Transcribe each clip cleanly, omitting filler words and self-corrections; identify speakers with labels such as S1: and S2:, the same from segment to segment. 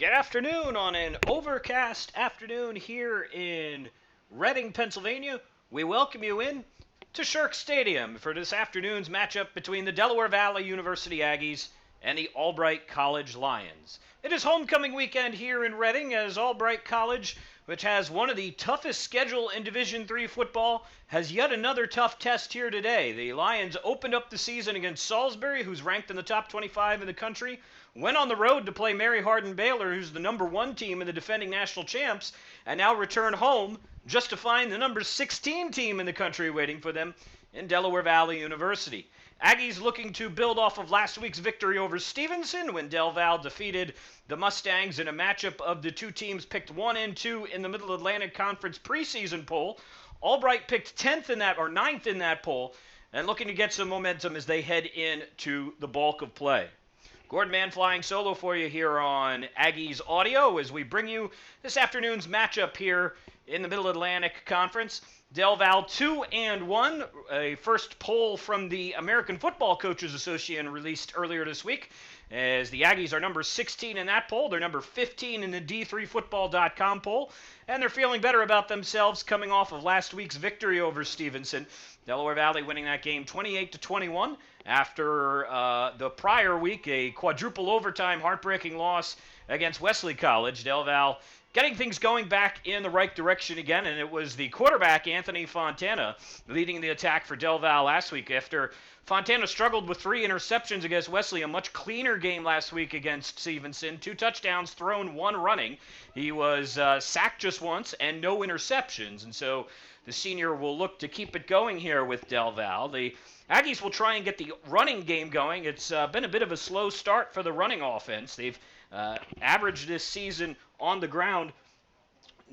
S1: Good afternoon on an overcast afternoon here in Reading, Pennsylvania. We welcome you in to Shirk Stadium for this afternoon's matchup between the Delaware Valley University Aggies and the Albright College Lions. It is homecoming weekend here in Reading as Albright College, which has one of the toughest schedule in Division III football, has yet another tough test here today. The Lions opened up the season against Salisbury, who's ranked in the top 25 in the country, went on the road to play Mary Hardin Baylor, who's the number 1 team in the defending national champs, and now return home just to find the number 16 team in the country waiting for them in Delaware Valley University. Aggies looking to build off of last week's victory over Stevenson when Del Val defeated the Mustangs in a matchup of the two teams picked 1 and 2 in the Middle Atlantic Conference preseason poll. Albright picked 9th in that poll and looking to get some momentum as they head into the bulk of play. Gordon Mann flying solo for you here on Aggies Audio as we bring you this afternoon's matchup here in the Middle Atlantic Conference. Del Val 2-1, a first poll from the American Football Coaches Association released earlier this week, as the Aggies are number 16 in that poll. They're number 15 in the D3Football.com poll, and they're feeling better about themselves coming off of last week's victory over Stevenson. Delaware Valley winning that game 28-21 after the prior week, a quadruple overtime heartbreaking loss against Wesley College. Del Val getting things going back in the right direction again, and it was the quarterback, Anthony Fontana, leading the attack for Del Val last week after Fontana struggled with 3 interceptions against Wesley, a much cleaner game last week against Stevenson. 2 touchdowns thrown, 1 running. He was sacked just once and no interceptions, and so the senior will look to keep it going here with Del Val. The Aggies will try and get the running game going. It's been a bit of a slow start for the running offense. They've averaged this season on the ground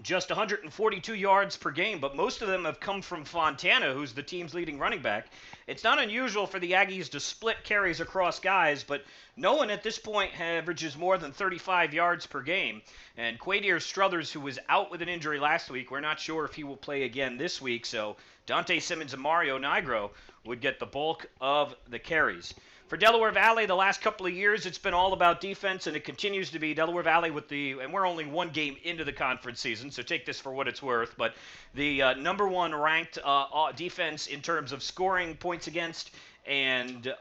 S1: just 142 yards per game, but most of them have come from Fontana, who's the team's leading running back. It's not unusual for the Aggies to split carries across guys, but no one at this point averages more than 35 yards per game. And Quadier Struthers, who was out with an injury last week, we're not sure if he will play again this week, so Dante Simmons and Mario Nigro would get the bulk of the carries. For Delaware Valley, the last couple of years, it's been all about defense, and it continues to be. Delaware Valley and we're only 1 game into the conference season, so take this for what it's worth, but the number 1 ranked defense in terms of scoring points against and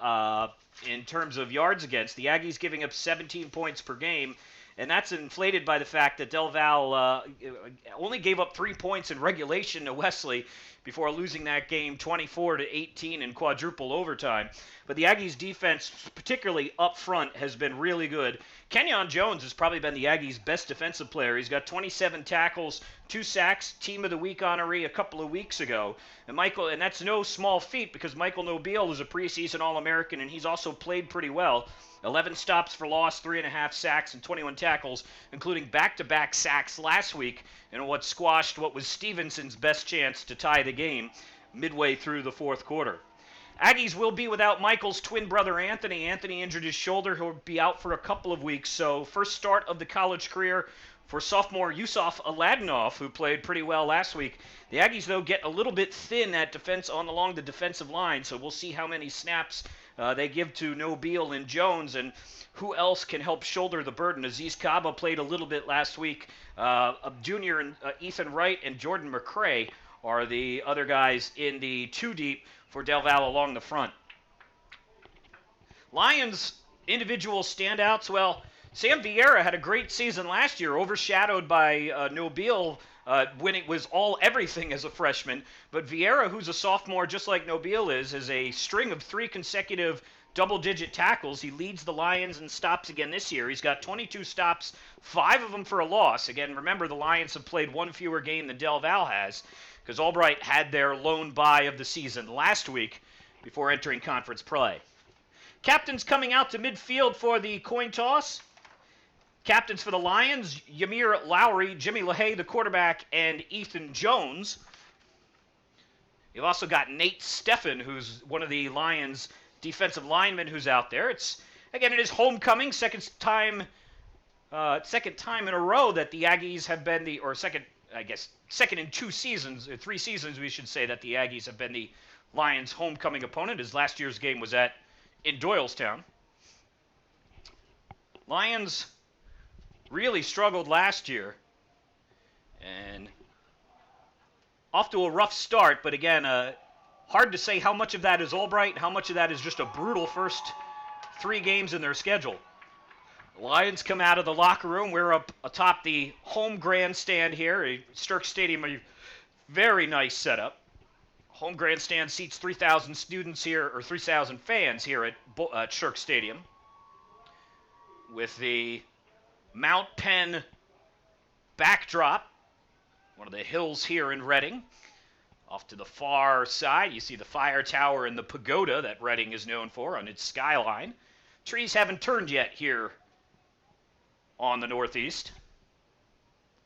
S1: in terms of yards against. The Aggies giving up 17 points per game, and that's inflated by the fact that Del Val only gave up 3 points in regulation to Wesley before losing that game 24-18 in quadruple overtime. But the Aggies' defense, particularly up front, has been really good. Kenyon Jones has probably been the Aggies' best defensive player. He's got 27 tackles, 2 sacks, Team of the Week honoree a couple of weeks ago. And that's no small feat because Michael Nobile is a preseason All-American, and he's also played pretty well. 11 stops for loss, 3.5 sacks, and 21 tackles, including back-to-back sacks last week in what squashed what was Stevenson's best chance to tie the game midway through the fourth quarter. Aggies will be without Michael's twin brother, Anthony. Anthony injured his shoulder. He'll be out for a couple of weeks. So first start of the college career for sophomore Yusuf Aladinov, who played pretty well last week. The Aggies, though, get a little bit thin at defense along the defensive line, so we'll see how many snaps they give to Nobile and Jones and who else can help shoulder the burden. Aziz Kaba played a little bit last week. Junior Ethan Wright and Jordan McCray are the other guys in the 2 deep for Del Val along the front. Lions individual standouts. Well, Sam Vieira had a great season last year, overshadowed by Nobile winning was everything as a freshman. But Vieira, who's a sophomore just like Nobile is a string of 3 consecutive double-digit tackles. He leads the Lions in stops again this year. He's got 22 stops, 5 of them for a loss. Again, remember the Lions have played 1 fewer game than Del Val has, because Albright had their lone bye of the season last week before entering conference play. Captains coming out to midfield for the coin toss. Captains for the Lions, Ymir Lowry, Jimmy LaHaye, the quarterback, and Ethan Jones. You've also got Nate Steffen, who's one of the Lions' defensive linemen who's out there. It is homecoming, second time in a row that the Aggies have been second in 2 seasons, or 3 seasons we should say, that the Aggies have been the Lions' homecoming opponent, as last year's game was in Doylestown. Lions really struggled last year. And off to a rough start, but again, hard to say how much of that is Albright and how much of that is just a brutal first 3 games in their schedule. The Lions come out of the locker room. We're up atop the home grandstand here. Stirk Stadium, a very nice setup. Home grandstand seats 3,000 students here, or 3,000 fans here at Stirk Stadium. With the Mount Penn backdrop, one of the hills here in Reading. Off to the far side, you see the fire tower and the pagoda that Reading is known for on its skyline. Trees haven't turned yet here on the northeast,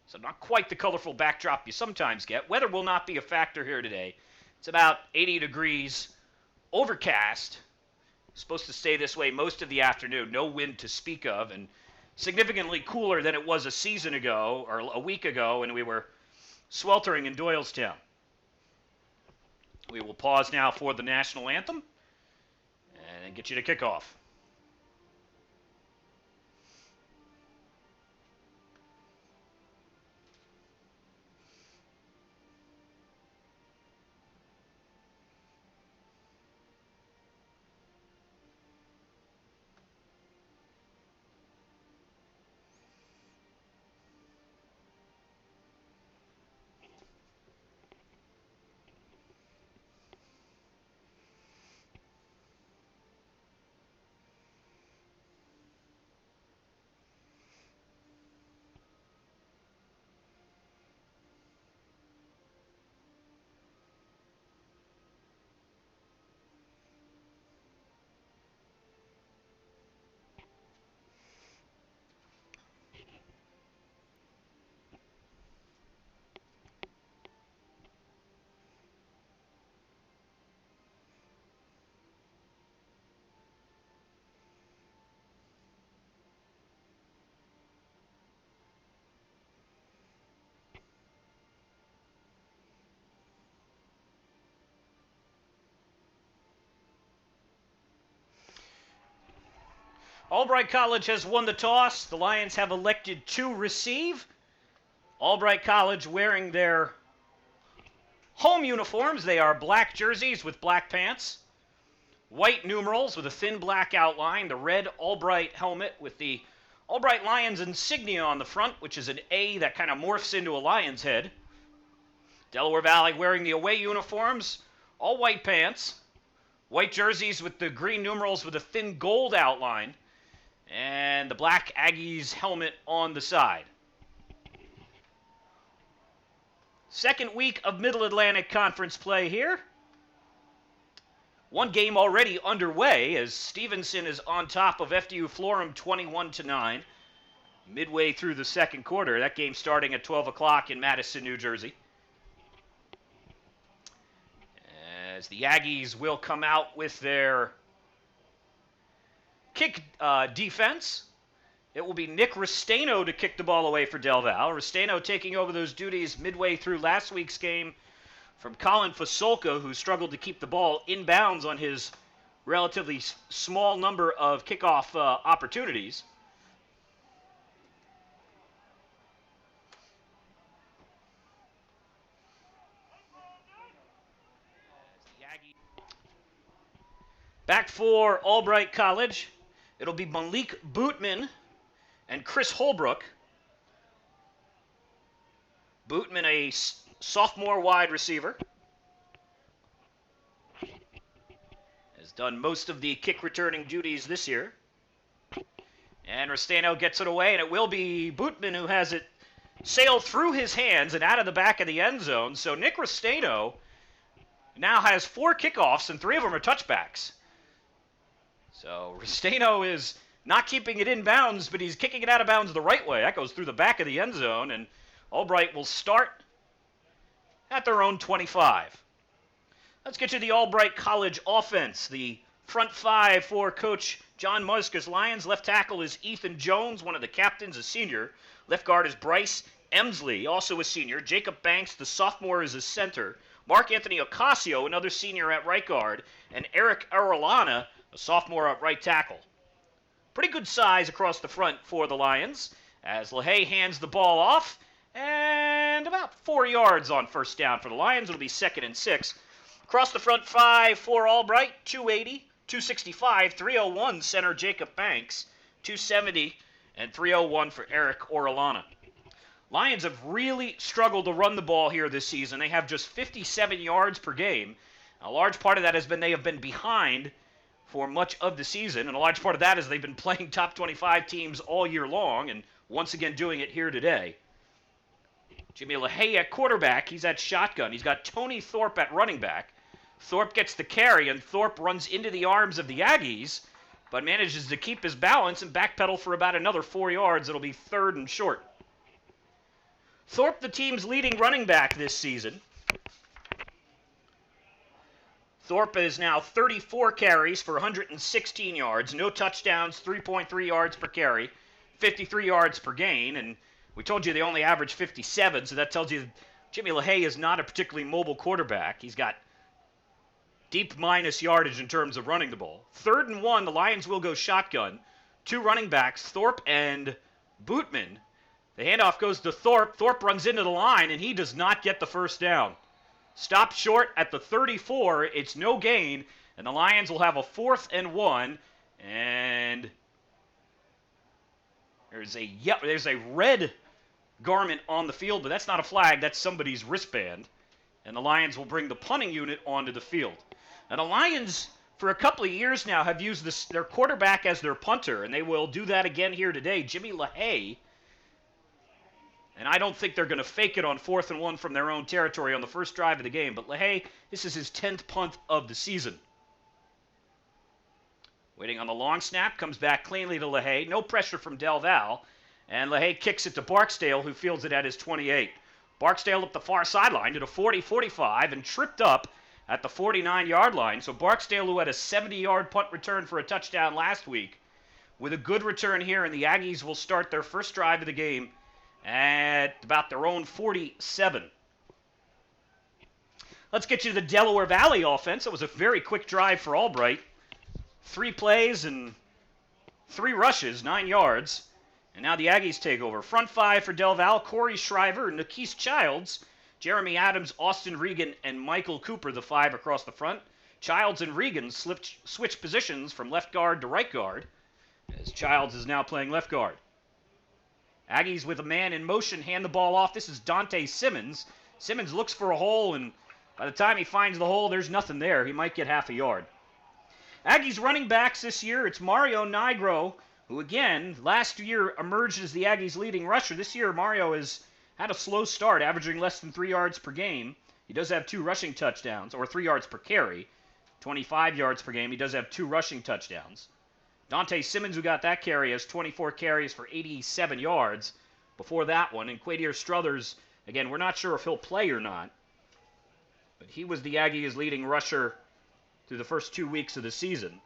S1: so not quite the colorful backdrop you sometimes get. Weather will not be a factor here today. It's about 80 degrees, overcast. Supposed to stay this way most of the afternoon. No wind to speak of, and significantly cooler than it was a season ago or a week ago when we were sweltering in Doylestown. We will pause now for the national anthem and get you to kickoff. Albright College has won the toss. The Lions have elected to receive. Albright College wearing their home uniforms. They are black jerseys with black pants, white numerals with a thin black outline, the red Albright helmet with the Albright Lions insignia on the front, which is an A that kind of morphs into a lion's head. Delaware Valley wearing the away uniforms, all white pants, white jerseys with the green numerals with a thin gold outline, and the black Aggies helmet on the side. Second week of Middle Atlantic Conference play here. One game already underway as Stevenson is on top of FDU Florham 21-9. Midway through the second quarter. That game starting at 12 o'clock in Madison, New Jersey. As the Aggies will come out with their kick defense. It will be Nick Restaino to kick the ball away for Del Val. Restaino taking over those duties midway through last week's game from Colin Fasolka, who struggled to keep the ball inbounds on his relatively small number of kickoff opportunities. Back for Albright College, it'll be Malik Bootman and Chris Holbrook. Bootman, a sophomore wide receiver, has done most of the kick returning duties this year. And Restaino gets it away, and it will be Bootman who has it sailed through his hands and out of the back of the end zone. So Nick Restaino now has 4 kickoffs, and 3 of them are touchbacks. So Restaino is not keeping it in bounds, but he's kicking it out of bounds the right way. That goes through the back of the end zone, and Albright will start at their own 25. Let's get to the Albright College offense. The front 5 for Coach John Muska's Lions. Left tackle is Ethan Jones, one of the captains, a senior. Left guard is Bryce Emsley, also a senior. Jacob Banks, the sophomore, is a center. Mark Anthony Ocasio, another senior at right guard. And Eric Arolana, a sophomore at right tackle. Pretty good size across the front for the Lions. as LaHaye hands the ball off, and about 4 yards on first down for the Lions. It'll be 2nd and 6. Across the front 5 for Albright, 280, 265, 301 center Jacob Banks, 270, and 301 for Eric Orellana. Lions have really struggled to run the ball here this season. They have just 57 yards per game. A large part of that has been they have been behind for much of the season, and a large part of that is they've been playing top 25 teams all year long, and once again doing it here today. Jimmy LaHaye at quarterback. He's at shotgun. He's got Tony Thorpe at running back. Thorpe gets the carry, and Thorpe runs into the arms of the Aggies, but manages to keep his balance and backpedal for about another 4 yards. It'll be 3rd and short. Thorpe, the team's leading running back this season. Thorpe is now 34 carries for 116 yards, no touchdowns, 3.3 yards per carry, 53 yards per gain, and we told you they only average 57, so that tells you Jimmy LaHaye is not a particularly mobile quarterback. He's got deep minus yardage in terms of running the ball. 3rd and 1, the Lions will go shotgun. 2 running backs, Thorpe and Bootman. The handoff goes to Thorpe. Thorpe runs into the line, and he does not get the first down. Stopped short at the 34. It's no gain, and the Lions will have a 4th and 1. And there's a red garment on the field, but that's not a flag. That's somebody's wristband. And the Lions will bring the punting unit onto the field. And the Lions, for a couple of years now, have used their quarterback as their punter, and they will do that again here today. Jimmy LaHaye. And I don't think they're going to fake it on 4th and 1 from their own territory on the first drive of the game. But LaHaye, this is his 10th punt of the season. Waiting on the long snap, comes back cleanly to LaHaye. No pressure from Del Val. And LaHaye kicks it to Barksdale, who fields it at his 28. Barksdale up the far sideline to the 40-45 and tripped up at the 49-yard line. So Barksdale, who had a 70-yard punt return for a touchdown last week, with a good return here, and the Aggies will start their first drive of the game at about their own 47. Let's get you to the Delaware Valley offense. It was a very quick drive for Albright. 3 plays and 3 rushes, 9 yards. And now the Aggies take over. Front 5 for Del Val, Corey Shriver, Nikese Childs, Jeremy Adams, Austin Regan, and Michael Cooper, the 5 across the front. Childs and Regan switch positions from left guard to right guard, as Childs is now playing left guard. Aggies with a man in motion hand the ball off. This is Dante Simmons. Simmons looks for a hole, and by the time he finds the hole, there's nothing there. He might get half a yard. Aggies running backs this year, it's Mario Nigro, who again, last year emerged as the Aggies' leading rusher. This year, Mario has had a slow start, averaging less than 3 yards per game. He does have 2 rushing touchdowns, or 3 yards per carry. 25 yards per game. He does have 2 rushing touchdowns. Dante Simmons, who got that carry, has 24 carries for 87 yards before that one. And Quadier Struthers, again, we're not sure if he'll play or not, but he was the Aggies' leading rusher through the first 2 weeks of the season.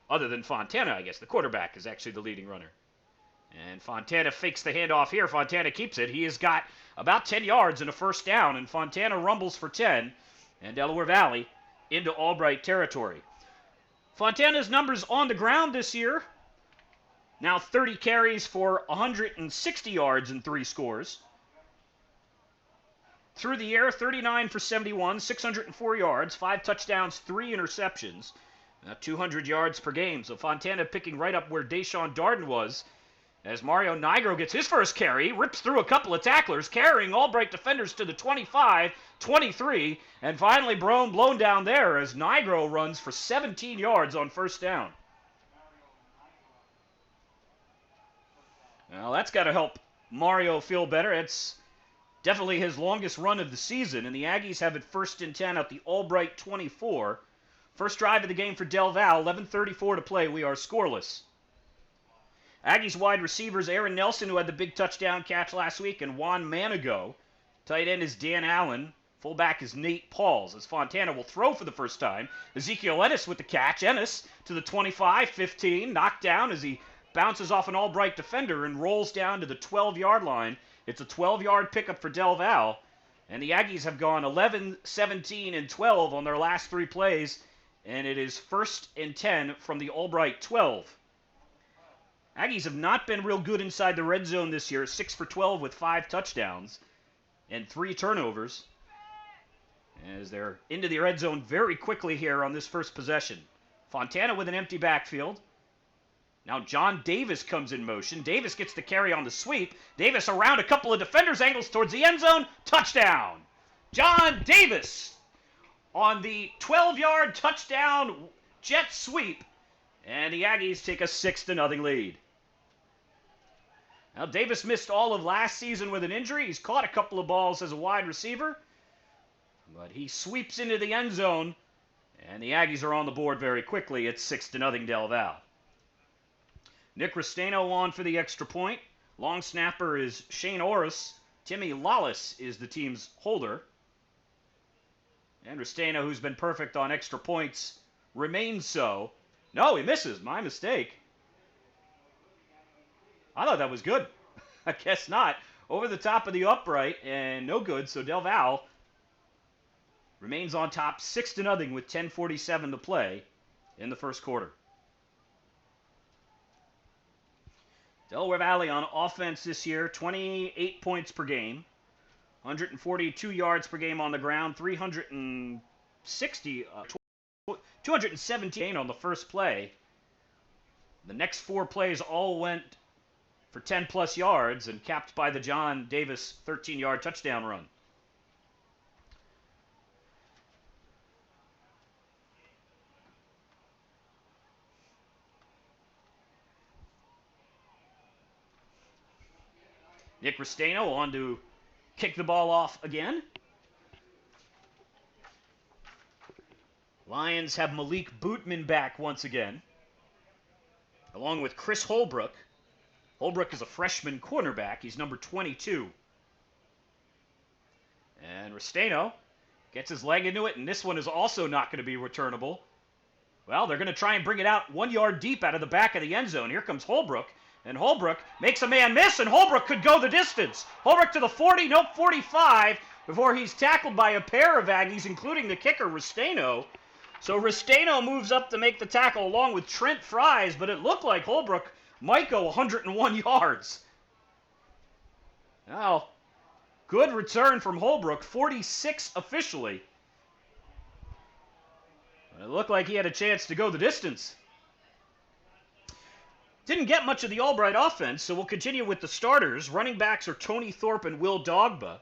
S1: Other than Fontana, I guess. The quarterback is actually the leading runner. And Fontana fakes the handoff here. Fontana keeps it. He has got about 10 yards and a first down, and Fontana rumbles for 10, and Delaware Valley into Albright territory. Fontana's numbers on the ground this year, now 30 carries for 160 yards and 3 scores. Through the air, 39 for 71, 604 yards, 5 touchdowns, 3 interceptions, 200 yards per game. So Fontana picking right up where Deshaun Darden was, as Mario Nigro gets his first carry, rips through a couple of tacklers, carrying Albright defenders to the 25, 23, and finally blown down there as Nigro runs for 17 yards on first down. Well, that's got to help Mario feel better. It's definitely his longest run of the season, and the Aggies have it 1st and 10 at the Albright 24. First drive of the game for Del Val, 11:34 to play. We are scoreless. Aggies wide receivers Aaron Nelson, who had the big touchdown catch last week, and Juan Manigo. Tight end is Dan Allen. Fullback is Nate Pauls, as Fontana will throw for the first time. Ezekiel Ennis with the catch. Ennis to the 25, 15, knocked down as he bounces off an Albright defender and rolls down to the 12-yard line. It's a 12-yard pickup for Del Val, and the Aggies have gone 11, 17, and 12 on their last 3 plays, and it is 1st and 10 from the Albright 12. Aggies have not been real good inside the red zone this year. 6 for 12 with 5 touchdowns and 3 turnovers. As they're into the red zone very quickly here on this first possession. Fontana with an empty backfield. Now John Davis comes in motion. Davis gets the carry on the sweep. Davis around a couple of defenders, angles towards the end zone. Touchdown! John Davis on the 12-yard touchdown jet sweep. And the Aggies take a 6-0 lead. Now Davis missed all of last season with an injury. He's caught a couple of balls as a wide receiver. But he sweeps into the end zone. And the Aggies are on the board very quickly. It's 6-0 Del Val. Nick Restaino on for the extra point. Long snapper is Shane Orris. Timmy Lawless is the team's holder. And Restaino, who's been perfect on extra points, remains so. No, he misses. My mistake. I thought that was good. I guess not. Over the top of the upright, and no good. So Del Val remains on top 6-0 with 10:47 to play in the first quarter. Delaware Valley on offense this year, 28 points per game, 142 yards per game on the ground, 217 on the first play. The next 4 plays all went for 10-plus yards and capped by the John Davis 13-yard touchdown run. Nick Restaino on to kick the ball off again. Lions have Malik Bootman back once again, along with Chris Holbrook. Holbrook is a freshman cornerback. He's number 22. And Restaino gets his leg into it, and this one is also not going to be returnable. Well, they're going to try and bring it out 1 yard deep out of the back of the end zone. Here comes Holbrook. And Holbrook makes a man miss, and Holbrook could go the distance. Holbrook to the 40, nope, 45, before he's tackled by a pair of Aggies, including the kicker, Restaino. So Restaino moves up to make the tackle along with Trent Fries, but it looked like Holbrook might go 101 yards. Now, good return from Holbrook, 46 officially. But it looked like he had a chance to go the distance. Didn't get much of the Albright offense, so we'll continue with the starters. Running backs are Tony Thorpe and Will Dogba.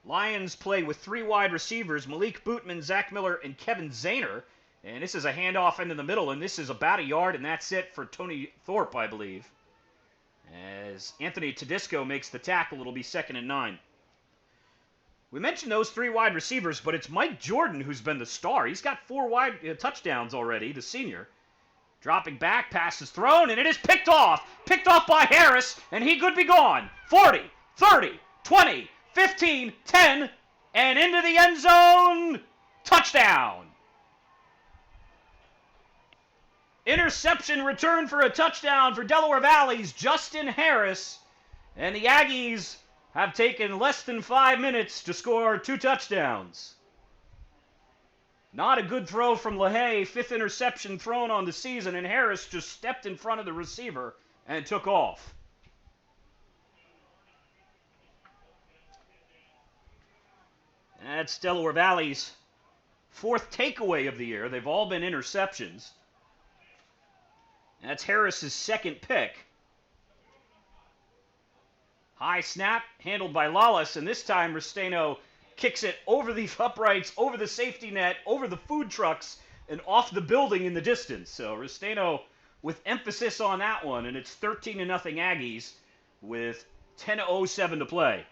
S1: Lions play with 3 wide receivers, Malik Bootman, Zach Miller, and Kevin Zahner. And this is a handoff into the middle, and this is about a yard, and that's it for Tony Thorpe, I believe. As Anthony Tedisco makes the tackle, it'll be 2nd and 9. We mentioned those 3 wide receivers, but it's Mike Jordan who's been the star. He's got 4 touchdowns already, the senior. Dropping back, pass is thrown, and it is picked off. Picked off by Harris, and he could be gone. 40, 30, 20, 15, 10, and into the end zone. Touchdown. Interception return for a touchdown for Delaware Valley's Justin Harris. And the Aggies have taken less than 5 minutes to score 2 touchdowns. Not a good throw from LaHaye, 5th interception thrown on the season, and Harris just stepped in front of the receiver and took off. That's Delaware Valley's 4th takeaway of the year. They've all been interceptions. That's Harris's 2nd pick. High snap, handled by Lawless, and this time Restaino kicks it over the uprights, over the safety net, over the food trucks, and off the building in the distance. So Restaino with emphasis on that one, and it's 13-0 Aggies with 10:07 to play.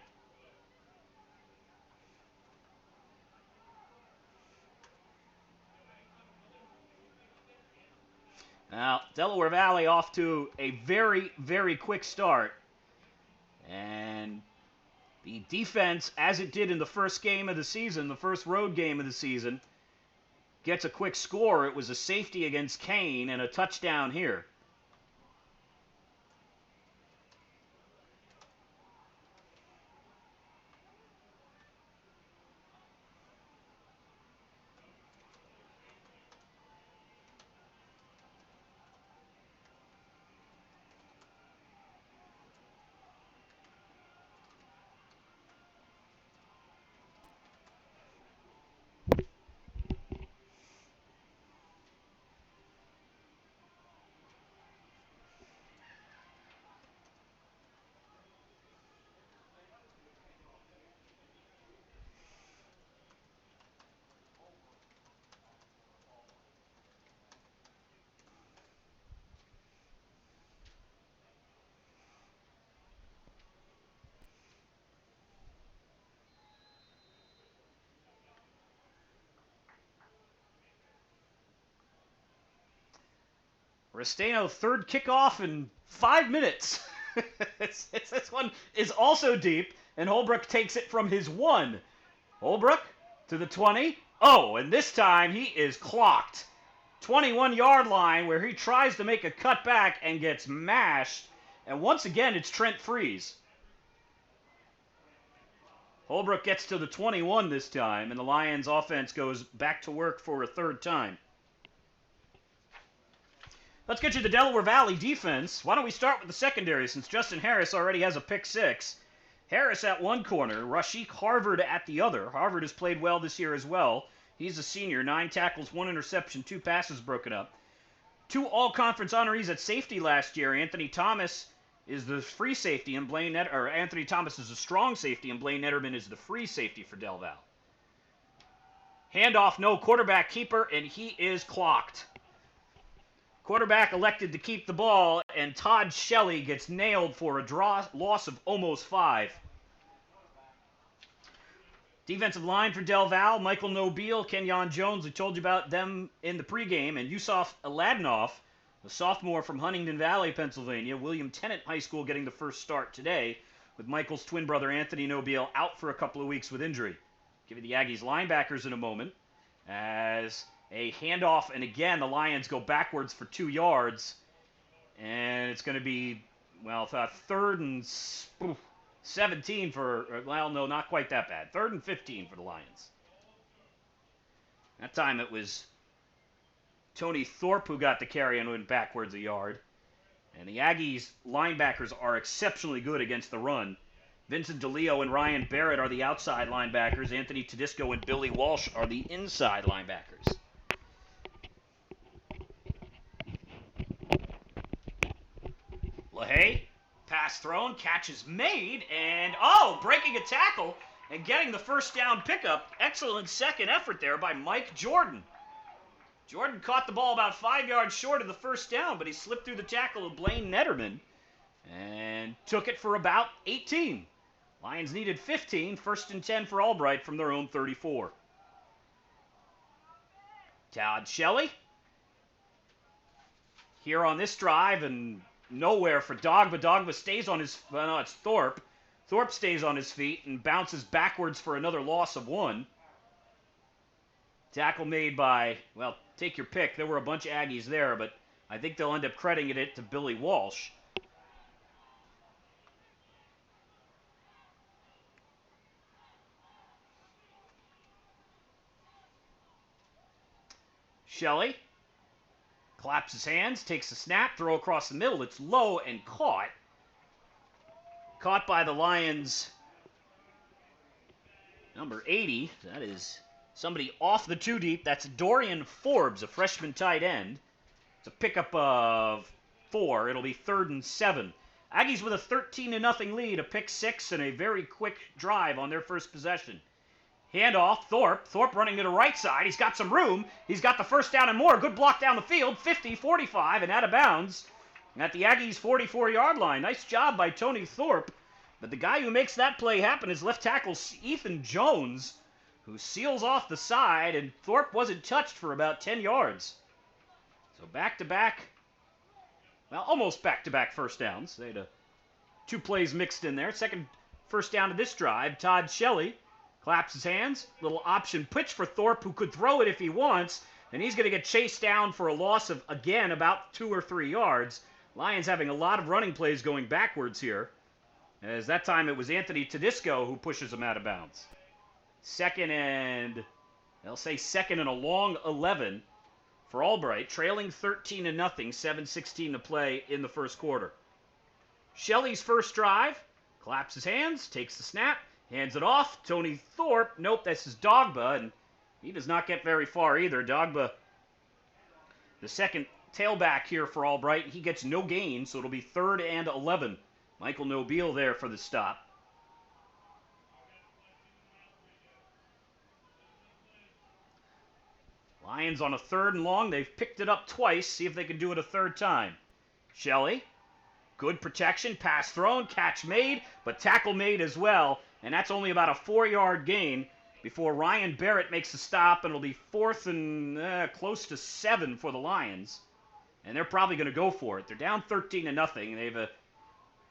S1: Now, Delaware Valley off to a very, very quick start. And the defense, as it did in the first game of the season, the first road game of the season, gets a quick score. It was a safety against Kane and a touchdown here. Restaino, third kickoff in 5 minutes. This one is also deep, and Holbrook takes it from his 1. Holbrook to the 20. Oh, and this time he is clocked. 21-yard line where he tries to make a cutback and gets mashed. And once again, it's Trent Freeze. Holbrook gets to the 21 this time, and the Lions offense goes back to work for a third time. Let's get you the Delaware Valley defense. Why don't we start with the secondary since Justin Harris already has a pick 6. Harris at one corner, Rashik Harvard at the other. Harvard has played well this year as well. He's a senior, 9 tackles, 1 interception, 2 passes broken up. 2 all-conference honorees at safety last year. Anthony Thomas is the free safety, and Anthony Thomas is a strong safety, and Blaine Netterman is the free safety for Del Val. Handoff, no quarterback keeper, and he is clocked. Quarterback elected to keep the ball, and Todd Shelley gets nailed for a loss of almost 5. Defensive line for Del Val, Michael Nobile, Kenyon Jones, we told you about them in the pregame, and Yusuf Aladnoff, the sophomore from Huntingdon Valley, Pennsylvania, William Tennant High School getting the first start today, with Michael's twin brother Anthony Nobile out for a couple of weeks with injury. Give you the Aggies linebackers in a moment, as a handoff, and again, the Lions go backwards for 2 yards, and it's going to be, well, 3rd and 17 for, well, no, not quite that bad. 3rd and 15 for the Lions. That time it was Tony Thorpe who got the carry and went backwards a yard. And the Aggies linebackers are exceptionally good against the run. Vincent DeLeo and Ryan Barrett are the outside linebackers. Anthony Tedisco and Billy Walsh are the inside linebackers. LaHaye, pass thrown, catch is made, and breaking a tackle and getting the first down pickup. Excellent second effort there by Mike Jordan. Jordan caught the ball about 5 yards short of the first down, but he slipped through the tackle of Blaine Netterman and took it for about 18. Lions needed 15, 1st and 10 for Albright from their own 34. Todd Shelley here on this drive, and nowhere for Dogba. Dogba stays on his, well, no, it's Thorpe. Thorpe stays on his feet and bounces backwards for another loss of 1. Tackle made by, well, take your pick. There were a bunch of Aggies there, but I think they'll end up crediting it to Billy Walsh. Shelley claps his hands, takes the snap, throw across the middle. It's low and caught. Caught by the Lions' number 80. That is somebody off the 2 deep. That's Dorian Forbes, a freshman tight end. It's a pickup of 4. It'll be 3rd and 7. Aggies with a 13-0 lead, a pick 6, and a very quick drive on their first possession. Handoff, Thorpe. Thorpe running to the right side. He's got some room. He's got the first down and more. Good block down the field. 50, 45, and out of bounds at the Aggies' 44-yard line. Nice job by Tony Thorpe. But the guy who makes that play happen is left tackle Ethan Jones, who seals off the side, and Thorpe wasn't touched for about 10 yards. So back-to-back, well, almost back-to-back first downs. They had 2 plays mixed in there. Second first down of this drive. Todd Shelley claps his hands. Little option pitch for Thorpe, who could throw it if he wants, and he's going to get chased down for a loss of, again, about 2 or 3 yards. Lions having a lot of running plays going backwards here, as that time it was Anthony Tedisco who pushes him out of bounds. Second and a long 11 for Albright, trailing 13-0, 7:16 to play in the first quarter. Shelley's first drive, claps his hands, takes the snap, hands it off. Tony Thorpe, nope, this is Dogba, and he does not get very far either. Dogba, the second tailback here for Albright, he gets no gain, so it'll be 3rd and 11. Michael Nobile there for the stop. Lions on a 3rd and long. They've picked it up twice. See if they can do it a 3rd time. Shelley, good protection, pass thrown, catch made, but tackle made as well. And that's only about a 4-yard gain before Ryan Barrett makes the stop, and it'll be 4th and close to 7 for the Lions.
S2: And they're probably going to go for it. They're down 13-0. They have a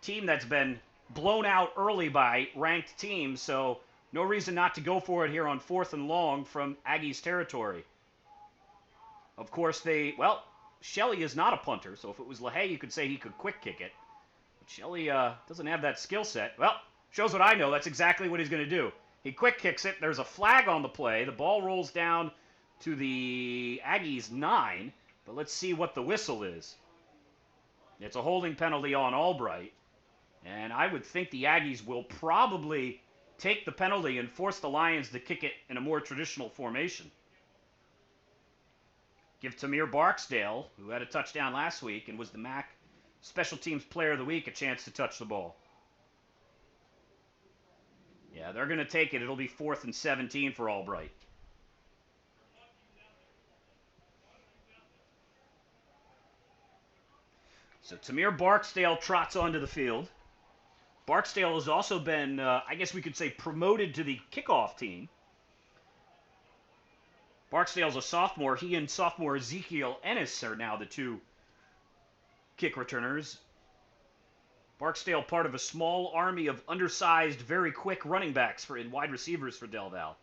S2: team that's been blown out early by ranked teams, so no reason not to go for it here on 4th and long from Aggies territory. Of course, Shelley is not a punter, so if it was LaHaye, you could say he could quick kick it. But Shelley doesn't have that skill set. Well, shows what I know. That's exactly what he's going to do. He quick kicks it. There's a flag on the play. The ball rolls down to the Aggies 9, but let's see what the whistle is. It's a holding penalty on Albright, and I would think the Aggies will probably take the penalty and force the Lions to kick it in a more traditional formation. Give Tamir Barksdale, who had a touchdown last week and was the MAC Special Teams Player of the Week, a chance to touch the ball. Yeah, they're going to take it. It'll be 4th and 17 for Albright. So Tamir Barksdale trots onto the field. Barksdale has also been, I guess we could say, promoted to the kickoff team. Barksdale's a sophomore. He and sophomore Ezekiel Ennis are now the two kick returners. Barksdale part of a small army of undersized, very quick running backs and wide receivers for Del Val.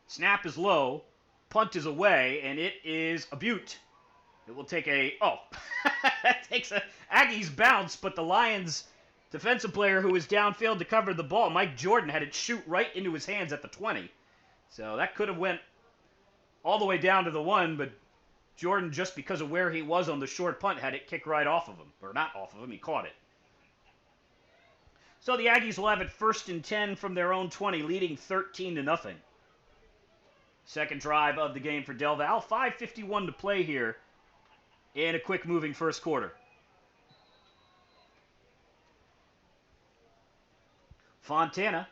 S2: Snap is low. Punt is away, and it is a beaut. It will take that takes a Aggies bounce, but the Lions defensive player who was downfield to cover the ball, Mike Jordan, had it shoot right into his hands at the 20. So that could have went all the way down to the 1, but Jordan, just because of where he was on the short punt, had it kick right off of him. Or not off of him, he caught it. So the Aggies will have it 1st and 10 from their own 20, leading 13-0. Second drive of the game for Del Val. 5:51 to play here in a quick-moving first quarter. Fontana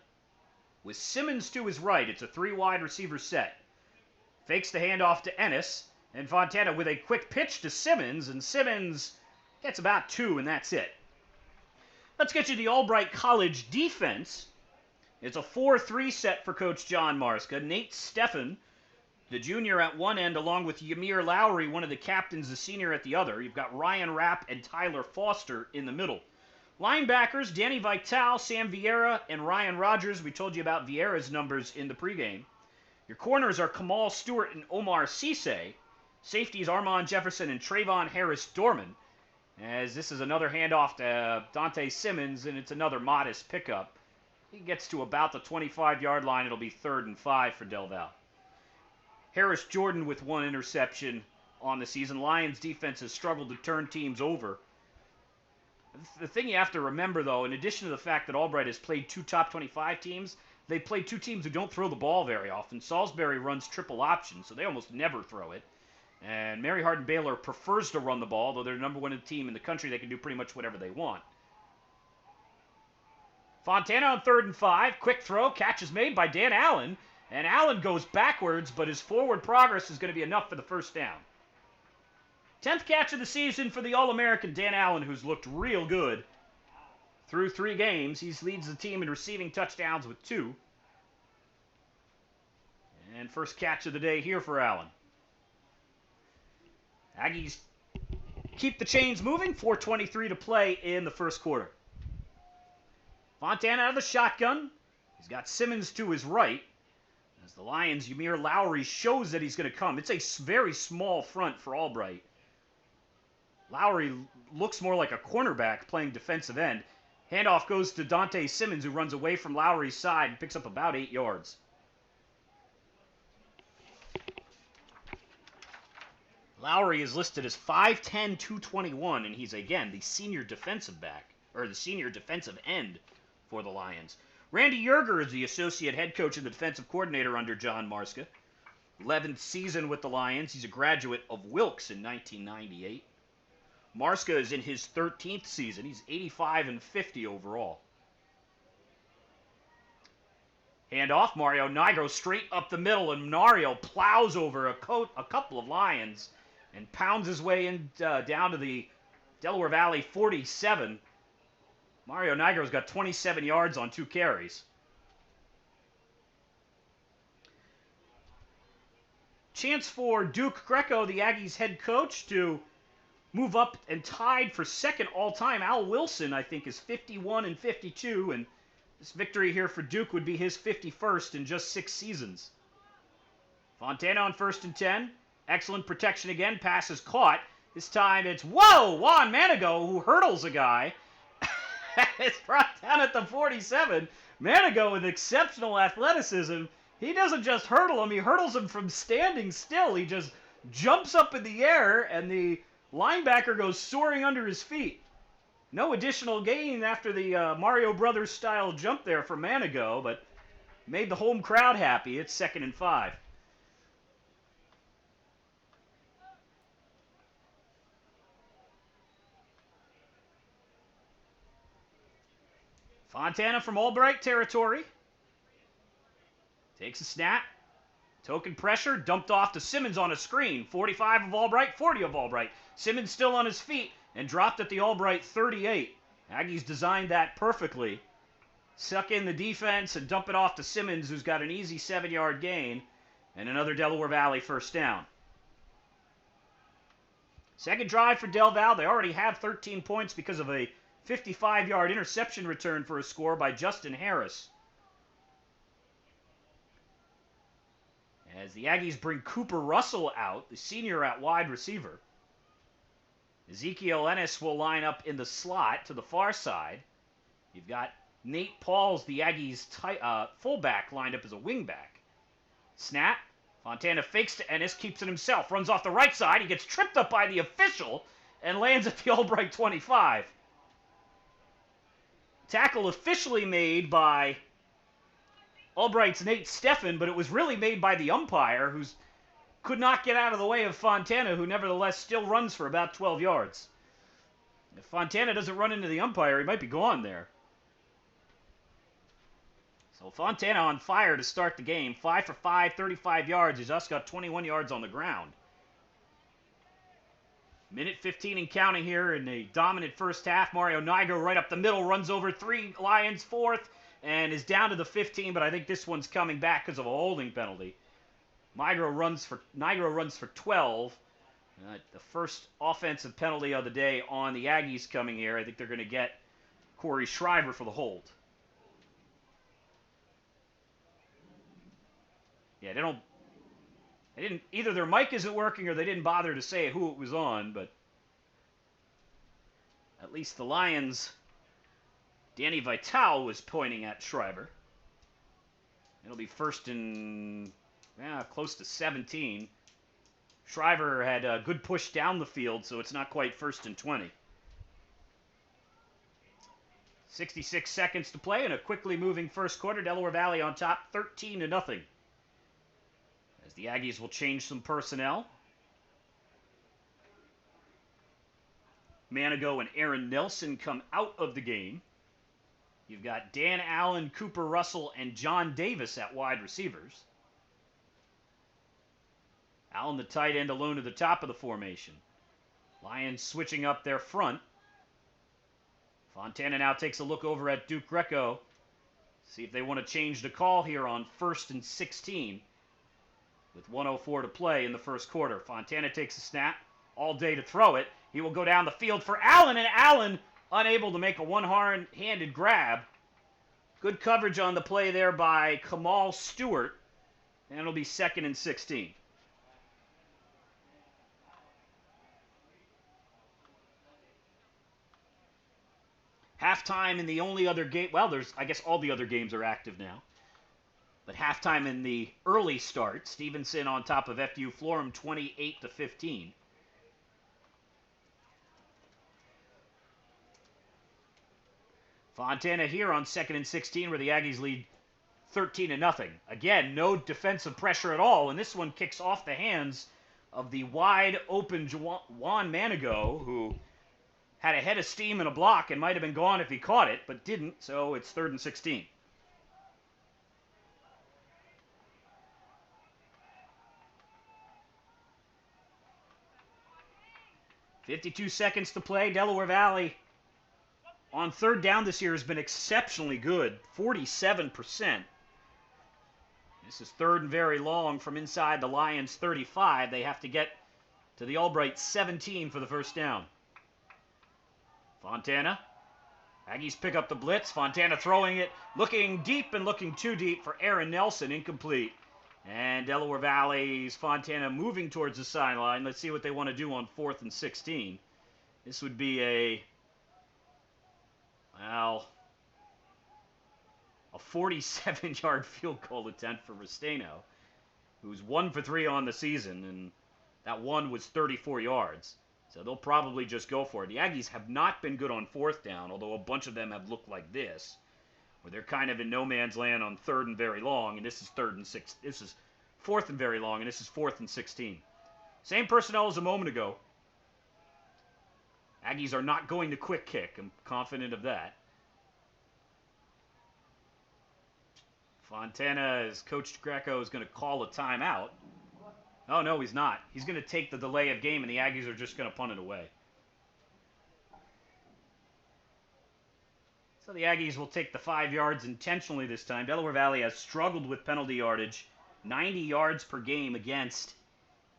S2: with Simmons to his right. It's a 3-wide receiver set. Fakes the handoff to Ennis, and Fontana with a quick pitch to Simmons, and Simmons gets about 2, and that's it. Let's get you the Albright College defense. It's a 4-3 set for Coach John Marska. Nate Steffen, the junior at one end, along with Ymir Lowry, one of the captains, the senior at the other. You've got Ryan Rapp and Tyler Foster in the middle. Linebackers, Danny Vitale, Sam Vieira, and Ryan Rogers. We told you about Vieira's numbers in the pregame. Your corners are Kamal Stewart and Omar Cisse. Safeties, Armand Jefferson and Trayvon Harris-Dorman. As this is another handoff to Dante Simmons, and it's another modest pickup. He gets to about the 25-yard line. It'll be 3rd and 5 for Del Val. Harris Jordan with 1 interception on the season. Lions defense has struggled to turn teams over. The thing you have to remember, though, in addition to the fact that Albright has played 2 top 25 teams, they played 2 teams who don't throw the ball very often. Salisbury runs triple option, so they almost never throw it. And Mary Hardin-Baylor prefers to run the ball, though they're the number 1 team in the country. They can do pretty much whatever they want. Fontana on 3rd and 5. Quick throw. Catch is made by Dan Allen. And Allen goes backwards, but his forward progress is going to be enough for the first down. 10th catch of the season for the All-American Dan Allen, who's looked real good through 3 games. He leads the team in receiving touchdowns with 2. And first catch of the day here for Allen. Aggies keep the chains moving. 4:23 to play in the first quarter. Fontana out of the shotgun. He's got Simmons to his right. As the Lions, Ymir Lowry shows that he's going to come. It's a very small front for Albright. Lowry looks more like a cornerback playing defensive end. Handoff goes to Dante Simmons, who runs away from Lowry's side and picks up about 8 yards. Lowry is listed as 5'10", 221, and he's, again, the senior defensive back, or the senior defensive end for the Lions. Randy Yerger is the associate head coach and the defensive coordinator under John Marska. 11th season with the Lions. He's a graduate of Wilkes in 1998. Marska is in his 13th season. He's 85 and 50 overall. Handoff, Mario Nigro straight up the middle, and Mario plows over a couple of Lions and pounds his way in down to the Delaware Valley 47. Mario Nigro's got 27 yards on 2 carries. chance for Duke Greco, the Aggies head coach, to move up and tied for second all-time. Al Wilson, I think, is 51 and 52, and this victory here for Duke would be his 51st in just 6 seasons. Fontana on 1st and 10. Excellent protection again. Pass is caught. This time it's, whoa, Juan Manigo, who hurdles a guy. It's brought down at the 47. Manigo with exceptional athleticism. He doesn't just hurdle him, he hurdles him from standing still. He just jumps up in the air, and the linebacker goes soaring under his feet. No additional gain after the Mario Brothers style jump there for Manigo, but made the home crowd happy. It's 2nd and 5. Fontana from Albright territory. Takes a snap. Token pressure, dumped off to Simmons on a screen. 45 of Albright, 40 of Albright. Simmons still on his feet and dropped at the Albright 38. Aggies designed that perfectly. Suck in the defense and dump it off to Simmons, who's got an easy 7-yard gain, and another Delaware Valley first down. Second drive for Del Val. They already have 13 points because of a 55-yard interception return for a score by Justin Harris. As the Aggies bring Cooper Russell out, the senior at wide receiver. Ezekiel Ennis will line up in the slot to the far side. You've got Nate Pauls, the Aggies fullback, lined up as a wingback. Snap. Fontana fakes to Ennis, keeps it himself, runs off the right side. He gets tripped up by the official and lands at the Albright 25. Tackle officially made by Albright's Nate Steffen, but it was really made by the umpire, who could not get out of the way of Fontana, who nevertheless still runs for about 12 yards. If Fontana doesn't run into the umpire, he might be gone there. So Fontana on fire to start the game. 5 for 5, 35 yards. He's just got 21 yards on the ground. Minute 15 and counting here in a dominant first half. Mario Nigro right up the middle, runs over 3 Lions, 4th, and is down to the 15, but I think this one's coming back because of a holding penalty. Nigro runs for 12. The first offensive penalty of the day on the Aggies coming here. I think they're going to get Corey Schreiber for the hold. Yeah, they didn't, either their mic isn't working or they didn't bother to say who it was on, but at least the Lions, Danny Vital was pointing at Schreiber. It'll be first and close to 17. Schreiber had a good push down the field, so it's not quite 1st and 20. 66 seconds to play in a quickly moving first quarter. Delaware Valley on top, 13-0. As the Aggies will change some personnel. Manigo and Aaron Nelson come out of the game. You've got Dan Allen, Cooper Russell, and John Davis at wide receivers. Allen, the tight end, alone at the top of the formation. Lions switching up their front. Fontana now takes a look over at Duke Greco. See if they want to change the call here on 1st and 16. With 1:04 to play in the first quarter. Fontana takes a snap. All day to throw it. He will go down the field for Allen, and Allen unable to make a one-handed grab. Good coverage on the play there by Kamal Stewart. And it'll be 2nd and 16. Halftime in the only other game, well, I guess all the other games are active now. But halftime in the early start, Stevenson on top of FU Florham 28-15. Fontana here on 2nd and 16 where the Aggies lead 13-0. Again, no defensive pressure at all, and this one kicks off the hands of the wide open Juan Manigo, who had a head of steam and a block and might have been gone if he caught it, but didn't, so it's 3rd and 16. 52 seconds to play. Delaware Valley on 3rd down this year has been exceptionally good, 47%. This is third and very long from inside the Lions 35. They have to get to the Albright 17 for the first down. Fontana. Aggies pick up the blitz. Fontana throwing it, looking deep and looking too deep for Aaron Nelson, incomplete. And Delaware Valley's Fontana moving towards the sideline. Let's see what they want to do on 4th and 16. This would be a 47-yard field goal attempt for Restaino, who's 1 for 3 on the season, and that one was 34 yards. So they'll probably just go for it. The Aggies have not been good on 4th down, although a bunch of them have looked like this, where they're kind of in no man's land on 3rd and very long, and this is 4th and very long, and this is 4th and 16. Same personnel as a moment ago. Aggies are not going to quick kick. I'm confident of that. Fontana, as Coach Greco, is going to call a timeout. Oh, no, he's not. He's going to take the delay of game, and the Aggies are just going to punt it away. So the Aggies will take the 5 yards intentionally this time. Delaware Valley has struggled with penalty yardage. 90 yards per game against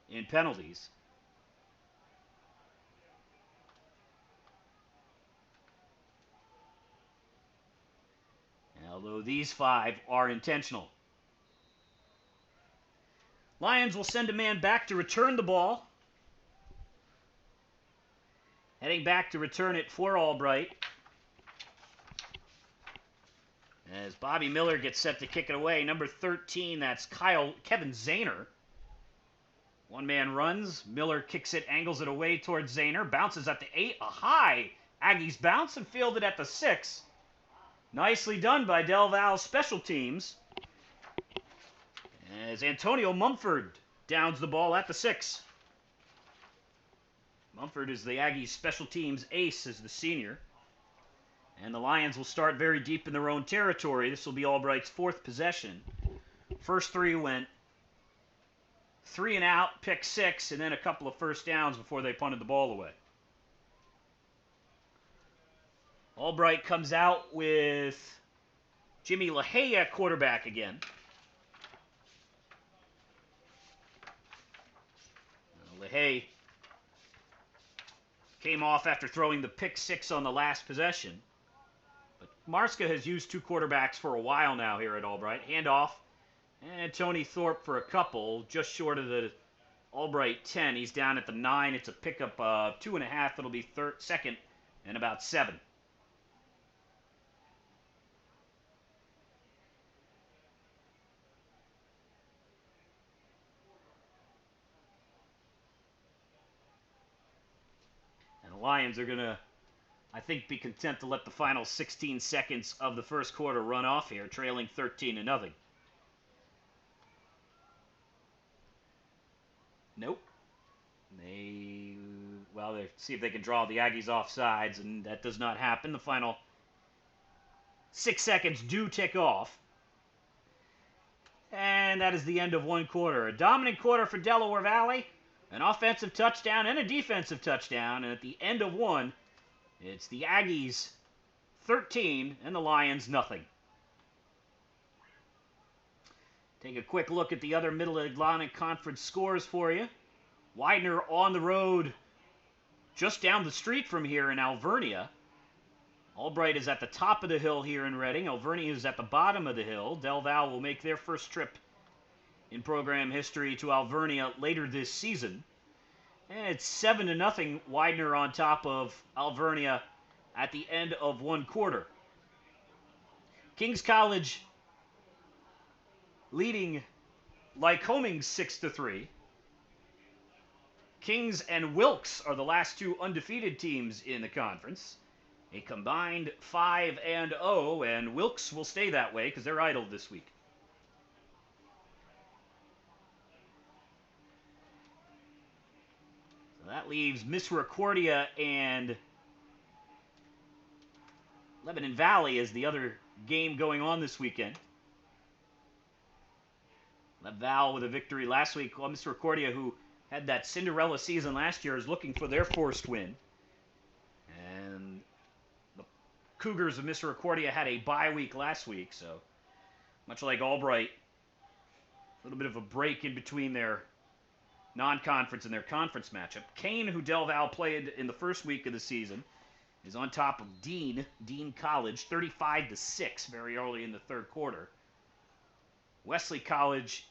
S2: in penalties. Although these 5 are intentional. Lions will send a man back to return the ball. Heading back to return it for Albright. As Bobby Miller gets set to kick it away. Number 13, that's Kevin Zahner. One man runs. Miller kicks it, angles it away towards Zahner. Bounces at the 8. A high Aggies bounce and fielded at the 6. Nicely done by Del Val's special teams. As Antonio Mumford downs the ball at the 6. Mumford is the Aggies special teams ace as the senior. And the Lions will start very deep in their own territory. This will be Albright's 4th possession. First 3 went 3 and out, pick 6, and then a couple of first downs before they punted the ball away. Albright comes out with Jimmy LaHaye at quarterback again. LaHaye came off after throwing the pick 6 on the last possession. But Marska has used 2 quarterbacks for a while now here at Albright. Handoff, and Tony Thorpe for a couple, just short of the Albright 10. He's down at the 9. It's a pickup of 2.5. It'll be second and about 7. Lions are going to, I think, be content to let the final 16 seconds of the first quarter run off here, trailing 13-0. Nope. They see if they can draw the Aggies off sides, and that does not happen. The final 6 seconds do tick off. And that is the end of one quarter. A dominant quarter for Delaware Valley. An offensive touchdown and a defensive touchdown. And at the end of one, it's the Aggies 13 and the Lions nothing. Take a quick look at the other Middle Atlantic Conference scores for you. Widener on the road just down the street from here in Alvernia. Albright is at the top of the hill here in Reading. Alvernia is at the bottom of the hill. Del Val will make their first trip in program history to Alvernia later this season. And it's 7-0 Widener on top of Alvernia at the end of one quarter. King's College leading Lycoming 6-3. Kings and Wilkes are the last 2 undefeated teams in the conference. A combined 5-0, and Wilkes will stay that way because they're idle this week. So that leaves Misericordia and Lebanon Valley as the other game going on this weekend. Val with a victory last week. Well, Misericordia, who had that Cinderella season last year, is looking for their first win. And the Cougars of Misericordia had a bye week last week, so much like Albright little bit of a break in between their non-conference and their conference matchup. Kane, who Del Val played in the first week of the season, is on top of Dean College, 35-6, very early in the third quarter. Wesley College,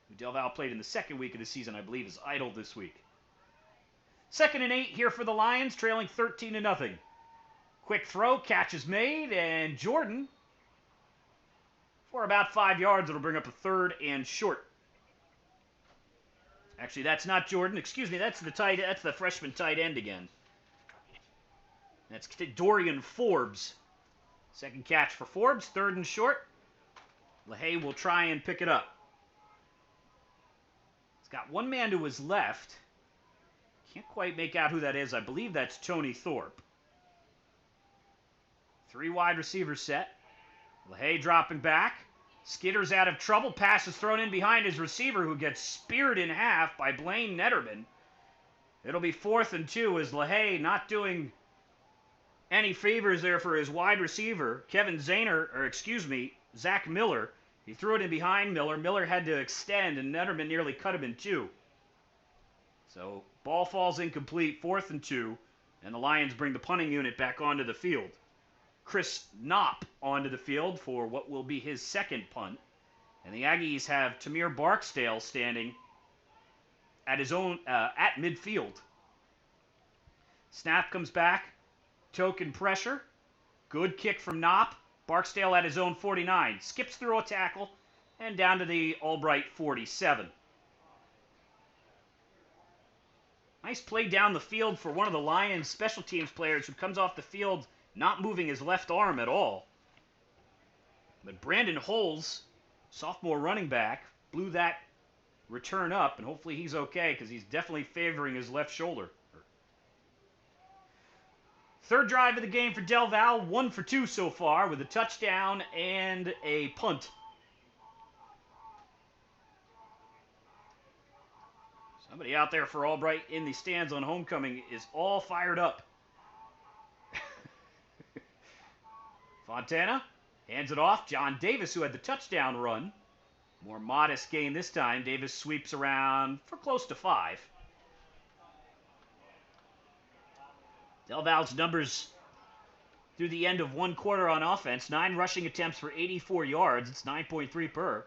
S2: who Del Val played in the second week of the season, I believe, is idle this week. 2nd and 8 here for the Lions, trailing 13-0. Quick throw, catch is made, and Jordan, for about 5 yards, it'll bring up a 3rd and short. Actually, that's not Jordan. Excuse me, that's the freshman tight end again. That's Dorian Forbes. Second catch for Forbes, 3rd and short. LaHaye will try and pick it up. He's got one man to his left. Can't quite make out who that is. I believe that's Tony Thorpe. 3 wide receiver set. LaHaye dropping back. Skitter's out of trouble. Pass is thrown in behind his receiver, who gets speared in half by Blaine Netterman. It'll be 4th and 2 as LaHaye not doing any favors there for his wide receiver, Zach Miller. He threw it in behind Miller. Miller had to extend, and Netterman nearly cut him in 2. So, ball falls incomplete, 4th and 2, and the Lions bring the punting unit back onto the field. Chris Knopp onto the field for what will be his second punt. And the Aggies have Tamir Barksdale standing at his own at midfield. Snap comes back. Token pressure. Good kick from Knopp. Barksdale at his own 49. Skips through a tackle and down to the Albright 47. Nice play down the field for one of the Lions special teams players who comes off the field not moving his left arm at all. But Brandon Holes, sophomore running back, blew that return up, and hopefully he's okay because he's definitely favoring his left shoulder. Third drive of the game for Del Val, 1 for 2 so far with a touchdown and a punt. Somebody out there for Albright in the stands on homecoming is all fired up. Fontana hands it off. John Davis, who had the touchdown run. More modest gain this time. Davis sweeps around for close to 5. Del Val's numbers through the end of one quarter on offense. 9 rushing attempts for 84 yards. It's 9.3 per.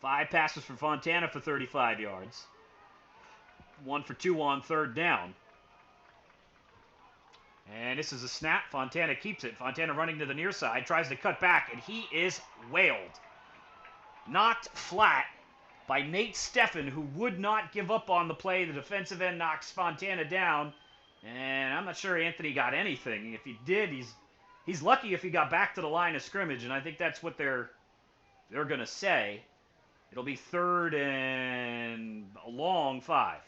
S2: 5 passes for Fontana for 35 yards. 1 for 2 on third down. And this is a snap. Fontana keeps it. Fontana running to the near side. Tries to cut back, and he is whaled. Knocked flat by Nate Steffen, who would not give up on the play. The defensive end knocks Fontana down. And I'm not sure Anthony got anything. If he did, he's lucky if he got back to the line of scrimmage, and I think that's what they're going to say. It'll be 3rd and a long 5.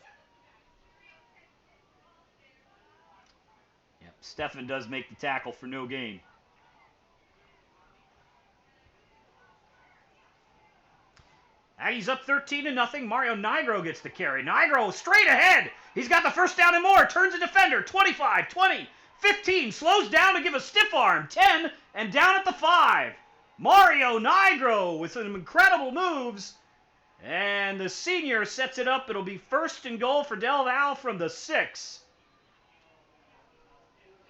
S2: Yep, Steffen does make the tackle for no gain. Aggies up 13-0. Mario Nigro gets the carry. Nigro straight ahead. He's got the first down and more. Turns a defender. 25, 20, 15. Slows down to give a stiff arm. 10 and down at the 5. Mario Nigro with some incredible moves. And the senior sets it up. It'll be 1st and goal for Del Val from the 6.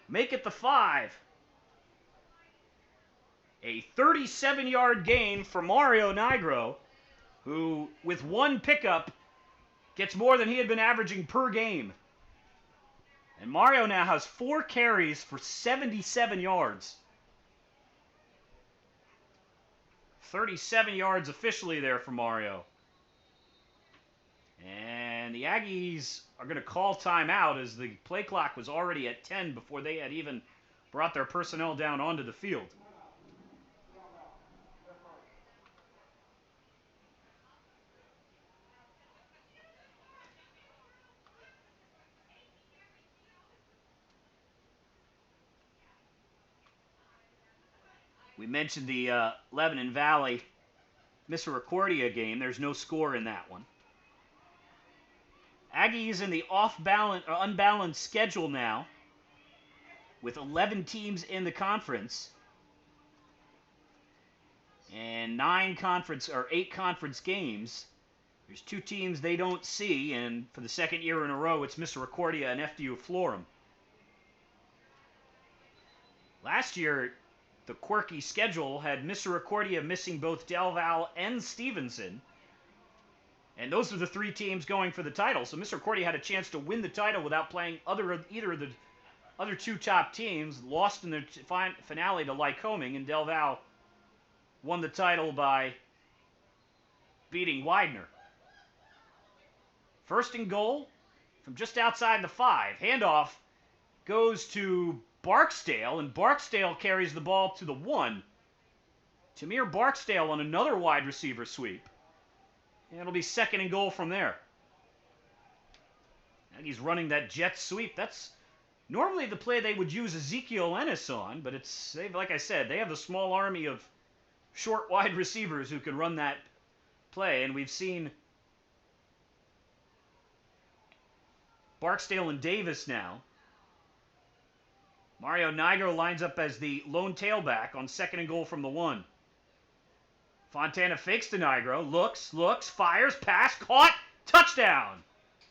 S2: Make it the 5. A 37-yard gain for Mario Nigro, who, with 1 pickup, gets more than he had been averaging per game. And Mario now has 4 carries for 77 yards. 37 yards officially there for Mario. And the Aggies are going to call timeout as the play clock was already at 10 before they had even brought their personnel down onto the field. We mentioned the Lebanon Valley Misericordia game. There's no score in that one. Aggies in the unbalanced schedule now, with 11 teams in the conference. and 8 conference games. There's 2 teams they don't see, and for the second year in a row, it's Misericordia and FDU Florham. Last year, the quirky schedule had Misericordia missing both Del Val and Stevenson, and those are the 3 teams going for the title. So Misericordia had a chance to win the title without playing either of the other 2 top teams, lost in the finale to Lycoming, and Del Val won the title by beating Widener. First and goal from just outside the 5. Handoff goes to Barksdale, and Barksdale carries the ball to the 1. Tamir Barksdale on another wide receiver sweep. And it'll be second and goal from there. And he's running that jet sweep. That's normally the play they would use Ezekiel Ennis on, but like I said, they have a small army of short wide receivers who can run that play, and we've seen Barksdale and Davis now. Mario Nigro lines up as the lone tailback on second and goal from the 1. Fontana fakes to Nigro, looks, fires, pass, caught, touchdown!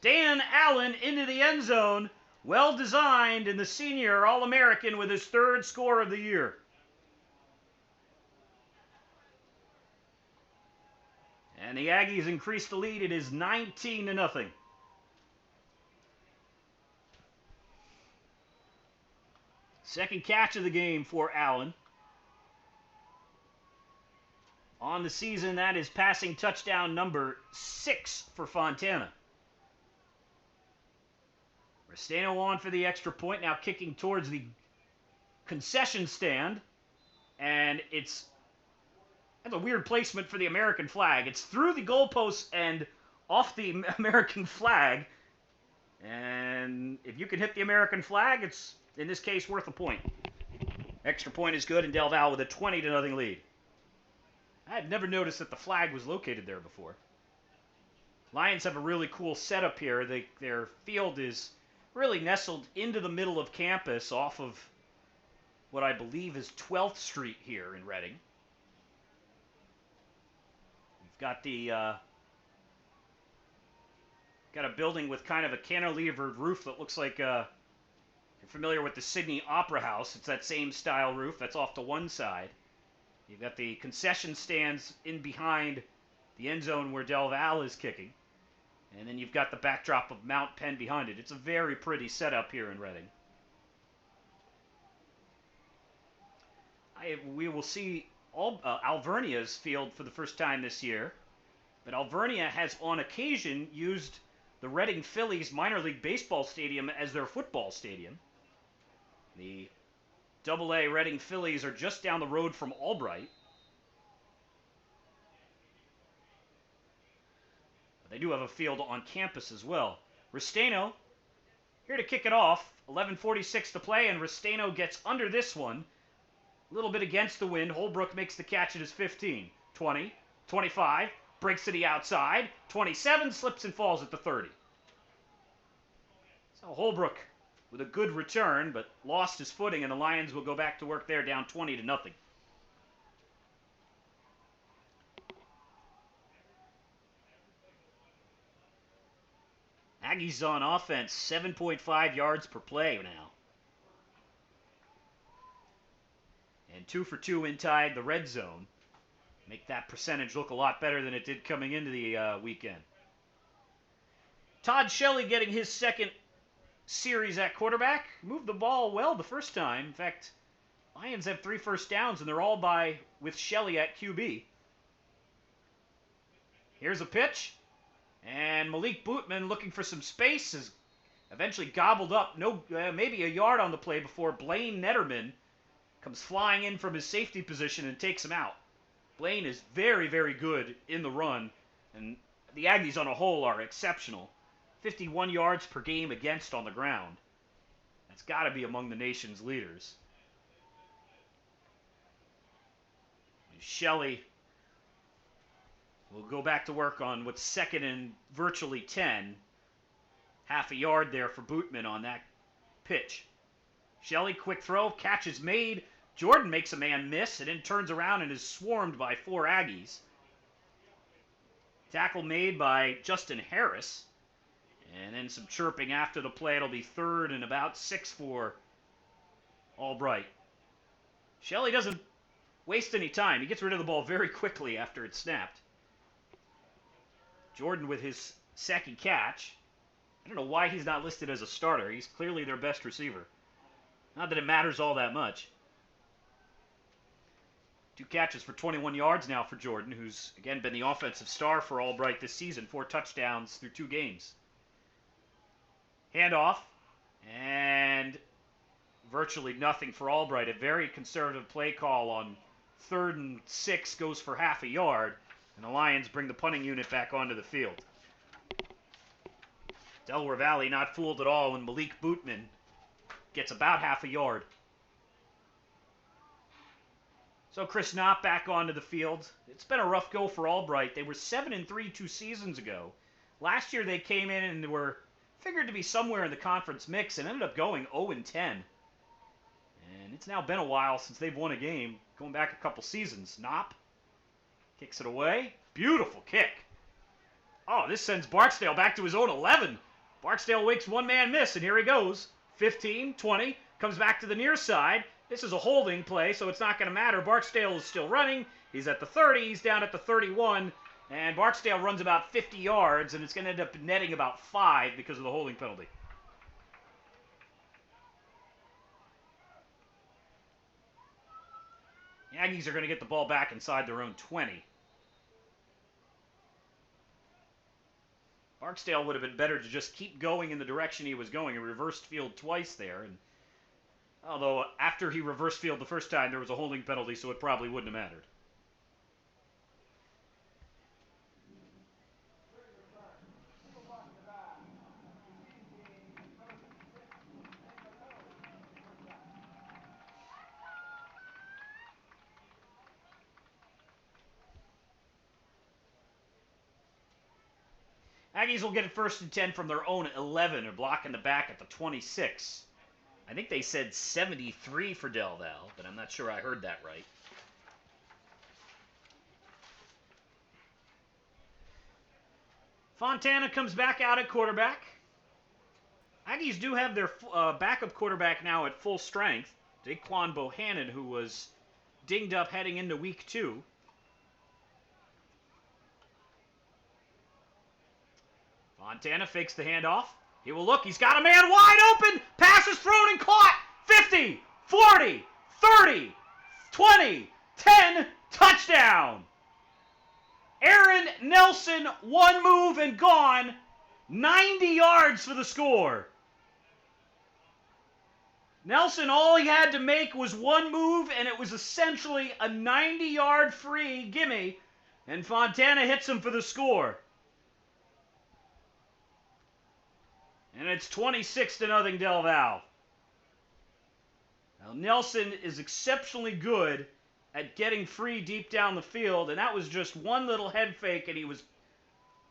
S2: Dan Allen into the end zone, well designed, and the senior All-American with his 3rd score of the year. And the Aggies increase the lead. It is 19-0. Second catch of the game for Allen. On the season, that is passing touchdown number 6 for Fontana. Restano on for the extra point, now kicking towards the concession stand. And that's a weird placement for the American flag. It's through the goalposts and off the American flag. And if you can hit the American flag, it's, in this case, worth a point. Extra point is good, and Del Val with a 20-0 lead. I had never noticed that the flag was located there before. Lions have a really cool setup here. Their field is really nestled into the middle of campus off of what I believe is 12th Street here in Reading. We've got got a building with kind of a cantilevered roof that looks like you're familiar with the Sydney Opera House. It's that same style roof. That's off to one side. You've got the concession stands in behind the end zone where Del Val is kicking. And then you've got the backdrop of Mount Penn behind it. It's a very pretty setup here in Reading. We will see Alvernia's field for the first time this year. But Alvernia has on occasion used the Reading Phillies minor league baseball stadium as their football stadium. The AA Reading Phillies are just down the road from Albright. But they do have a field on campus as well. Restano here to kick it off. 11:46 to play, and Restano gets under this one. A little bit against the wind. Holbrook makes the catch at his 15. 20, 25, breaks to the outside. 27, slips and falls at the 30. So Holbrook with a good return, but lost his footing, and the Lions will go back to work there down 20-0. Aggies on offense, 7.5 yards per play now. And 2 for 2 inside the red zone. Make that percentage look a lot better than it did coming into the weekend. Todd Shelley getting his second series at quarterback. Moved the ball well the first time. In fact, Lions have 3 first downs, and they're all with Shelley at QB. Here's a pitch. And Malik Bootman, looking for some space, is eventually gobbled up. Maybe a yard on the play before Blaine Netterman comes flying in from his safety position and takes him out. Blaine is very, very good in the run, and the Aggies on a whole are exceptional. 51 yards per game against on the ground. That's got to be among the nation's leaders. Shelley will go back to work on what's second and virtually 10. Half a yard there for Bootman on that pitch. Shelley, quick throw, catch is made Jordan makes a man miss and then turns around and is swarmed by 4 Aggies. Tackle made by Justin Harris. And then some chirping after the play. It'll be 3rd and about 6 for Albright. Shelley doesn't waste any time. He gets rid of the ball very quickly after it's snapped. Jordan with his second catch. I don't know why he's not listed as a starter. He's clearly their best receiver. Not that it matters all that much. 2 catches for 21 yards now for Jordan, who's, again, been the offensive star for Albright this season. 4 touchdowns through 2 games. Handoff, and virtually nothing for Albright. A very conservative play call on 3rd and 6 goes for half a yard, and the Lions bring the punting unit back onto the field. Delaware Valley not fooled at all when Malik Bootman gets about half a yard. So Chris Knopp back onto the field. It's been a rough go for Albright. They were 7-3 2 seasons ago. Last year they came in and were figured to be somewhere in the conference mix and ended up going 0-10. And it's now been a while since they've won a game, going back a couple seasons. Knopp kicks it away. Beautiful kick. Oh, this sends Barksdale back to his own 11. Barksdale wakes one man miss, and here he goes. 15, 20, comes back to the near side. This is a holding play, so it's not going to matter. Barksdale is still running. He's at the 30. He's down at the 31. And Barksdale runs about 50 yards, and it's going to end up netting about 5 because of the holding penalty. The Aggies are going to get the ball back inside their own 20. Barksdale would have been better to just keep going in the direction he was going. He reversed field twice there, and although after he reversed field the first time, there was a holding penalty, so it probably wouldn't have mattered. Aggies will get it 1st and 10 from their own 11. They're blocking the back at the 26. I think they said 73 for Del Val, but I'm not sure I heard that right. Fontana comes back out at quarterback. Aggies do have their backup quarterback now at full strength, Daquan Bohannon, who was dinged up heading into week 2. Fontana fakes the handoff. He will look. He's got a man wide open. Pass is thrown and caught. 50, 40, 30, 20, 10. Touchdown. Aaron Nelson, one move and gone. 90 yards for the score. Nelson, all he had to make was one move, and it was essentially a 90-yard free gimme. And Fontana hits him for the score. And it's 26-0 Del Val. Now, Nelson is exceptionally good at getting free deep down the field, and that was just one little head fake, and he was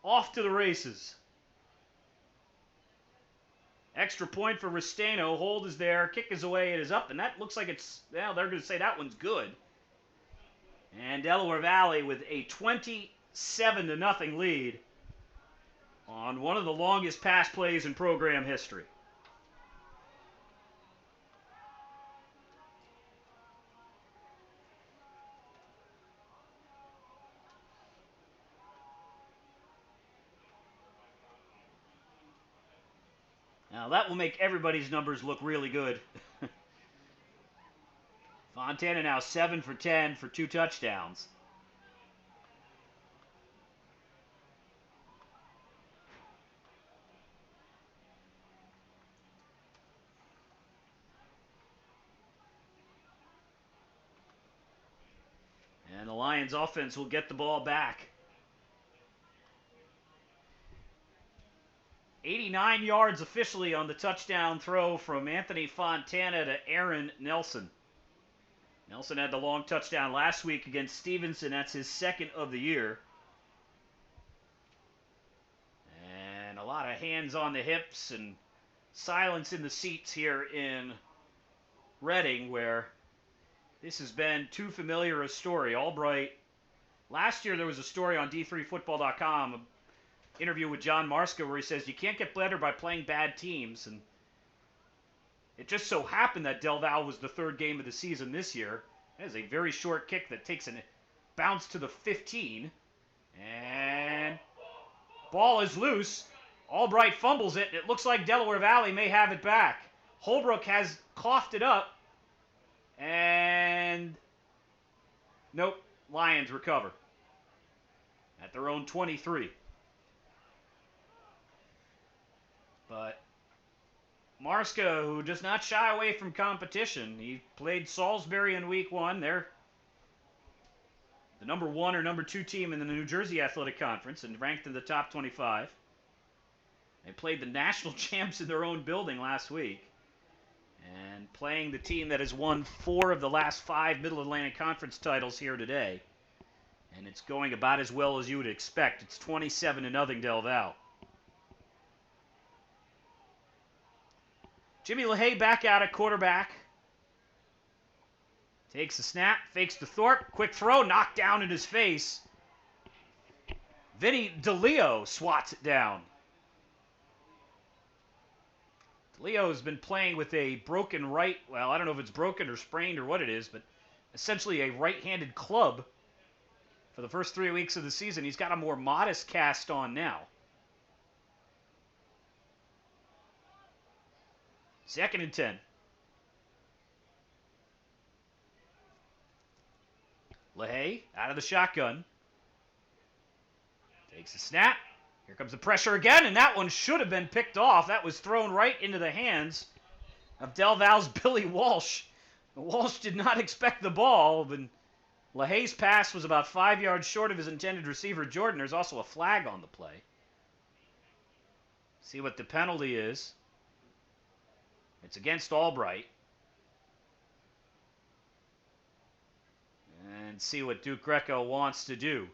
S2: off to the races. Extra point for Restaino. Hold is there. Kick is away. It is up, and that looks like it's, well, they're going to say that one's good. And Delaware Valley with a 27-0 lead on one of the longest pass plays in program history. Now that will make everybody's numbers look really good. Fontana now 7 for 10 for 2 touchdowns. And the Lions offense will get the ball back. 89 yards officially on the touchdown throw from Anthony Fontana to Aaron Nelson. Nelson had the long touchdown last week against Stevenson. That's his 2nd of the year. And a lot of hands on the hips and silence in the seats here in Reading, where this has been too familiar a story. Albright, last year there was a story on D3Football.com, an interview with John Marska, where he says you can't get better by playing bad teams. And it just so happened that Del Val was the third game of the season this year. That is a very short kick that takes a bounce to the 15. And ball is loose. Albright fumbles it, and it looks like Delaware Valley may have it back. Holbrook has coughed it up. And nope, Lions recover at their own 23. But Marska, who does not shy away from competition, he played Salisbury in week 1. They're the number 1 or number 2 team in the New Jersey Athletic Conference and ranked in the top 25. They played the national champs in their own building last week. And playing the team that has won 4 of the last 5 Middle Atlantic Conference titles here today. And it's going about as well as you would expect. It's 27-0 Del Val. Jimmy LaHaye back out at quarterback. Takes the snap, fakes to Thorpe. Quick throw, knocked down in his face. Vinny DeLeo swats it down. DeLeo has been playing with a broken right, well, I don't know if it's broken or sprained or what it is, but essentially a right-handed club for the first 3 weeks of the season. He's got a more modest cast on now. 2nd and 10. LaHaye out of the shotgun. Takes a snap. Here comes the pressure again, and that one should have been picked off. That was thrown right into the hands of Del Val's Billy Walsh. Walsh did not expect the ball, but LaHaye's pass was about 5 yards short of his intended receiver, Jordan. There's also a flag on the play. See what the penalty is. It's against Albright. And see what Duke Greco wants to do.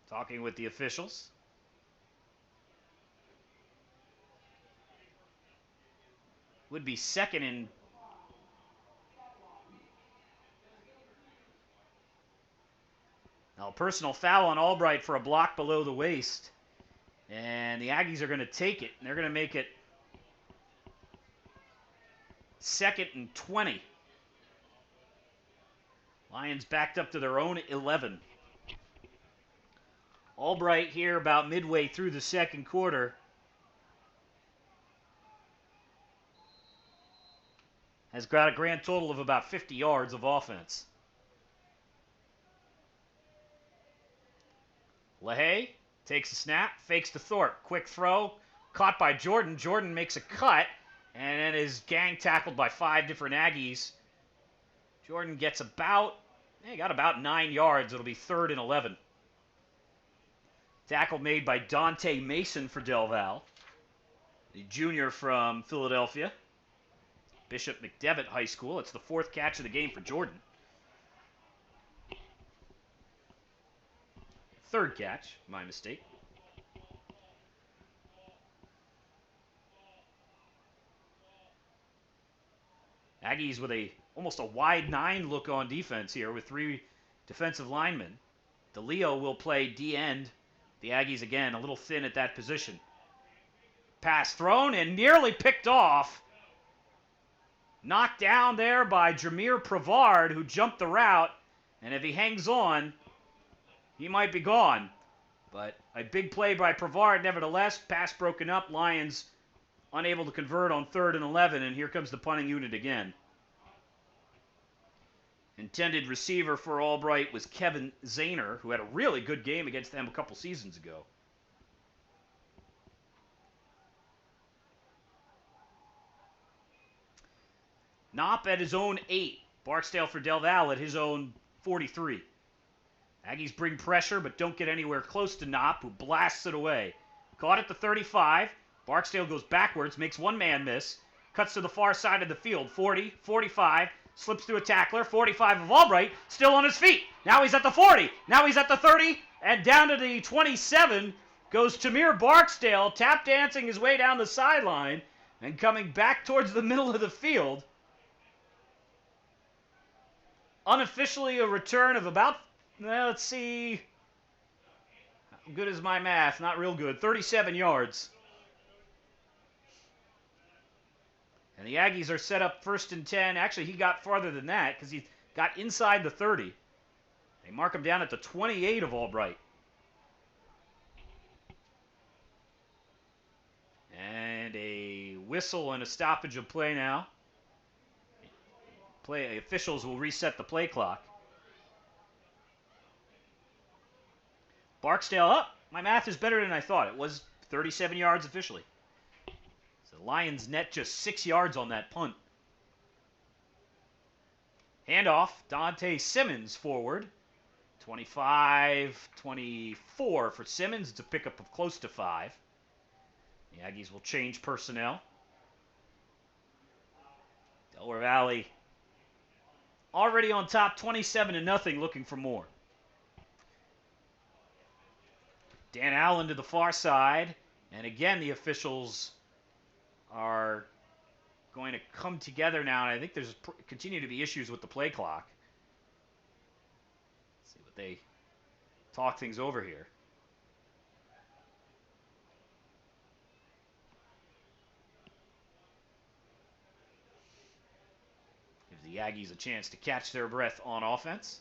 S2: Talking with the officials. Would be 2nd and... Now, a personal foul on Albright for a block below the waist. And the Aggies are going to take it, and they're going to make it 2nd and 20. Lions backed up to their own 11. Albright here about midway through the second quarter has got a grand total of about 50 yards of offense. LaHaye takes a snap, fakes to Thorpe. Quick throw, caught by Jordan. Jordan makes a cut, and then is gang tackled by 5 different Aggies. Jordan gets about 9 yards. It'll be 3rd and 11. Tackle made by Dante Mason for Del Val, the junior from Philadelphia. Bishop McDevitt High School. It's the 4th catch of the game for Jordan. 3rd catch, my mistake. Aggies with almost a wide 9 look on defense here with 3 defensive linemen. DeLeo will play D-end. The Aggies, again, a little thin at that position. Pass thrown and nearly picked off. Knocked down there by Jameer Prevard, who jumped the route. And if he hangs on, he might be gone. But a big play by Prevard, nevertheless. Pass broken up. Lions unable to convert on 3rd and 11. And here comes the punting unit again. Intended receiver for Albright was Kevin Zahner, who had a really good game against them a couple seasons ago. Knopp at his own 8. Barksdale for Del Val at his own 43. Aggies bring pressure but don't get anywhere close to Knopp, who blasts it away. Caught at the 35. Barksdale goes backwards, makes one man miss. Cuts to the far side of the field. 40, 45. Slips through a tackler, 45 of Albright, still on his feet. Now he's at the 40, now he's at the 30, and down to the 27 goes Tamir Barksdale, tap dancing his way down the sideline. And coming back towards the middle of the field. Unofficially a return of about, well, let's see. How good is my math? Not real good. 37 yards. And the Aggies are set up 1st and 10. Actually, he got farther than that because he got inside the 30. They mark him down at the 28 of Albright. And a whistle and a stoppage of play now. Officials will reset the play clock. Barksdale up. My math is better than I thought. It was 37 yards officially. So the Lions net just 6 yards on that punt. Handoff. Dante Simmons forward. 25-24 for Simmons. It's a pickup of close to 5. The Aggies will change personnel. Delaware Valley already on top, 27-0, looking for more. Dan Allen to the far side. And again, the officials are going to come together now. And I think there's continue to be issues with the play clock. Let's see what they talk things over here. Gives the Aggies a chance to catch their breath on offense.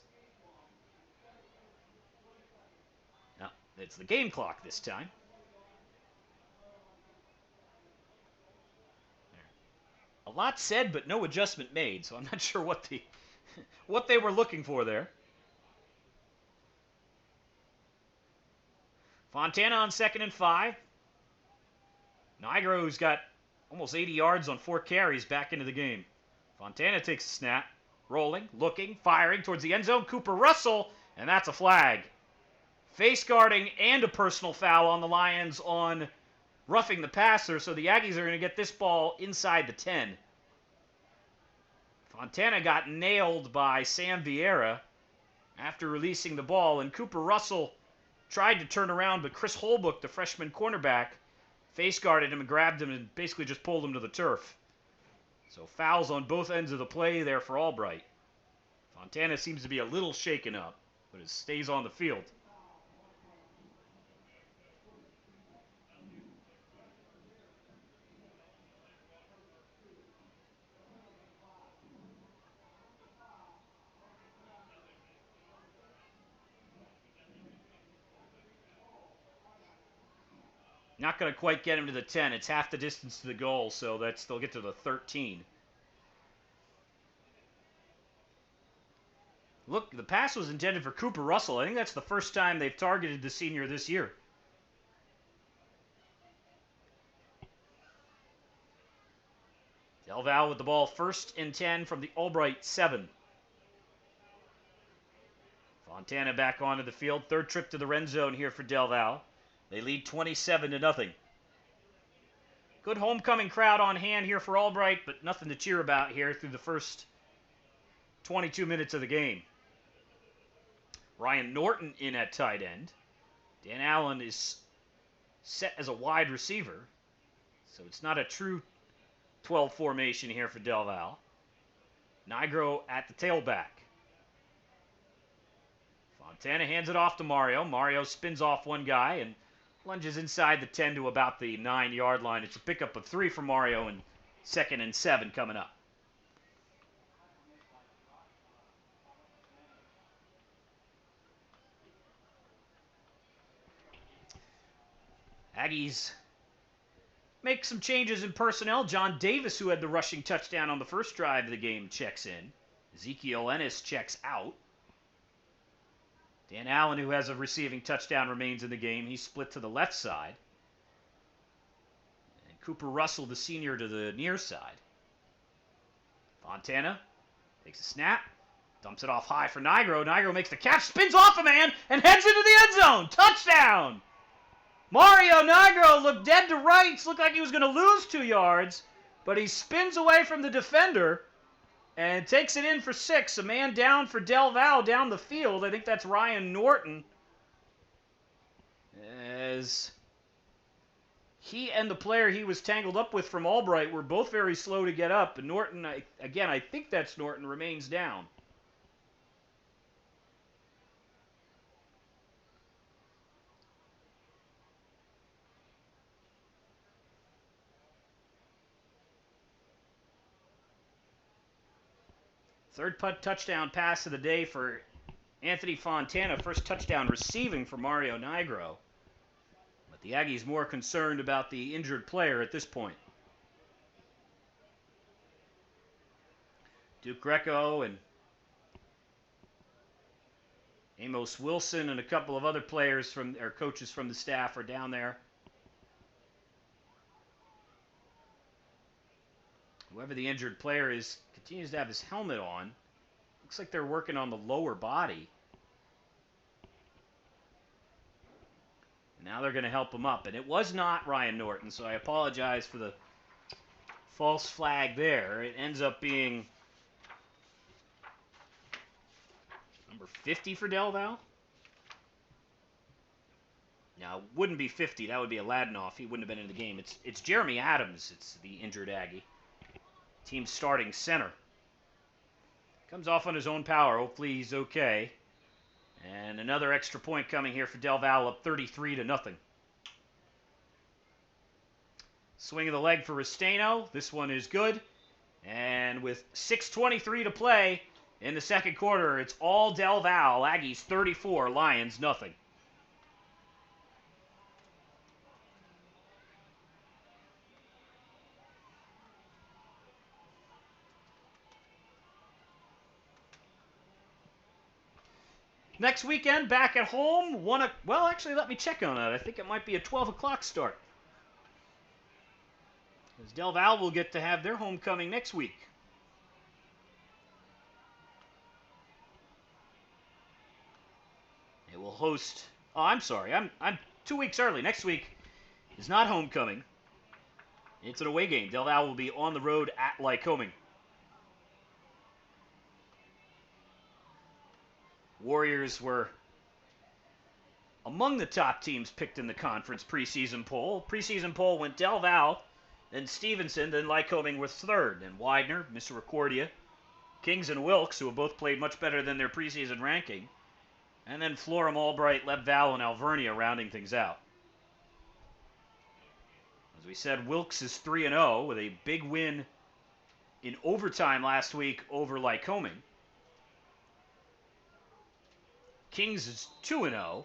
S2: No, it's the game clock this time. A lot said, but no adjustment made, so I'm not sure what they were looking for there. Fontana on 2nd and 5. Nigro's got almost 80 yards on 4 carries back into the game. Fontana takes a snap, rolling, looking, firing towards the end zone. Cooper Russell, and that's a flag. Face guarding and a personal foul on the Lions on roughing the passer, so the Aggies are going to get this ball inside the 10. Fontana got nailed by Sam Vieira after releasing the ball, and Cooper Russell tried to turn around, but Chris Holbrook, the freshman cornerback, face guarded him and grabbed him and basically just pulled him to the turf. So fouls on both ends of the play there for Albright. Fontana seems to be a little shaken up, but it stays on the field. Not going to quite get him to the 10. It's half the distance to the goal, so they'll get to the 13. Look, the pass was intended for Cooper Russell. I think that's the first time they've targeted the senior this year. Del Val with the ball, 1st and 10 from the Albright 7. Fontana back onto the field. 3rd trip to the red zone here for Del Val. They lead 27-0. Good homecoming crowd on hand here for Albright, but nothing to cheer about here through the first 22 minutes of the game. Ryan Norton in at tight end. Dan Allen is set as a wide receiver, so it's not a true 12 formation here for Del Val. Nigro at the tailback. Fontana hands it off to Mario. Mario spins off one guy and lunges inside the 10 to about the 9-yard line. It's a pickup of 3 for Mario, and 2nd and 7 coming up. Aggies make some changes in personnel. John Davis, who had the rushing touchdown on the first drive of the game, checks in. Ezekiel Ennis checks out. Dan Allen, who has a receiving touchdown, remains in the game. He's split to the left side. And Cooper Russell, the senior, to the near side. Fontana takes a snap, dumps it off high for Nigro. Nigro makes the catch, spins off a man, and heads into the end zone. Touchdown! Mario Nigro looked dead to rights, looked like he was going to lose 2 yards, but he spins away from the defender and takes it in for 6. A man down for Del Val down the field. I think that's Ryan Norton. As he and the player he was tangled up with from Albright were both very slow to get up. And Norton, I think that's Norton, remains down. Third touchdown pass of the day for Anthony Fontana. First touchdown receiving for Mario Nigro. But the Aggies more concerned about the injured player at this point. Duke Greco and Amos Wilson and a couple of other players or coaches from the staff are down there. Whoever the injured player is continues to have his helmet on. Looks like they're working on the lower body. Now they're going to help him up. And it was not Ryan Norton, so I apologize for the false flag there. It ends up being number 50 for Del Val. Now, it wouldn't be 50. That would be Aladinoff. He wouldn't have been in the game. It's Jeremy Adams. It's the injured Aggie. Team starting center. Comes off on his own power. Hopefully he's okay. And another extra point coming here for Del Val, up 33-0. Swing of the leg for Restaino. This one is good. And with 6:23 to play in the second quarter, it's all Del Val. Aggies 34, Lions nothing. Next weekend, back at home. Well, actually, let me check on that. I think it might be a 12 o'clock start. Because Del Val will get to have their homecoming next week. It will host... Oh, I'm sorry. I'm 2 weeks early. Next week is not homecoming. It's an away game. Del Val will be on the road at Lycoming. Warriors were among the top teams picked in the conference preseason poll. Preseason poll went Del Val, then Stevenson, then Lycoming was third. Then Widener, Misericordia, Kings and Wilkes, who have both played much better than their preseason ranking. And then Florham, Albright, Lev Val, and Alvernia rounding things out. As we said, Wilkes is 3-0 with a big win in overtime last week over Lycoming. Kings is 2-0,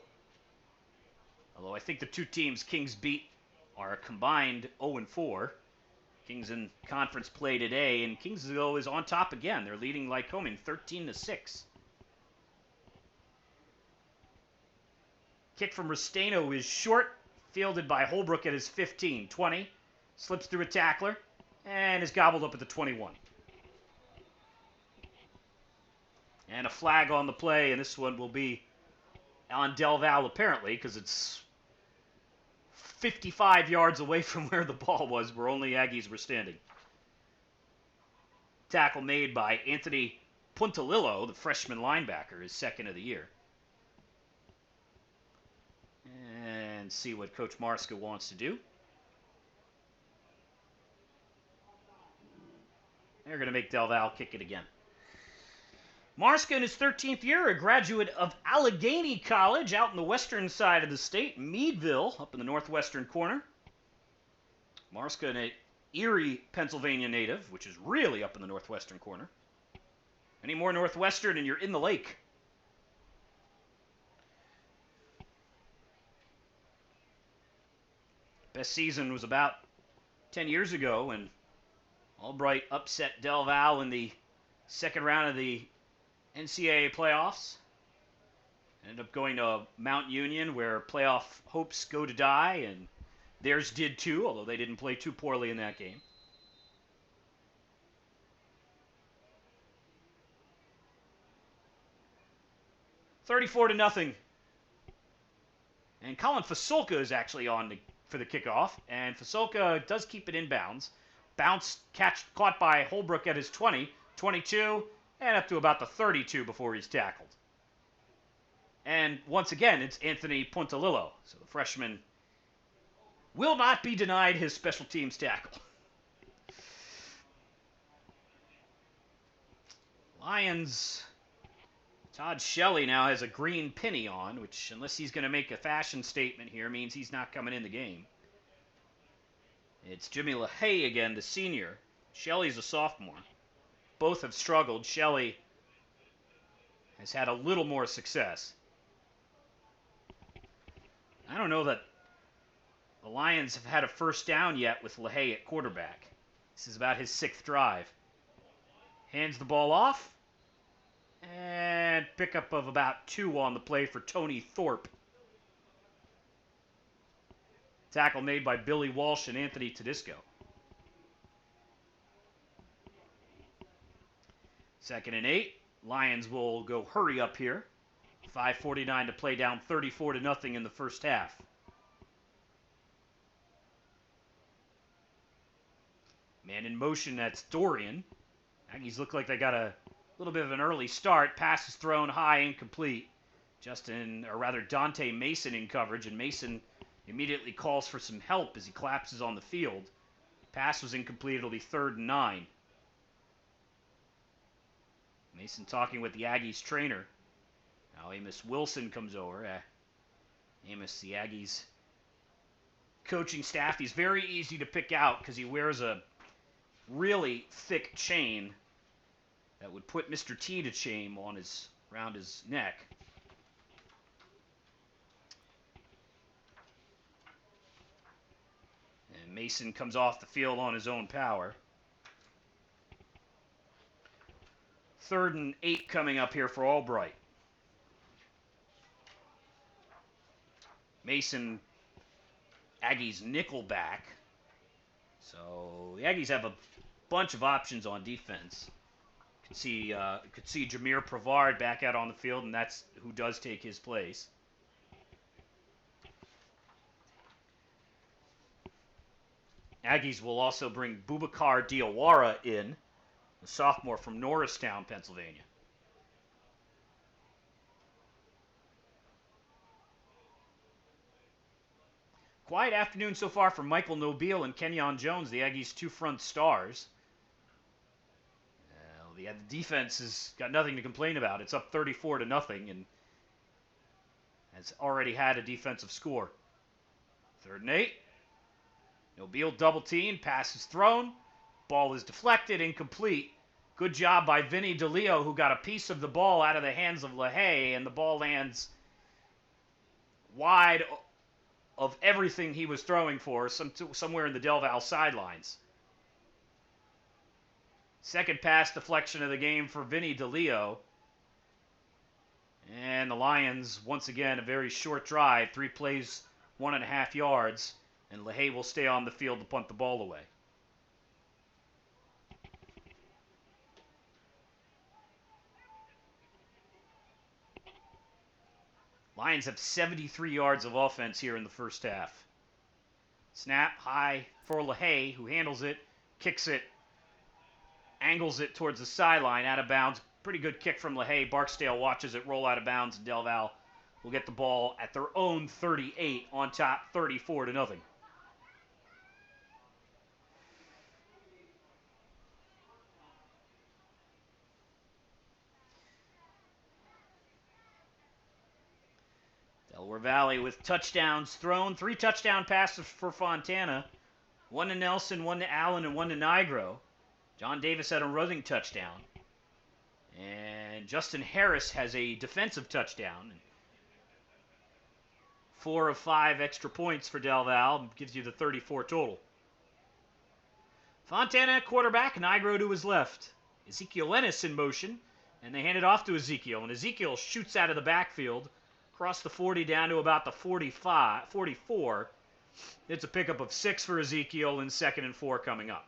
S2: although I think the two teams Kings beat are a combined 0-4. Kings in conference play today, and Kings, though, is on top again. They're leading Lycoming 13-6. Kick from Restaino is short, fielded by Holbrook at his 15. 20, slips through a tackler, and is gobbled up at the 21. And a flag on the play, and this one will be on Del Val apparently, because it's 55 yards away from where the ball was, where only Aggies were standing. Tackle made by Anthony Puntalillo, the freshman linebacker, his second of the year. And see what Coach Marska wants to do. They're going to make Del Val kick it again. Marska, in his 13th year, a graduate of Allegheny College out in the western side of the state, Meadville, up in the northwestern corner. Marska, an Erie, Pennsylvania native, which is really up in the northwestern corner. Any more northwestern and you're in the lake. Best season was about 10 years ago when Albright upset Del Val in the second round of the NCAA playoffs. Ended up going to Mount Union, where playoff hopes go to die, and theirs did too, although they didn't play too poorly in that game. $34-0. And Colin Fasulka is actually on for the kickoff, and Fasulka does keep it inbounds. Caught by Holbrook at his 20, 22, and up to about the 32 before he's tackled. And once again, it's Anthony Puntalillo. So the freshman will not be denied his special teams tackle. Lions, Todd Shelley now has a green penny on, which, unless he's going to make a fashion statement here, means he's not coming in the game. It's Jimmy LaHaye again, the senior. Shelley's a sophomore. Both have struggled. Shelley has had a little more success. I don't know that the Lions have had a first down yet with LaHaye at quarterback. This is about his 6th drive. Hands the ball off. And pickup of about 2 on the play for Tony Thorpe. Tackle made by Billy Walsh and Anthony Tedisco. 2nd and 8. Lions will go hurry up here. 5:49 to play, down 34-0 in the first half. Man in motion, that's Dorian. Aggies look like they got a little bit of an early start. Pass is thrown high, incomplete. Dante Mason in coverage, and Mason immediately calls for some help as he collapses on the field. Pass was incomplete. It'll be 3rd and 9. Mason talking with the Aggies trainer. Now Amos Wilson comes over. Amos, the Aggies coaching staff, he's very easy to pick out because he wears a really thick chain that would put Mr. T to shame around his neck. And Mason comes off the field on his own power. 3rd and 8 coming up here for Albright. Mason, Aggies nickel back. So the Aggies have a bunch of options on defense. Could see Jameer Prevard back out on the field, and that's who does take his place. Aggies will also bring Boubacar Diawara in, a sophomore from Norristown, Pennsylvania. Quiet afternoon so far for Michael Nobile and Kenyon Jones, the Aggies' 2 front stars. The defense has got nothing to complain about. It's up 34-0 and has already had a defensive score. 3rd and 8. Nobile double team, pass is thrown. Ball is deflected, incomplete. Good job by Vinny DeLeo, who got a piece of the ball out of the hands of LaHaye, and the ball lands wide of everything he was throwing for, somewhere in the Del Val sidelines. Second pass deflection of the game for Vinny DeLeo. And the Lions, once again, a very short drive. 3 plays, 1.5 yards. And LaHaye will stay on the field to punt the ball away. Lions have 73 yards of offense here in the first half. Snap high for LaHaye, who handles it, kicks it, angles it towards the sideline, out of bounds. Pretty good kick from LaHaye. Barksdale watches it roll out of bounds, and Del Val will get the ball at their own 38 on top, 34-0. Delaware Valley with touchdowns thrown. 3 touchdown passes for Fontana. 1 to Nelson, 1 to Allen, and 1 to Nigro. John Davis had a running touchdown. And Justin Harris has a defensive touchdown. 4 of 5 extra points for Del Val. Gives you the 34 total. Fontana at quarterback. Nigro to his left. Ezekiel Ennis in motion. And they hand it off to Ezekiel. And Ezekiel shoots out of the backfield. Across the 40 down to about the 44. It's a pickup of 6 for Ezekiel, and 2nd and 4 coming up.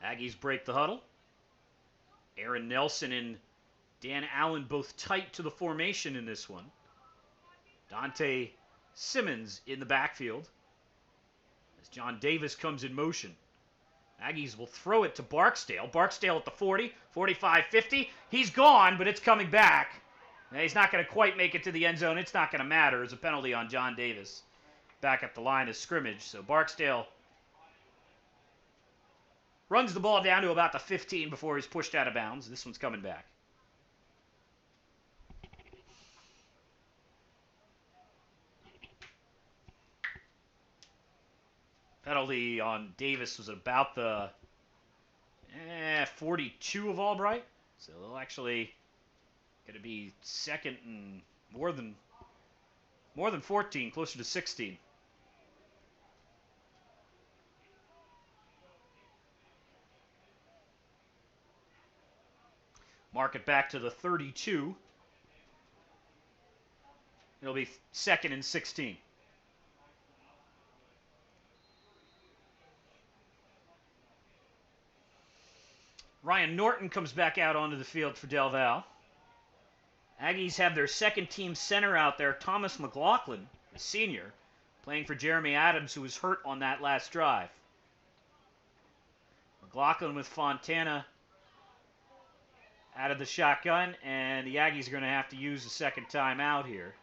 S2: Aggies break the huddle. Aaron Nelson and Dan Allen both tight to the formation in this one. Dante Simmons in the backfield as John Davis comes in motion. Aggies will throw it to Barksdale. Barksdale at the 40, 45, 50. He's gone, but it's coming back. Now, he's not going to quite make it to the end zone. It's not going to matter. It's a penalty on John Davis back at the line of scrimmage. So Barksdale runs the ball down to about the 15 before he's pushed out of bounds. This one's coming back. Penalty on Davis was about the 42 of Albright. So they'll actually going to be second and more than 14, closer to 16. Mark it back to the 32. It'll be second and 16. Ryan Norton comes back out onto the field for Del Val. Aggies have their second team center out there, Thomas McLaughlin, a senior, playing for Jeremy Adams, who was hurt on that last drive. McLaughlin with Fontana out of the shotgun, and the Aggies are going to have to use the second timeout here.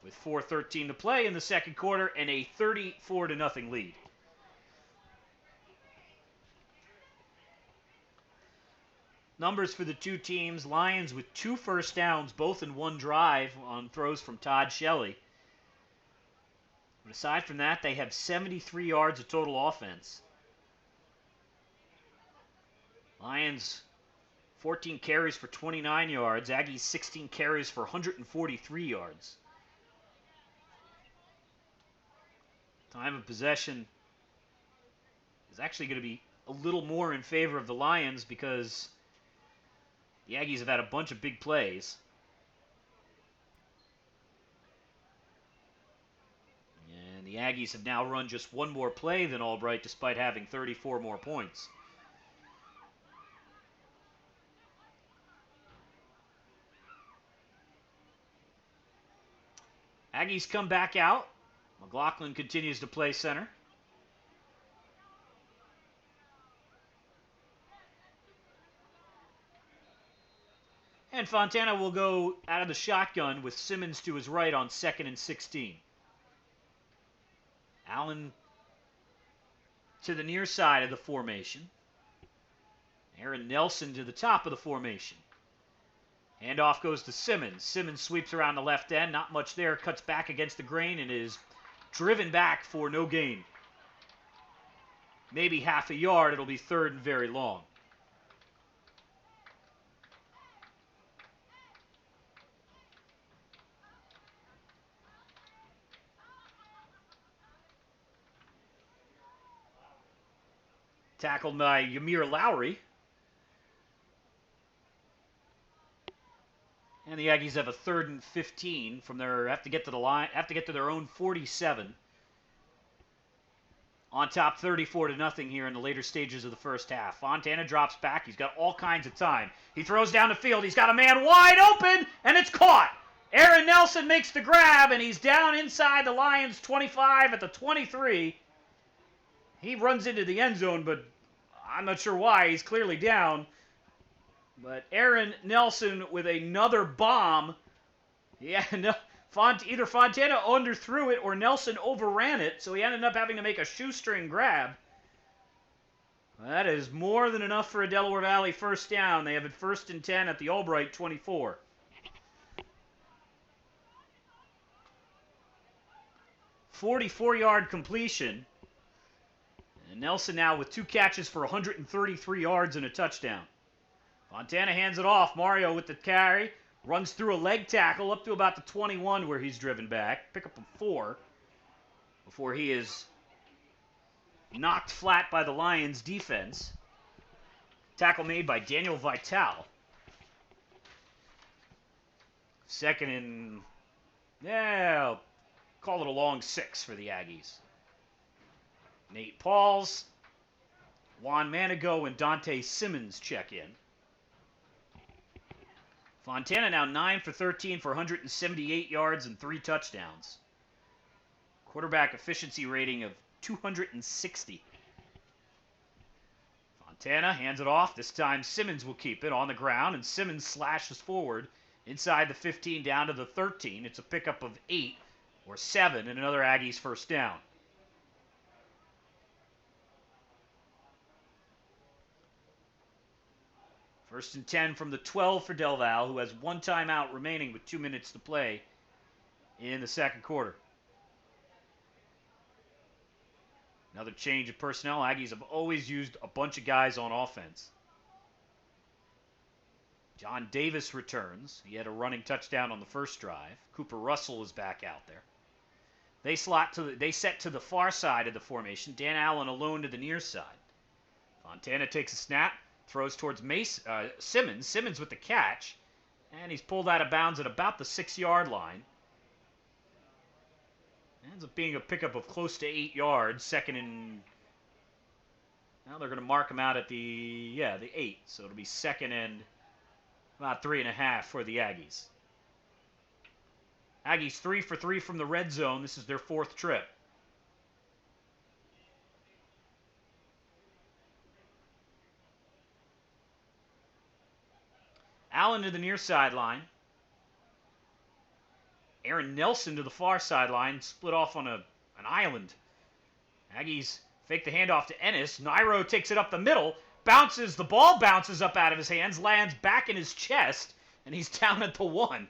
S2: With 4:13 to play in the second quarter and a 34-0 lead. Numbers for the two teams. Lions with 2 first downs, both in one drive on throws from Todd Shelley. But aside from that, they have 73 yards of total offense. Lions, 14 carries for 29 yards. Aggies, 16 carries for 143 yards. Time of possession is actually going to be a little more in favor of the Lions because the Aggies have had a bunch of big plays. And the Aggies have now run just one more play than Albright despite having 34 more points. Aggies come back out. McLaughlin continues to play center. And Fontana will go out of the shotgun with Simmons to his right on 2nd and 16. Allen to the near side of the formation. Aaron Nelson to the top of the formation. Handoff goes to Simmons. Simmons sweeps around the left end. Not much there. Cuts back against the grain and is driven back for no gain. Maybe half a yard. It'll be 3rd and very long. Tackled by Ymir Lowry. And the Aggies have a 3rd and 15 from their have to get to the line, have to get to their own 47. On top 34-0 here in the later stages of the first half. Fontana drops back. He's got all kinds of time. He throws down the field. He's got a man wide open, and it's caught. Aaron Nelson makes the grab, and he's down inside the Lions 25 at the 23. He runs into the end zone, but I'm not sure why. He's clearly down. But Aaron Nelson with another bomb. Yeah, no, either Fontana underthrew it or Nelson overran it, so he ended up having to make a shoestring grab. That is more than enough for a Delaware Valley first down. They have it 1st and 10 at the Albright 24. "44-yard completion. And Nelson now with 2 catches for 133 yards and a touchdown. Fontana hands it off. Mario with the carry. Runs through a leg tackle up to about the 21 where he's driven back. Pick up a 4 before he is knocked flat by the Lions defense. Tackle made by Daniel Vital. 2nd and, I'll call it a long 6 for the Aggies. Nate Pauls, Juan Manigo, and Dante Simmons check in. Fontana now 9 for 13 for 178 yards and 3 touchdowns. Quarterback efficiency rating of 260. Fontana hands it off. This time Simmons will keep it on the ground, and Simmons slashes forward inside the 15 down to the 13. It's a pickup of 8 or 7 and another Aggies first down. First and 10 from the 12 for Del Val, who has one timeout remaining with 2 minutes to play in the second quarter. Another change of personnel. Aggies have always used a bunch of guys on offense. John Davis returns. He had a running touchdown on the first drive. Cooper Russell is back out there. They set to the far side of the formation. Dan Allen alone to the near side. Fontana takes a snap, throws towards Simmons. Simmons with the catch, and he's pulled out of bounds at about the 6-yard line. Ends up being a pickup of close to 8 yards. Second and... Now they're going to mark him out at the 8. So it'll be second and about 3.5 for the Aggies. Aggies 3 for 3 from the red zone. This is their 4th trip. Allen to the near sideline. Aaron Nelson to the far sideline, split off on an island. Aggies fake the handoff to Ennis. Nairo takes it up the middle, the ball bounces up out of his hands, lands back in his chest, and he's down at the 1.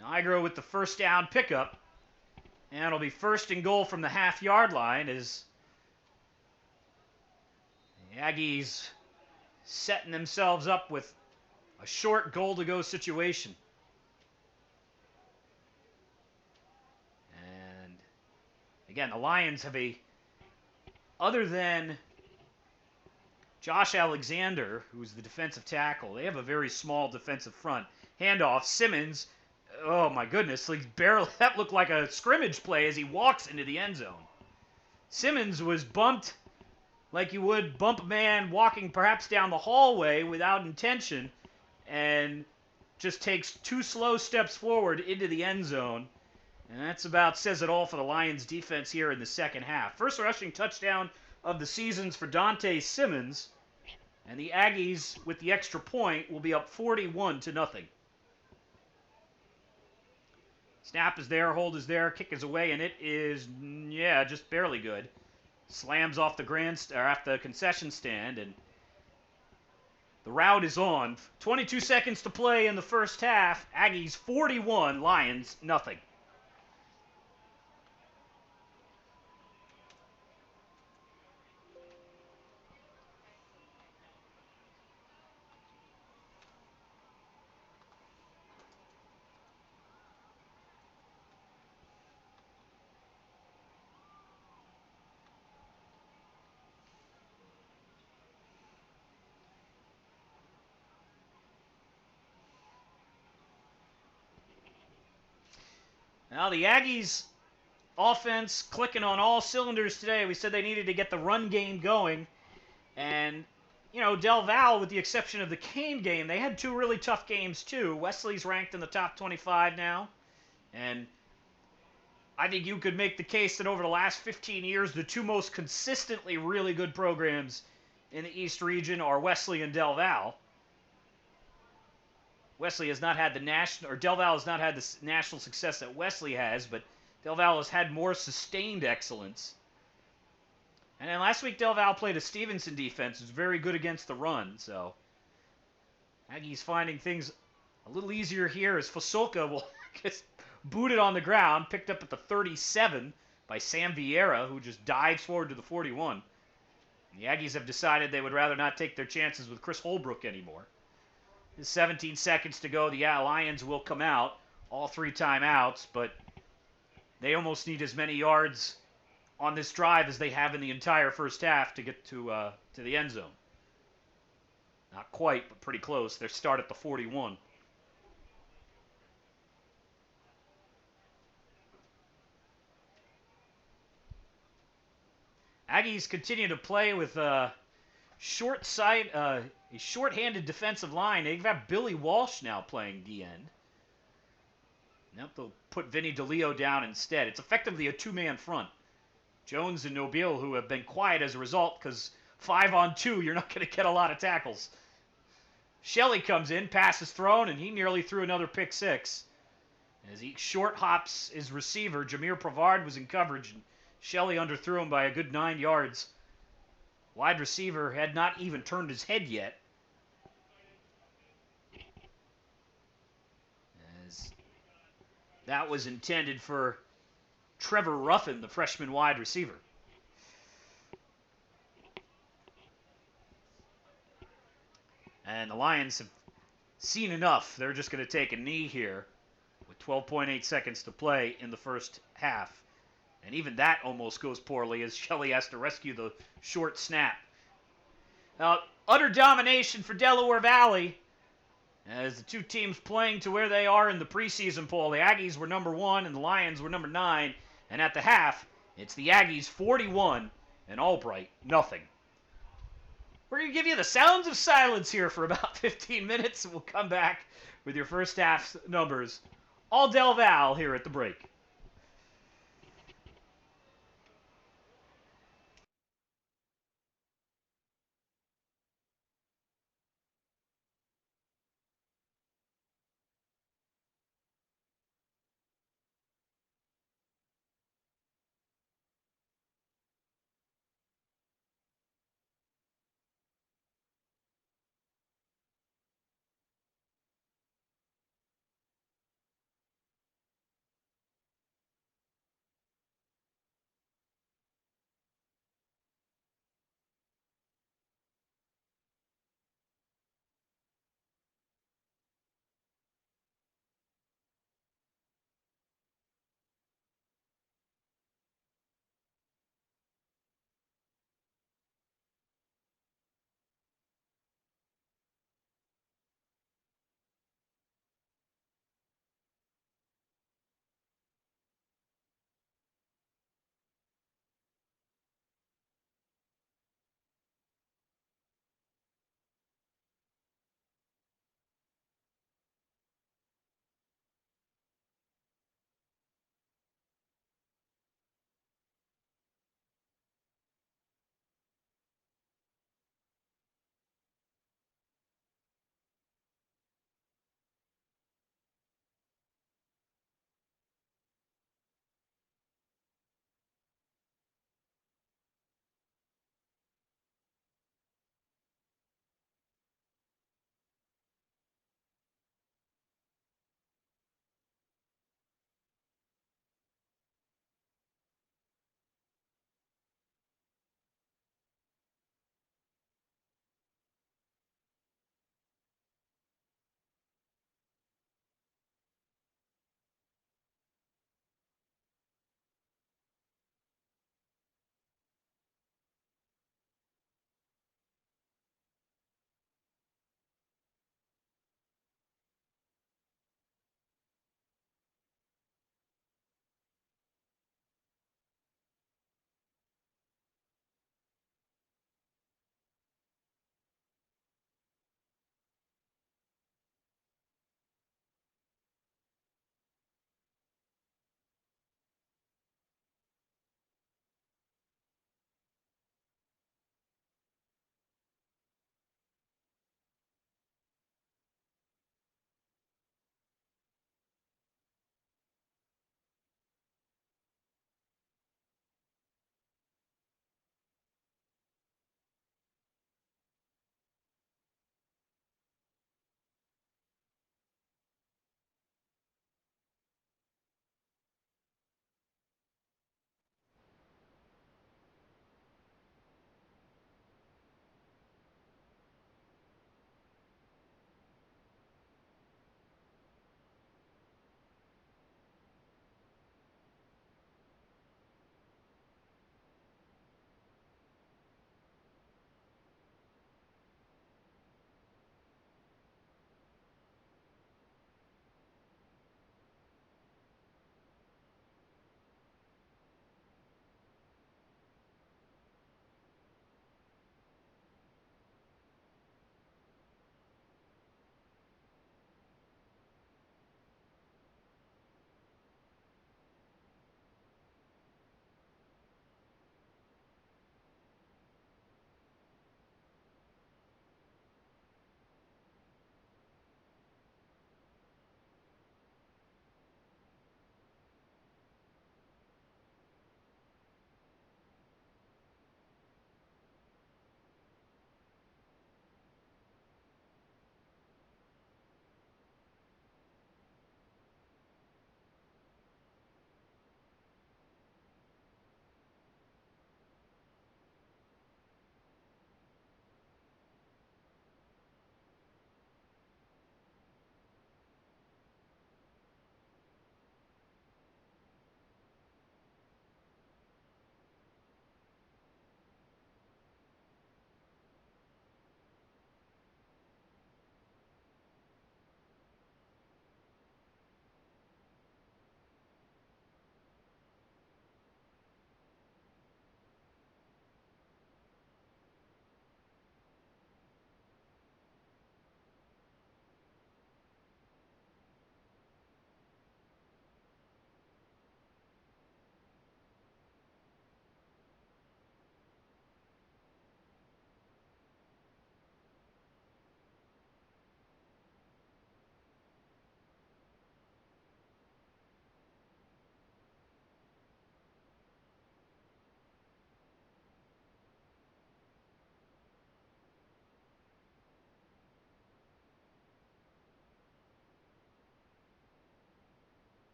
S2: Nairo with the first down pickup, and it'll be first and goal from the half-yard line as the Aggies setting themselves up with a short goal-to-go situation. And again, the Lions have other than Josh Alexander, who's the defensive tackle, they have a very small defensive front. Handoff, Simmons, oh my goodness, that looked like a scrimmage play as he walks into the end zone. Simmons was bumped like you would bump a man walking perhaps down the hallway without intention, and just takes 2 slow steps forward into the end zone. And that's about says it all for the Lions defense here in the second half. First rushing touchdown of the seasons for Dante Simmons. And the Aggies, with the extra point, will be up 41-0. Snap is there, hold is there, kick is away, and it is, just barely good. Slams off the concession stand, and the route is on. 22 seconds to play in the first half. Aggies 41, Lions nothing. Now the Aggies offense clicking on all cylinders today. We said they needed to get the run game going. And, Del Val, with the exception of the Kane game, they had 2 really tough games too. Wesley's ranked in the top 25 now. And I think you could make the case that over the last 15 years, the 2 most consistently really good programs in the East region are Wesley and Del Val. Wesley has not had Del Val has not had the national success that Wesley has, but Del Val has had more sustained excellence. And then last week, Del Val played a Stevenson defense, who's very good against the run, so Aggies finding things a little easier here as Fasolka will get booted on the ground, picked up at the 37 by Sam Vieira, who just dives forward to the 41. And the Aggies have decided they would rather not take their chances with Chris Holbrook anymore. 17 seconds to go. The Lions will come out. All 3 timeouts, but they almost need as many yards on this drive as they have in the entire first half to get to the end zone. Not quite, but pretty close. They start at the 41. Aggies continue to play with a short-handed defensive line. They've got Billy Walsh now playing D-end. Now they'll put Vinny DeLeo down instead. It's effectively a 2-man front. Jones and Nobile, who have been quiet as a result, because 5-on-2, you're not going to get a lot of tackles. Shelley comes in, pass is thrown, and he nearly threw another pick six. As he short hops his receiver, Jameer Pavard was in coverage, and Shelley underthrew him by a good 9 yards. Wide receiver had not even turned his head yet. As that was intended for Trevor Ruffin, the freshman wide receiver. And the Lions have seen enough. They're just going to take a knee here with 12.8 seconds to play in the first half. And even that almost goes poorly as Shelley has to rescue the short snap. Utter domination for Delaware Valley as the two teams playing to where they are in the preseason poll. The Aggies were number 1 and the Lions were number 9. And at the half, it's the Aggies 41 and Albright nothing. We're going to give you the sounds of silence here for about 15 minutes, and we'll come back with your first half numbers. All Del Val here at the break.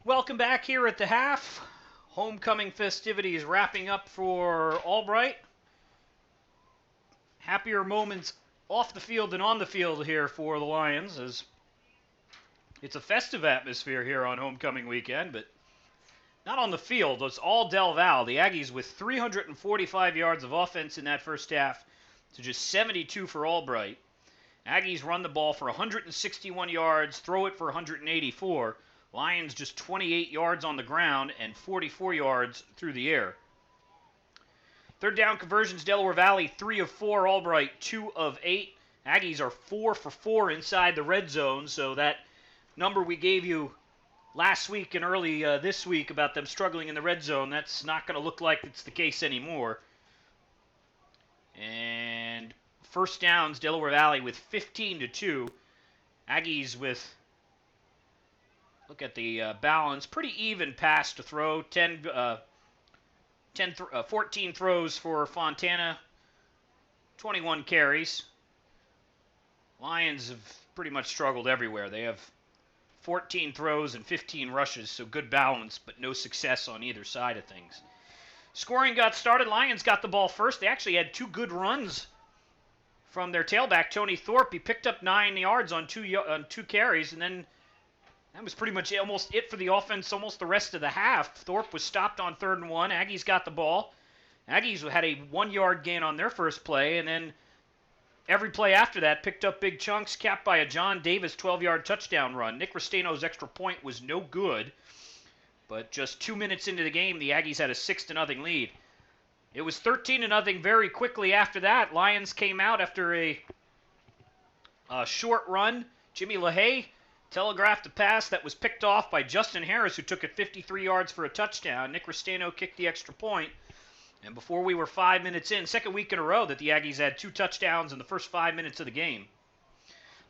S1: Welcome back here at the half. Homecoming festivities wrapping up for Albright. Happier moments off the field than on the field here for the Lions, as it's a festive atmosphere here on homecoming weekend, but not on the field. It's all Del Val. The Aggies with 345 yards of offense in that first half to just 72 for Albright. Aggies run the ball for 161 yards, throw it for 184. Lions just 28 yards on the ground and 44 yards through the air. Third down conversions, Delaware Valley 3 of 4, Albright 2 of 8. Aggies are 4 for 4 inside the red zone, so that number we gave you last week and early this week about them struggling in the red zone, that's not going to look like it's the case anymore. And first downs, Delaware Valley with 15-2. Aggies with, look at the balance, pretty even pass to throw. 14 throws for Fontana, 21 carries. Lions have pretty much struggled everywhere. They have 14 throws and 15 rushes, so good balance, but no success on either side of things. Scoring got started. Lions got the ball first. They actually had 2 good runs from their tailback, Tony Thorpe. He picked up 9 yards on 2 carries, and then that was pretty much almost it for the offense almost the rest of the half. Thorpe was stopped on 3rd and 1. Aggies got the ball. Aggies had a 1-yard gain on their first play, and then every play after that picked up big chunks, capped by a John Davis 12-yard touchdown run. Nick Restaino's extra point was no good, but just 2 minutes into the game, the Aggies had a 6-0 lead. It was 13-0 very quickly after that. Lions came out after a short run. Jimmy LaHaye telegraphed a pass that was picked off by Justin Harris, who took it 53 yards for a touchdown. Nick Restaino kicked the extra point. And before we were 5 minutes in, second week in a row that the Aggies had 2 touchdowns in the first 5 minutes of the game.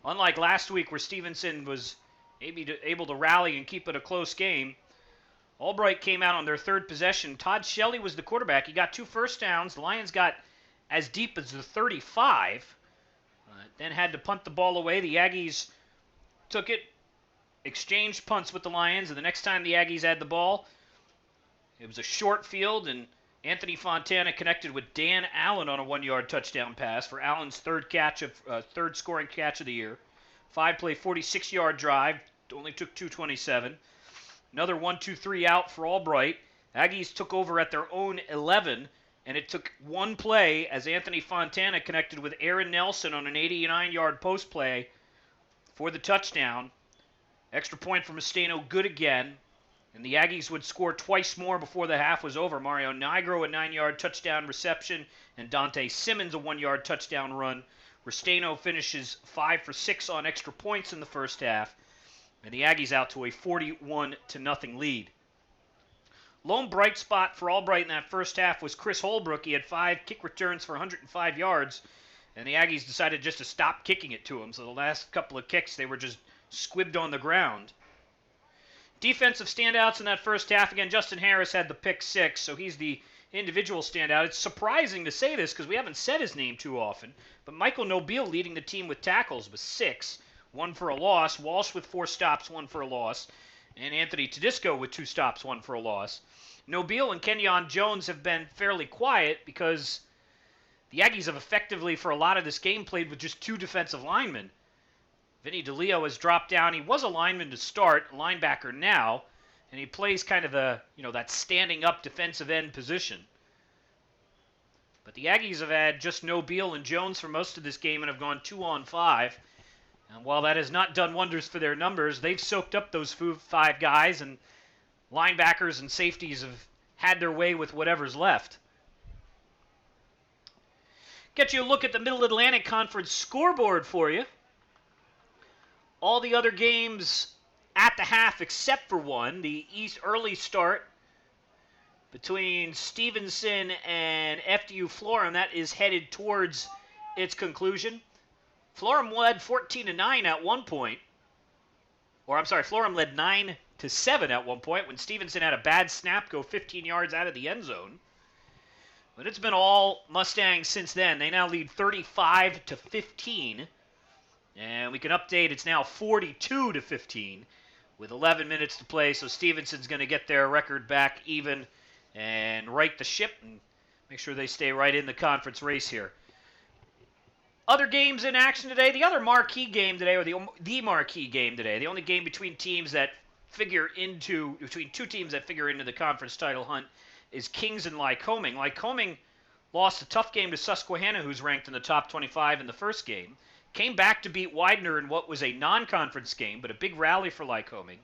S1: Unlike last week where Stevenson was able to rally and keep it a close game, Albright came out on their third possession. Todd Shelley was the quarterback. He got 2 first downs. The Lions got as deep as the 35, then had to punt the ball away. The Aggies took it, exchanged punts with the Lions, and the next time the Aggies had the ball, it was a short field, and Anthony Fontana connected with Dan Allen on a 1-yard touchdown pass for Allen's third scoring catch of the year. 5-play, 46-yard drive, only took 2:27. Another 1-2-3 out for Albright. Aggies took over at their own 11, and it took 1 play as Anthony Fontana connected with Aaron Nelson on an 89-yard post play for the touchdown. Extra point from Restaino, good again. And the Aggies would score twice more before the half was over. Mario Nigro, a 9-yard touchdown reception, and Dante Simmons, a 1-yard touchdown run. Restaino finishes 5 for 6 on extra points in the first half, and the Aggies out to a 41-0 lead. Lone bright spot for Albright in that first half was Chris Holbrook. He had 5 kick returns for 105 yards, and the Aggies decided just to stop kicking it to him. So the last couple of kicks, they were just squibbed on the ground. Defensive standouts in that first half. Again, Justin Harris had the pick 6, so he's the individual standout. It's surprising to say this because we haven't said his name too often, but Michael Nobile leading the team with tackles with 6, 1 for a loss. Walsh with 4 stops, 1 for a loss. And Anthony Tedisco with 2 stops, 1 for a loss. Nobile and Kenyon Jones have been fairly quiet because the Aggies have effectively, for a lot of this game, played with just 2 defensive linemen. Vinny DeLeo has dropped down. He was a lineman to start, a linebacker now, and he plays kind of that standing up defensive end position. But the Aggies have had just Nobile and Jones for most of this game and have gone 2-on-5. And while that has not done wonders for their numbers, they've soaked up those 5 guys, and linebackers and safeties have had their way with whatever's left. Get you a look at the Middle Atlantic Conference scoreboard for you. All the other games at the half except for one, the East early start between Stevenson and FDU Florham, that is headed towards its conclusion. Florham led 14-9 at one point. Florham led 9-7 at one point when Stevenson had a bad snap go 15 yards out of the end zone. But it's been all Mustangs since then. They now lead 35-15. And we can update, it's now 42-15. with 11 minutes to play, so Stevenson's going to get their record back even and right the ship and make sure they stay right in the conference race here. Other games in action today, the other marquee game today, or the marquee game today, the only game between two teams that figure into the conference title hunt is Kings and Lycoming. Lycoming lost a tough game to Susquehanna, who's ranked in the top 25 in the first game. Came back to beat Widener in what was a non-conference game, but a big rally for Lycoming.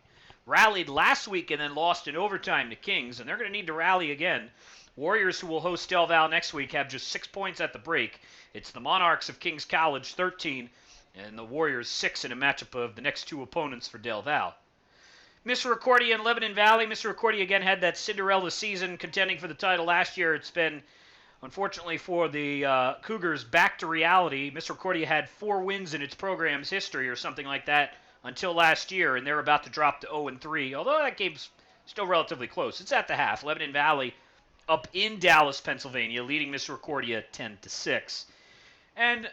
S1: Rallied last week and then lost in overtime to Kings, and they're going to need to rally again. Warriors, who will host Del Val next week, have just 6 points at the break. It's the Monarchs of Kings College, 13, and the Warriors, 6 in a matchup of the next two opponents for Del Val. Misericordia and Lebanon Valley. Misericordia again had that Cinderella season contending for the title last year. It's been, unfortunately for the Cougars, back to reality. Misericordia had 4 wins in its program's history or something like that until last year, and they're about to drop to 0-3, although that game's still relatively close. It's at the half. Lebanon Valley up in Dallas, Pennsylvania, leading Misericordia 10-6. And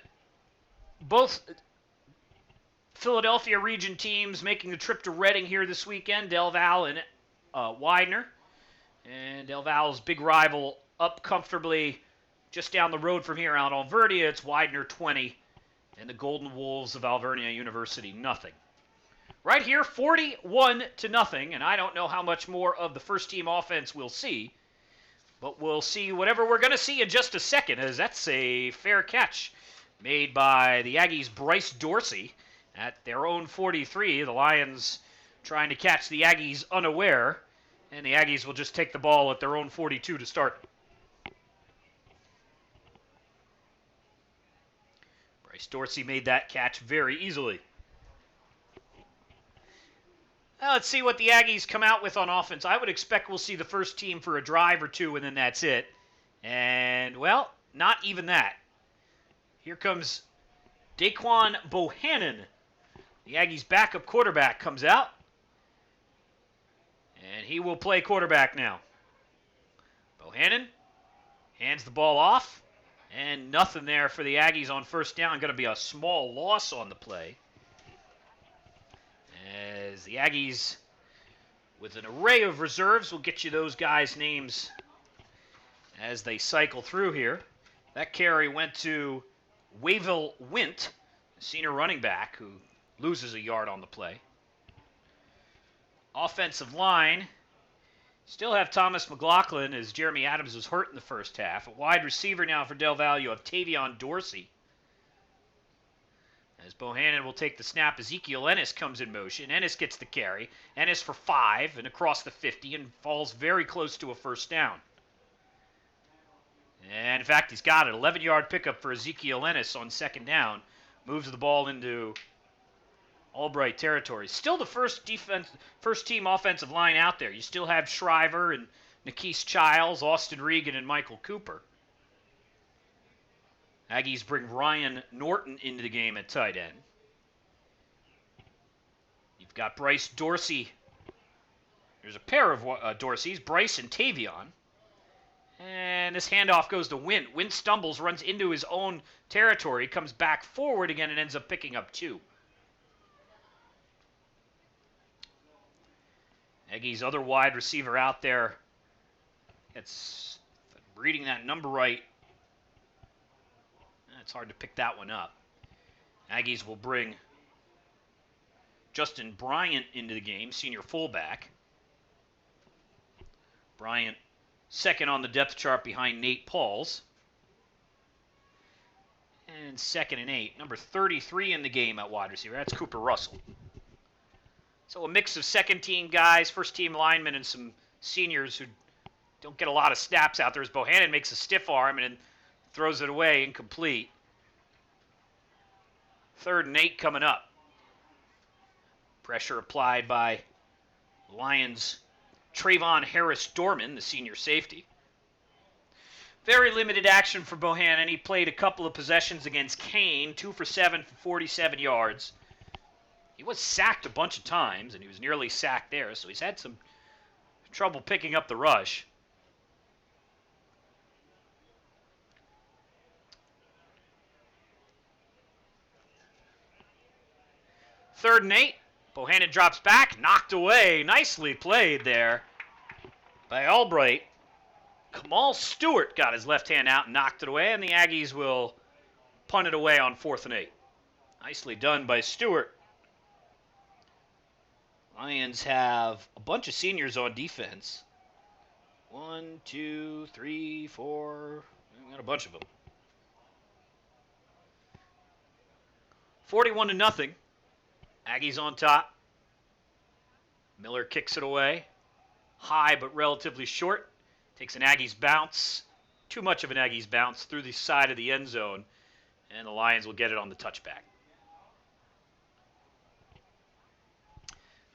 S1: both Philadelphia region teams making the trip to Reading here this weekend, Del Val and Widener. And Del Val's big rival up comfortably just down the road from here out on Alvernia. It's Widener 20 and the Golden Wolves of Alvernia University nothing. Right here, 41-0, and I don't know how much more of the first team offense we'll see. But we'll see whatever we're going to see in just a second, as that's a fair catch made by the Aggies' Bryce Dorsey at their own 43. The Lions trying to catch the Aggies unaware, and the Aggies will just take the ball at their own 42 to start. Bryce Dorsey made that catch very easily. Now let's see what the Aggies come out with on offense. I would expect we'll see the first team for a drive or two, and then that's it. And, well, not even that. Here comes Daquan Bohannon. The Aggies' backup quarterback comes out. And he will play quarterback now. Bohannon hands the ball off. And nothing there for the Aggies on first down. Going to be a small loss on the play. As the Aggies, with an array of reserves, will get you those guys' names as they cycle through here. That carry went to Wayville Wint, a senior running back who loses a yard on the play. Offensive line, still have Thomas McLaughlin as Jeremy Adams was hurt in the first half. A wide receiver now for Del Val, you have Tavion Dorsey. As Bohannon will take the snap, Ezekiel Ennis comes in motion. Ennis gets the carry. Ennis for 5 and across the 50 and falls very close to a first down. And in fact, he's got it. 11-yard pickup for Ezekiel Ennis on second down. Moves the ball into Albright territory. Still the first team offensive line out there. You still have Shriver and Nikese Childs, Austin Regan, and Michael Cooper. Aggies bring Ryan Norton into the game at tight end. You've got Bryce Dorsey. There's a pair of Dorseys, Bryce and Tavion. And this handoff goes to Wint. Wint stumbles, runs into his own territory, comes back forward again, and ends up picking up 2. Aggies' other wide receiver out there. It's reading that number right. It's hard to pick that one up. Aggies will bring Justin Bryant into the game, senior fullback. Bryant second on the depth chart behind Nate Pauls. And 2nd and 8. Number 33 in the game at wide receiver. That's Cooper Russell. So a mix of second-team guys, first-team linemen, and some seniors who don't get a lot of snaps out there. As Bohannon makes a stiff arm and throws it away, incomplete. 3rd and 8 coming up. Pressure applied by Lions' Trayvon Harris-Dorman, the senior safety. Very limited action for Bohannon. He played a couple of possessions against Kane, 2 for 7 for 47 yards. He was sacked a bunch of times, and he was nearly sacked there, so he's had some trouble picking up the rush. Third and 8. Bohannon drops back, knocked away. Nicely played there by Albright. Kamal Stewart got his left hand out and knocked it away, and the Aggies will punt it away on 4th and 8. Nicely done by Stewart. Lions have a bunch of seniors on defense. 1, 2, 3, 4. We got a bunch of them. 41-0. Aggies on top. Miller kicks it away. High but relatively short. Takes an Aggies bounce. Too much of an Aggies bounce through the side of the end zone. And the Lions will get it on the touchback.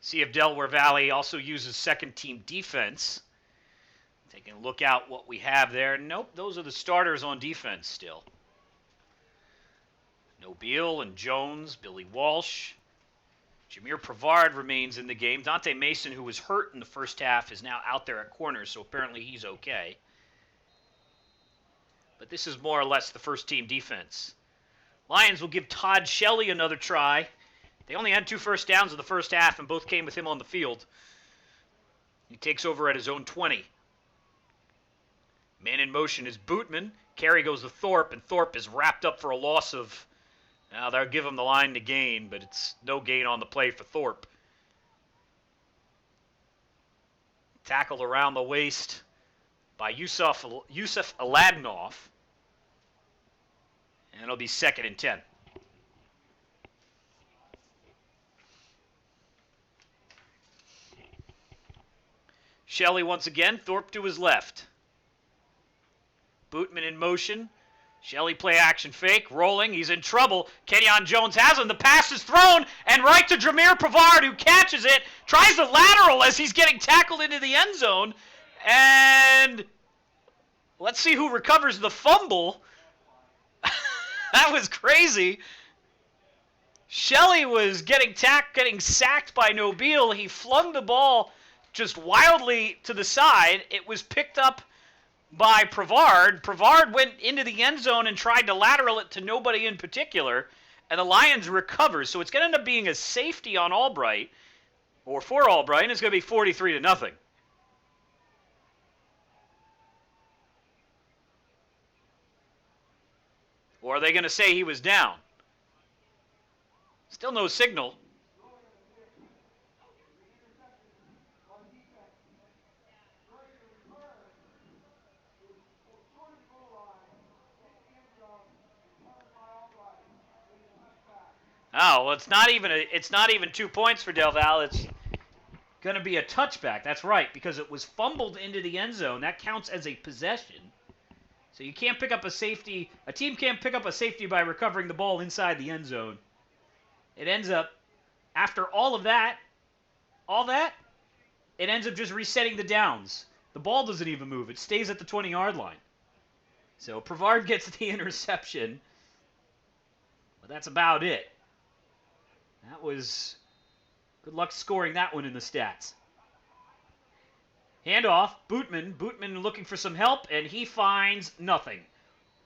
S1: See if Delaware Valley also uses second team defense. Taking a look at what we have there. Nope, those are the starters on defense still. Nobile and Jones, Billy Walsh. Jameer Prevard remains in the game. Dante Mason, who was hurt in the first half, is now out there at corner, so apparently he's okay. But this is more or less the first team defense. Lions will give Todd Shelley another try. They only had 2 first downs in the first half, and both came with him on the field. He takes over at his own 20. Man in motion is Bootman. Carry goes to Thorpe, and Thorpe is wrapped up for a loss of... Now, they'll give him the line to gain, but it's no gain on the play for Thorpe. Tackled around the waist by Yusuf Aladnoff. And it'll be 2nd and 10. Shelley once again, Thorpe to his left. Bootman in motion. Shelley play action fake, rolling, he's in trouble. Kenyon Jones has him, the pass is thrown, and right to Jameer Prevard, who catches it, tries the lateral as he's getting tackled into the end zone, and let's see who recovers the fumble. That was crazy. Shelley was getting sacked by Nobile. He flung the ball just wildly to the side. It was picked up by Prevard. Prevard went into the end zone and tried to lateral it to nobody in particular, and the Lions recover. So it's going to end up being a safety on Albright, or for Albright, and it's going to be 43-0. Or are they going to say he was down? Still no signal. Oh, well, it's not even 2 points for Del Val. It's going to be a touchback. That's right, because it was fumbled into the end zone. That counts as a possession. So you can't pick up a safety. A team can't pick up a safety by recovering the ball inside the end zone. It ends up, after all that, it ends up just resetting the downs. The ball doesn't even move. It stays at the 20-yard line. So Prevard gets the interception. But that's about it. That was good luck scoring that one in the stats. Handoff, Bootman. Bootman looking for some help, and he finds nothing.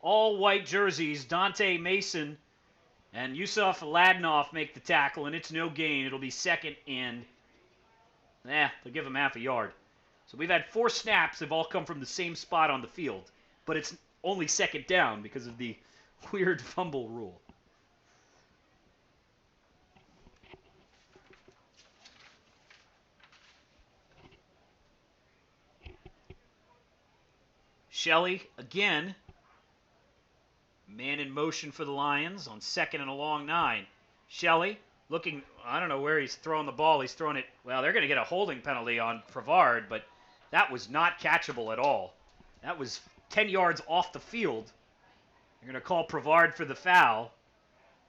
S1: All white jerseys, Dante Mason and Yusuf Aladnoff make the tackle, and it's no gain. It'll be 2nd and... they'll give him half a yard. So we've had 4 snaps. They've all come from the same spot on the field. But it's only 2nd down because of the weird fumble rule. Shelley, again, man in motion for the Lions on 2nd and a long 9. Shelley looking, I don't know where he's throwing the ball. He's throwing it, well, they're going to get a holding penalty on Prevard, but that was not catchable at all. That was 10 yards off the field. They're going to call Prevard for the foul.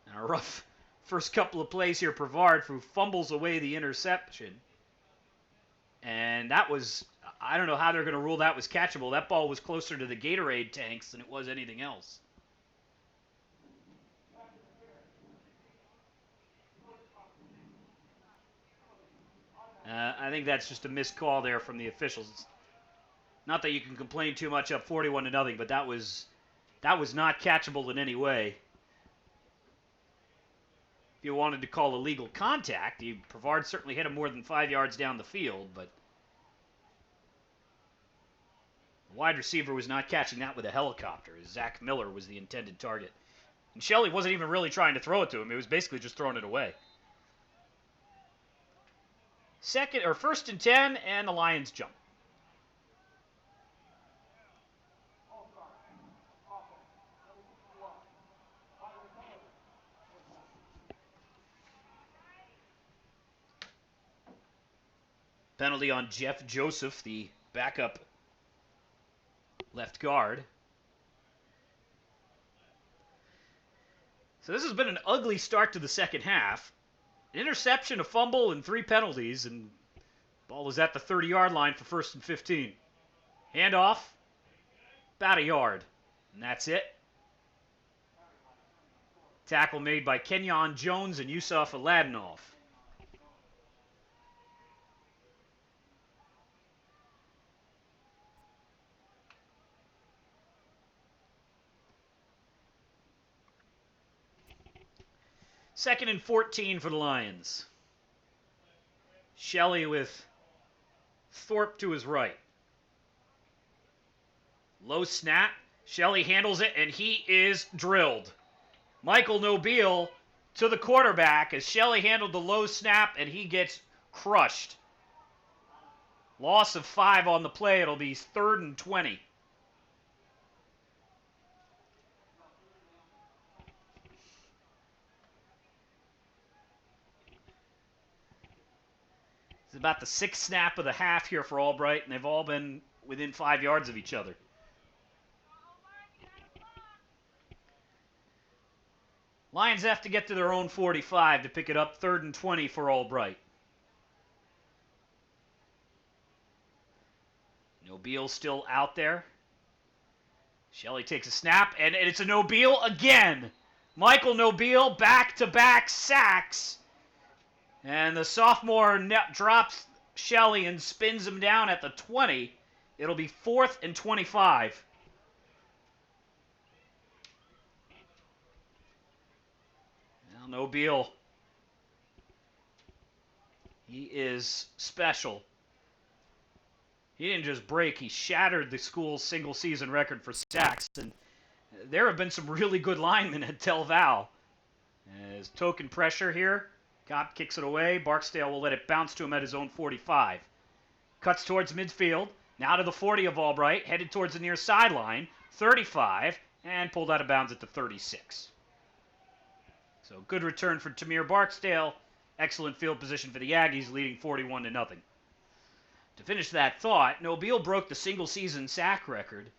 S1: And a rough first couple of plays here, Prevard, who fumbles away the interception. And that was, I don't know how they're going to rule that was catchable. That ball was closer to the Gatorade tanks than it was anything else. I think that's just a missed call there from the officials. Not that you can complain too much up 41-0, but that was not catchable in any way.
S2: you wanted to call illegal contact. Pavard certainly hit him more than 5 yards down the field, but the wide receiver was not catching that with a helicopter. Zach Miller was the intended target. And Shelley wasn't even really trying to throw it to him. It was basically just throwing it away. First and 10, and the Lions jump. Penalty on Jeff Joseph, the backup left guard. So this has been an ugly start to the second half. An interception, a fumble, and 3 penalties, and ball is at the 30-yard line for 1st and 15. Handoff, about a yard, and that's it. Tackle made by Kenyon Jones and Yusuf Aladinov. Second and 14 for the Lions. Shelley with Thorpe to his right. Low snap. Shelley handles it, and he is drilled. Michael Nobile to the quarterback as Shelley handled the low snap, and he gets crushed. Loss of 5 on the play. It'll be 3rd and 20. It's about the 6th snap of the half here for Albright, and they've all been within 5 yards of each other. Lions have to get to their own 45 to pick it up, 3rd and 20 for Albright. Nobile still out there. Shelley takes a snap, and it's a Nobile again. Michael Nobile, back-to-back sacks. And the sophomore drops Shelley and spins him down at the 20. It'll be 4th and 25. Now Nobile, he is special. He didn't just break, he shattered the school's single-season record for sacks. And there have been some really good linemen at Del Val. As token pressure here. Kopp kicks it away. Barksdale will let it bounce to him at his own 45. Cuts towards midfield. Now to the 40 of Albright. Headed towards the near sideline. 35. And pulled out of bounds at the 36. So good return for Tamir Barksdale. Excellent field position for the Aggies, leading 41-0. To finish that thought, Nobile broke the single-season sack record.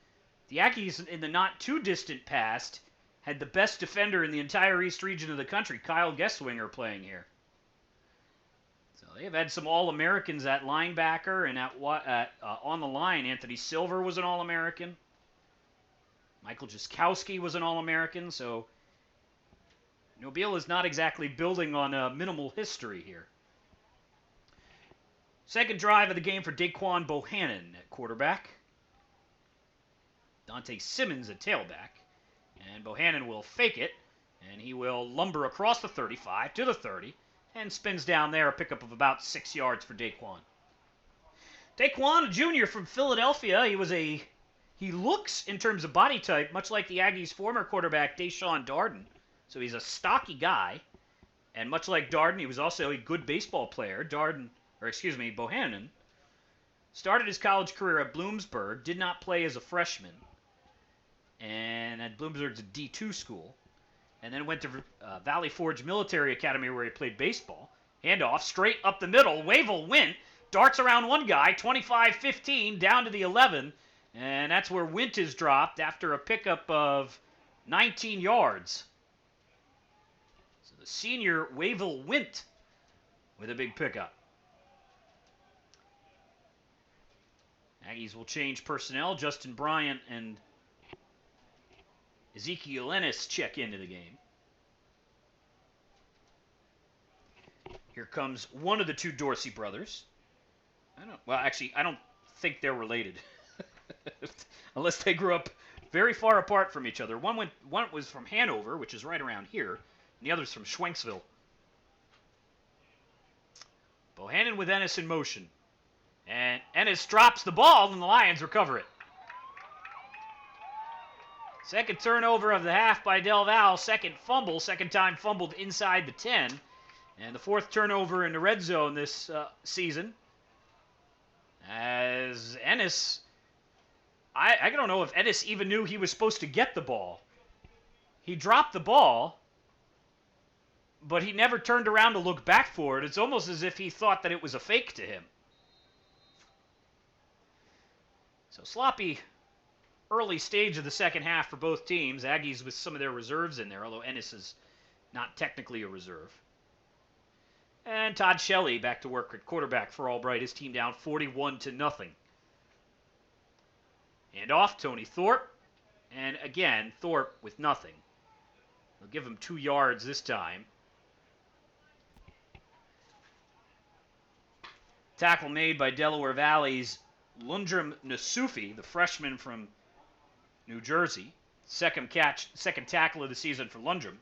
S2: The Aggies, in the not-too-distant past, had the best defender in the entire East region of the country, Kyle Gesswinger, playing here. So they have had some All-Americans at linebacker, and on the line, Anthony Silver was an All-American. Michael Jaskowski was an All-American, so Nobile is not exactly building on a minimal history here. Second drive of the game for Daquan Bohannon at quarterback. Dante Simmons at tailback. And Bohannon will fake it, and he will lumber across the 35 to the 30, and spins down there, a pickup of about 6 yards for Daquan. Daquan, a junior from Philadelphia, he looks, in terms of body type, much like the Aggies' former quarterback, Deshaun Darden. So he's a stocky guy, and much like Darden, he was also a good baseball player. Bohannon started his college career at Bloomsburg, did not play as a freshman, and at Bloomsburg's a D2 school, and then went to Valley Forge Military Academy where he played baseball. Handoff, straight up the middle, Wavell Wint, darts around one guy, 25-15, down to the 11, and that's where Wint is dropped after a pickup of 19 yards. So the senior Wavell Wint with a big pickup. Aggies will change personnel. Justin Bryant and Ezekiel Ennis check into the game. Here comes one of the two Dorsey brothers. I don't think they're related. Unless they grew up very far apart from each other. One was from Hanover, which is right around here, and the other's from Schwenksville. Bohannon with Ennis in motion. And Ennis drops the ball, and the Lions recover it. Second turnover of the half by Del Val. Second fumble. Second time fumbled inside the 10. And the fourth turnover in the red zone this season. As Ennis, I don't know if Ennis even knew he was supposed to get the ball. He dropped the ball, but he never turned around to look back for it. It's almost as if he thought that it was a fake to him. So sloppy early stage of the second half for both teams. Aggies with some of their reserves in there, although Ennis is not technically a reserve. And Todd Shelley back to work at quarterback for Albright. His team down 41-0. And off Tony Thorpe. And again, Thorpe with nothing. They'll give him 2 yards this time. Tackle made by Delaware Valley's Lundrum Nasufi, the freshman from New Jersey. Second tackle of the season for Lundrum.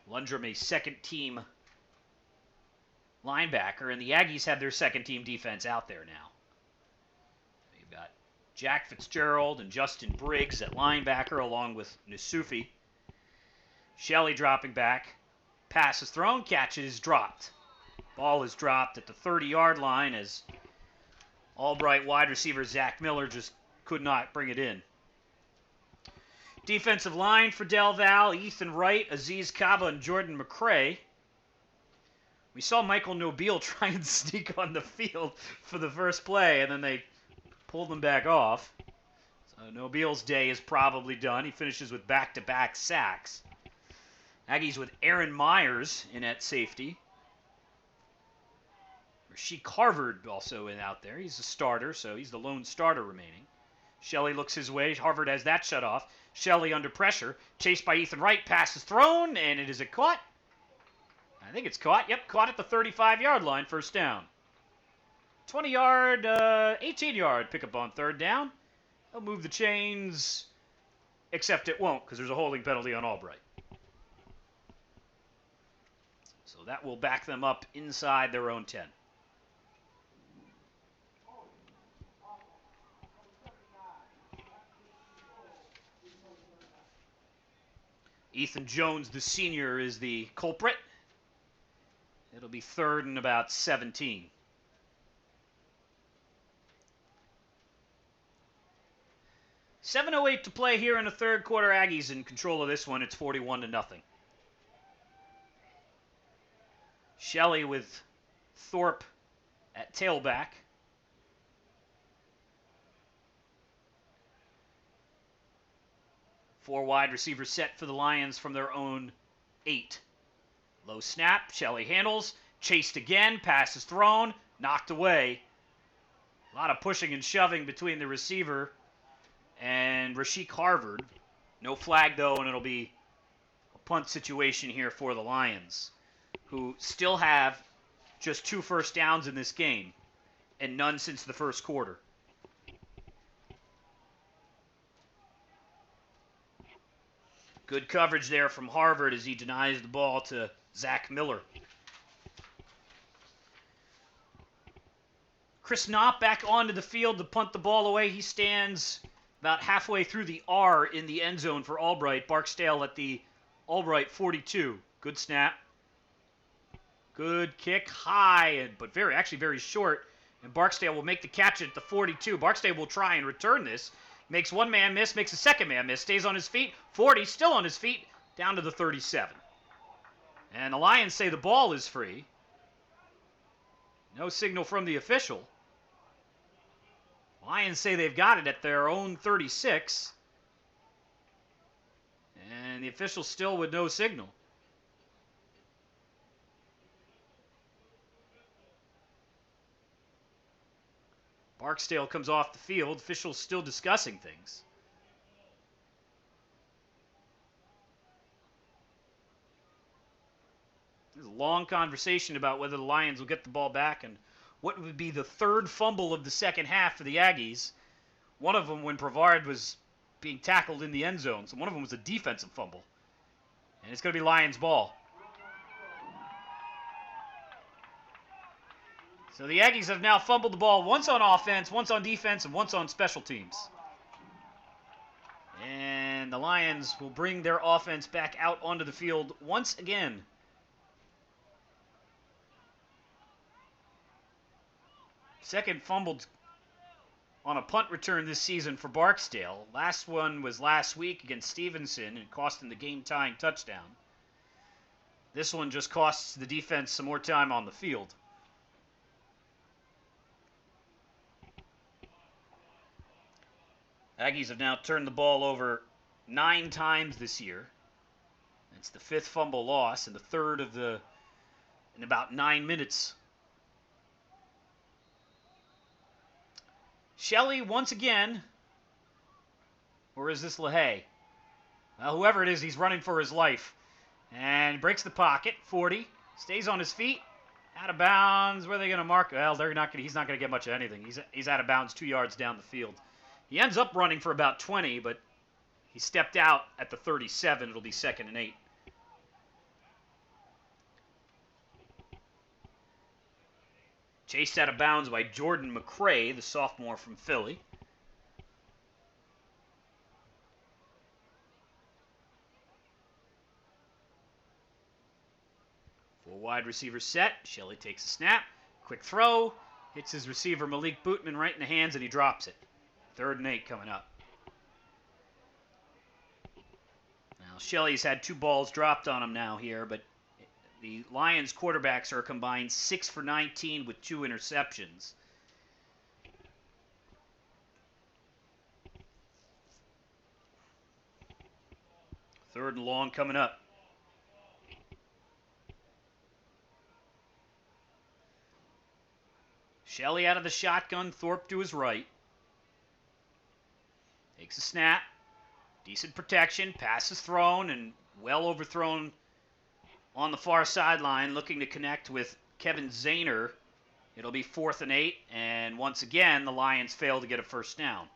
S2: Lundrum, a second-team linebacker, and the Aggies have their second-team defense out there now. You've got Jack Fitzgerald and Justin Briggs at linebacker, along with Nasufi. Shelley dropping back. Pass is thrown, catch is dropped. Ball is dropped at the 30-yard line as Albright wide receiver Zach Miller just could not bring it in. Defensive line for Del Val, Ethan Wright, Aziz Kaba, and Jordan McCray. We saw Michael Nobile try and sneak on the field for the first play, and then they pulled him back off. So Nobile's day is probably done. He finishes with back-to-back sacks. Aggies with Aaron Meyers in at safety. Rasheek Harvard also out there. He's a starter, so he's the lone starter remaining. Shelley looks his way. Harvard has that shut off. Shelley under pressure. Chased by Ethan Wright. Pass is thrown, and is it caught? I think it's caught. Yep, caught at the 35-yard line. First down. 20-yard, 18-yard pickup on third down. They'll move the chains, except it won't because there's a holding penalty on Albright. So that will back them up inside their own 10. Ethan Jones, the senior, is the culprit. It'll be third and about 17. .708 to play here in the third quarter. Aggies in control of this one. It's 41-0. Shelley with Thorpe at tailback. Four wide receivers set for the Lions from their own 8. Low snap. Shelley handles. Chased again. Pass is thrown. Knocked away. A lot of pushing and shoving between the receiver and Rasheek Harvard. No flag, though, and it'll be a punt situation here for the Lions, who still have just 2 first downs in this game and none since the first quarter. Good coverage there from Harvard as he denies the ball to Zach Miller. Chris Knott back onto the field to punt the ball away. He stands about halfway through the R in the end zone for Albright. Barksdale at the Albright 42. Good snap. Good kick, high, but very short. And Barksdale will make the catch at the 42. Barksdale will try and return this. Makes one man miss, makes a second man miss, stays on his feet. 40, still on his feet, down to the 37. And the Lions say the ball is free. No signal from the official. Lions say they've got it at their own 36. And the official still with no signal. Barksdale comes off the field. Officials still discussing things. There's a long conversation about whether the Lions will get the ball back and what would be the third fumble of the second half for the Aggies. One of them when Brevard was being tackled in the end zone. So one of them was a defensive fumble. And it's going to be Lions ball. So the Aggies have now fumbled the ball once on offense, once on defense, and once on special teams. And the Lions will bring their offense back out onto the field once again. Second fumbled on a punt return this season for Barksdale. Last one was last week against Stevenson and cost him the game-tying touchdown. This one just costs the defense some more time on the field. Aggies have now turned the ball over 9 times this year. It's the 5th fumble loss and the 3rd in about 9 minutes. Shelley once again, or is this LaHaye? Well, whoever it is, he's running for his life. And breaks the pocket, 40, stays on his feet, out of bounds. Where are they going to mark? Well, he's not going to get much of anything. He's out of bounds 2 yards down the field. He ends up running for about 20, but he stepped out at the 37. It'll be 2nd and 8. Chased out of bounds by Jordan McCray, the sophomore from Philly. Full wide receiver set. Shelley takes a snap. Quick throw. Hits his receiver Malik Bootman right in the hands, and he drops it. 3rd and 8 coming up. Now, Shelley's had 2 balls dropped on him now here, but the Lions quarterbacks are combined 6 for 19 with 2 interceptions. Third and long coming up. Shelley out of the shotgun, Thorpe to his right. Takes a snap. Decent protection. Pass is thrown and well overthrown on the far sideline, looking to connect with Kevin Zahner. It'll be 4th and 8, and once again, the Lions fail to get a first down.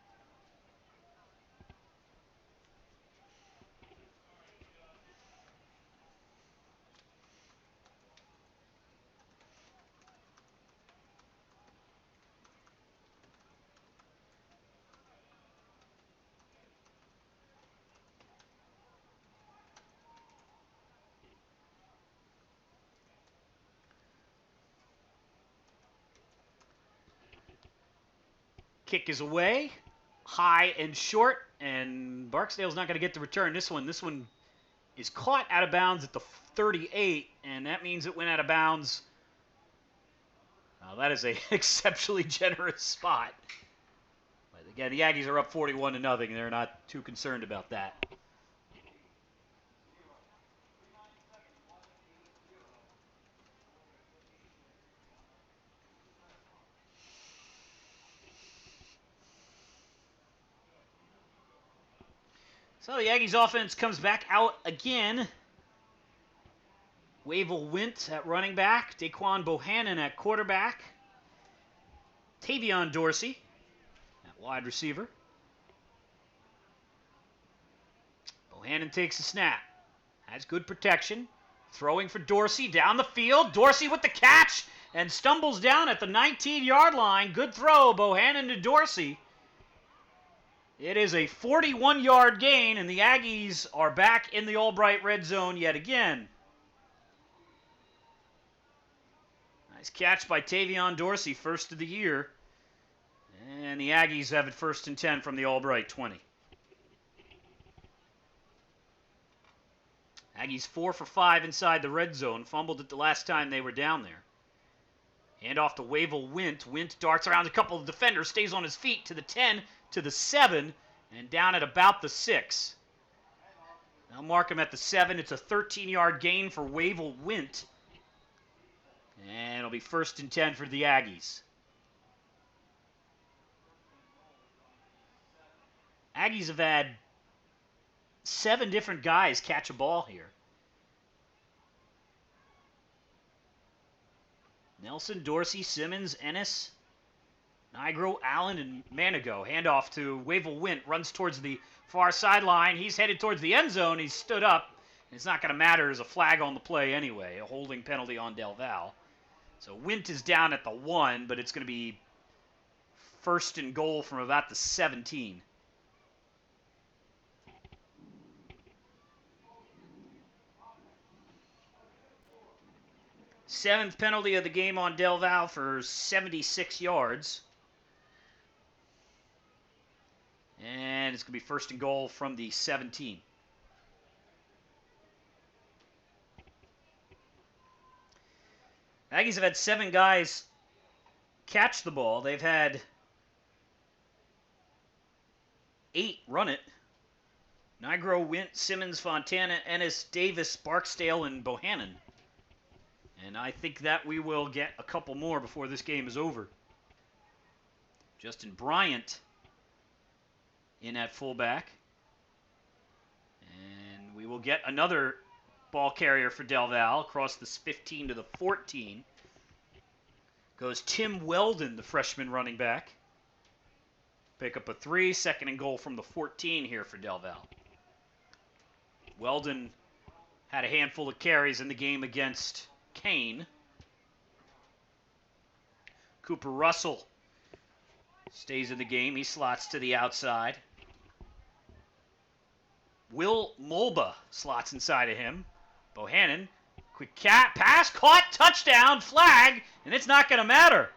S2: Kick is away, high and short, and Barksdale's not going to get the return. This one is caught out of bounds at the 38, and that means it went out of bounds. Now, that is an exceptionally generous spot. But again, the Aggies are up 41-0. They're not too concerned about that. So the Aggies offense comes back out again. Wavell Wint at running back. Daquan Bohannon at quarterback. Tavion Dorsey at wide receiver. Bohannon takes the snap. Has good protection. Throwing for Dorsey down the field. Dorsey with the catch and stumbles down at the 19-yard line. Good throw, Bohannon to Dorsey. It is a 41-yard gain, and the Aggies are back in the Albright red zone yet again. Nice catch by Tavion Dorsey, first of the year. And the Aggies have it 1st and 10 from the Albright 20. Aggies 4 for 5 inside the red zone. Fumbled it the last time they were down there. Hand off to Wavell Wint. Wint darts around a couple of defenders, stays on his feet to the 10, to the 7, and down at about the 6. They'll mark him at the 7. It's a 13-yard gain for Wavell Wint. And it'll be 1st and 10 for the Aggies. Aggies have had 7 different guys catch a ball here. Nelson, Dorsey, Simmons, Ennis, Nigro, Allen, and Manigo. Handoff to Wavell Wint. Runs towards the far sideline. He's headed towards the end zone. He's stood up. It's not going to matter. There's a flag on the play anyway. A holding penalty on Del Val. So Wint is down at the 1, but it's going to be first and goal from about the 17. Seventh penalty of the game on Del Val for 76 yards. And it's going to be first and goal from the 17. Aggies have had 7 guys catch the ball. They've had 8 run it. Nigro, Wint, Simmons, Fontana, Ennis, Davis, Barksdale, and Bohannon. And I think that we will get a couple more before this game is over. Justin Bryant in at fullback. And we will get another ball carrier for Del Val across the 15 to the 14. Goes Tim Weldon, the freshman running back. Pick up a 3, second and goal from the 14 here for Del Val. Weldon had a handful of carries in the game against Kane. Cooper Russell stays in the game. He slots to the outside. Will Mulba slots inside of him. Bohannon, quick pass, caught, touchdown, flag, and it's not going to matter.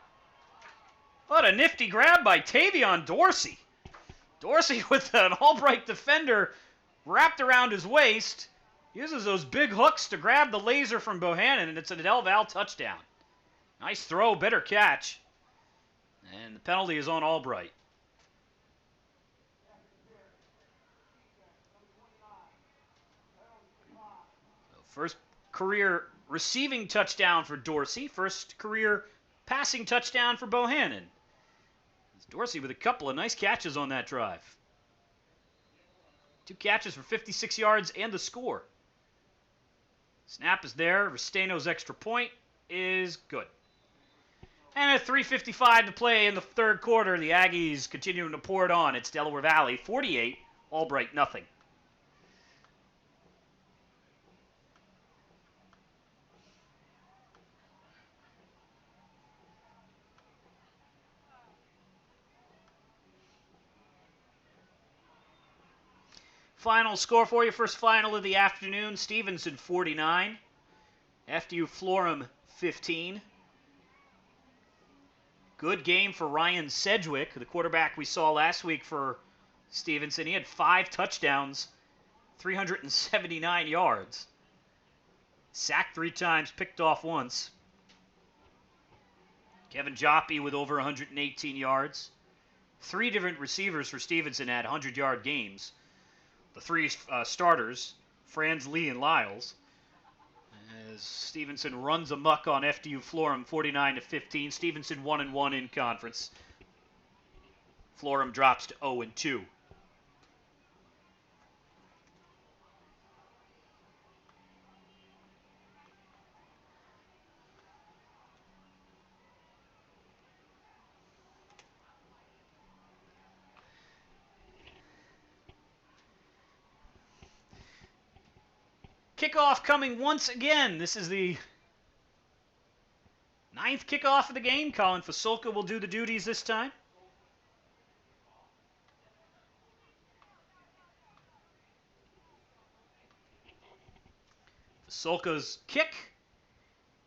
S2: What a nifty grab by Tavion Dorsey. Dorsey with an Albright defender wrapped around his waist. Uses those big hooks to grab the laser from Bohannon, and it's a Del Val touchdown. Nice throw, better catch. And the penalty is on Albright. So first career receiving touchdown for Dorsey. First career passing touchdown for Bohannon. It's Dorsey with a couple of nice catches on that drive. 2 catches for 56 yards and the score. Snap is there. Restaino's extra point is good. And at 3:55 to play in the third quarter, the Aggies continuing to pour it on. It's Delaware Valley 48, Albright nothing. Final score for you, first final of the afternoon. Stevenson 49, FDU Florham 15. Good game for Ryan Sedgwick, the quarterback we saw last week for Stevenson. He had 5 touchdowns, 379 yards. Sacked 3 times, picked off once. Kevin Joppy with over 118 yards. 3 different receivers for Stevenson had 100-yard games. The 3 starters, Franz, Lee, and Lyles. As Stevenson runs amok on FDU Florham 49-15. Stevenson 1-1 in conference. Florham drops to 0-2. Kickoff coming once again. This is the 9th kickoff of the game. Colin Fasolka will do the duties this time. Fasolka's kick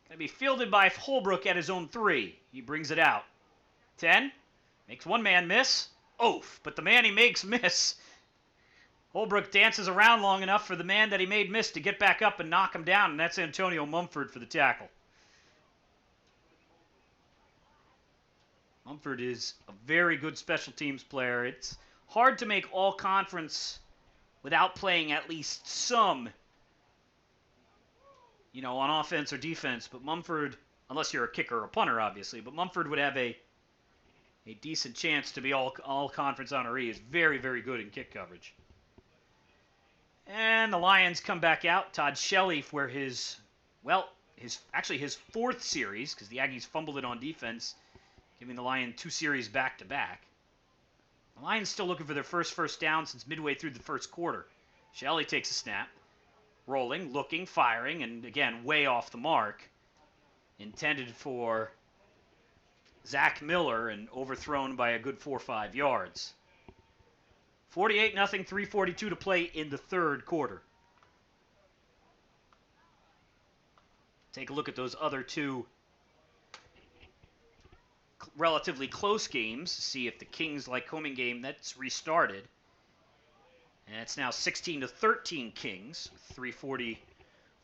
S2: going to be fielded by Holbrook at his own 3. He brings it out. 10. Makes one man miss. Oof, but the man he makes miss. Holbrook dances around long enough for the man that he made miss to get back up and knock him down, and that's Antonio Mumford for the tackle. Mumford is a very good special teams player. It's hard to make all conference without playing at least some, on offense or defense. But Mumford, unless you're a kicker or a punter, obviously, but Mumford would have a decent chance to be all conference honoree. Is very, very good in kick coverage. And the Lions come back out. Todd Shelley for his 4th series, because the Aggies fumbled it on defense, giving the Lions 2 series back-to-back. The Lions still looking for their first down since midway through the first quarter. Shelley takes a snap, rolling, looking, firing, and again, way off the mark. intended for Zach Miller and overthrown by a good 4 or 5 yards. 48-0, 3:42 to play in the third quarter. Take a look at those other two relatively close games. See if the Kings-Lycoming game, that's restarted. And it's now 16-13 Kings, with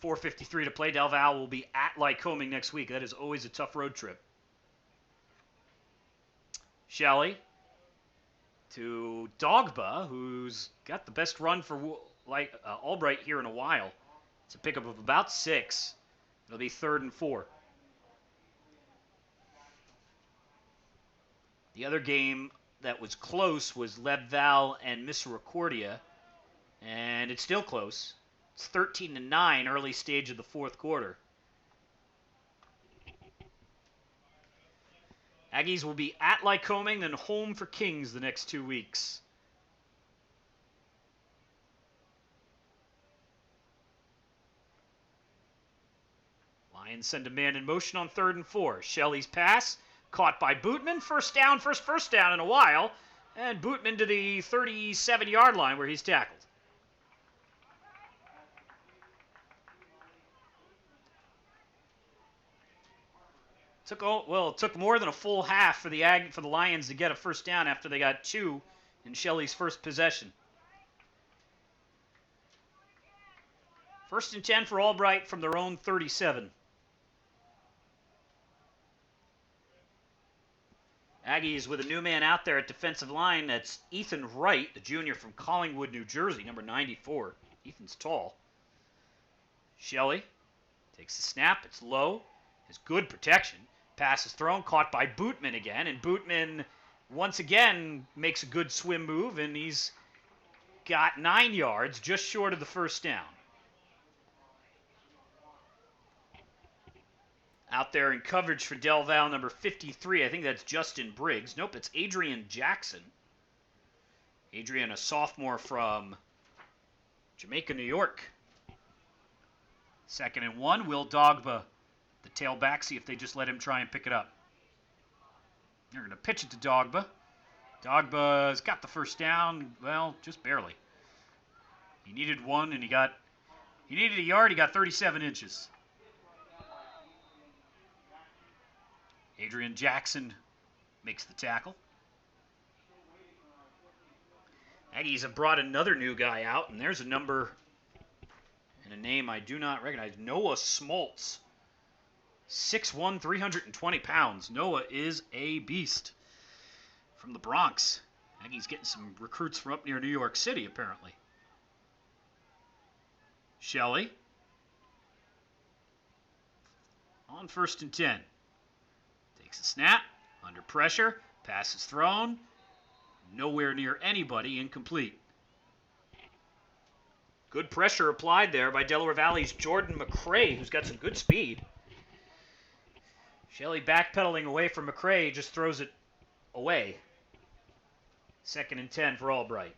S2: 4:53 to play. Del Val will be at Lycoming next week. That is always a tough road trip. Shelley to Dogba, who's got the best run for Albright here in a while. It's a pickup of about 6. It'll be 3rd and 4. The other game that was close was Leadville and Misericordia, and it's still close. It's 13-9, early stage of the fourth quarter. Aggies will be at Lycoming, then home for Kings the next 2 weeks. Lions send a man in motion on 3rd and 4. Shelley's pass, caught by Bootman. First down in a while. And Bootman to the 37-yard line where he's tackled. It took more than a full half for the Lions to get a first down after they got 2 in Shelley's first possession. 1st and 10 for Albright from their own 37. Aggies with a new man out there at defensive line. That's Ethan Wright, the junior from Collingwood, New Jersey, number 94. Ethan's tall. Shelley takes the snap. It's low. Has good protection. Pass is thrown, caught by Bootman again. And Bootman, once again, makes a good swim move. And he's got 9 yards, just short of the first down. Out there in coverage for Del Val, number 53. I think that's Justin Briggs. Nope, it's Adrian Jackson. Adrian, a sophomore from Jamaica, New York. 2nd and 1. Will Dogba, the tailback, see if they just let him try and pick it up. They're going to pitch it to Dogba. Dogba's got the first down. Well, just barely. He needed one, and he needed a yard. He got 37 inches. Adrian Jackson makes the tackle. Aggies have brought another new guy out, and there's a number and a name I do not recognize. Noah Smoltz. 6'1", 320 pounds. Noah is a beast. From the Bronx. Aggies getting some recruits from up near New York City, apparently. Shelley. On 1st and 10. Takes a snap, under pressure, pass is thrown, nowhere near anybody, incomplete. Good pressure applied there by Delaware Valley's Jordan McCray, who's got some good speed. Shelley backpedaling away from McCray, just throws it away. 2nd and 10 for Albright.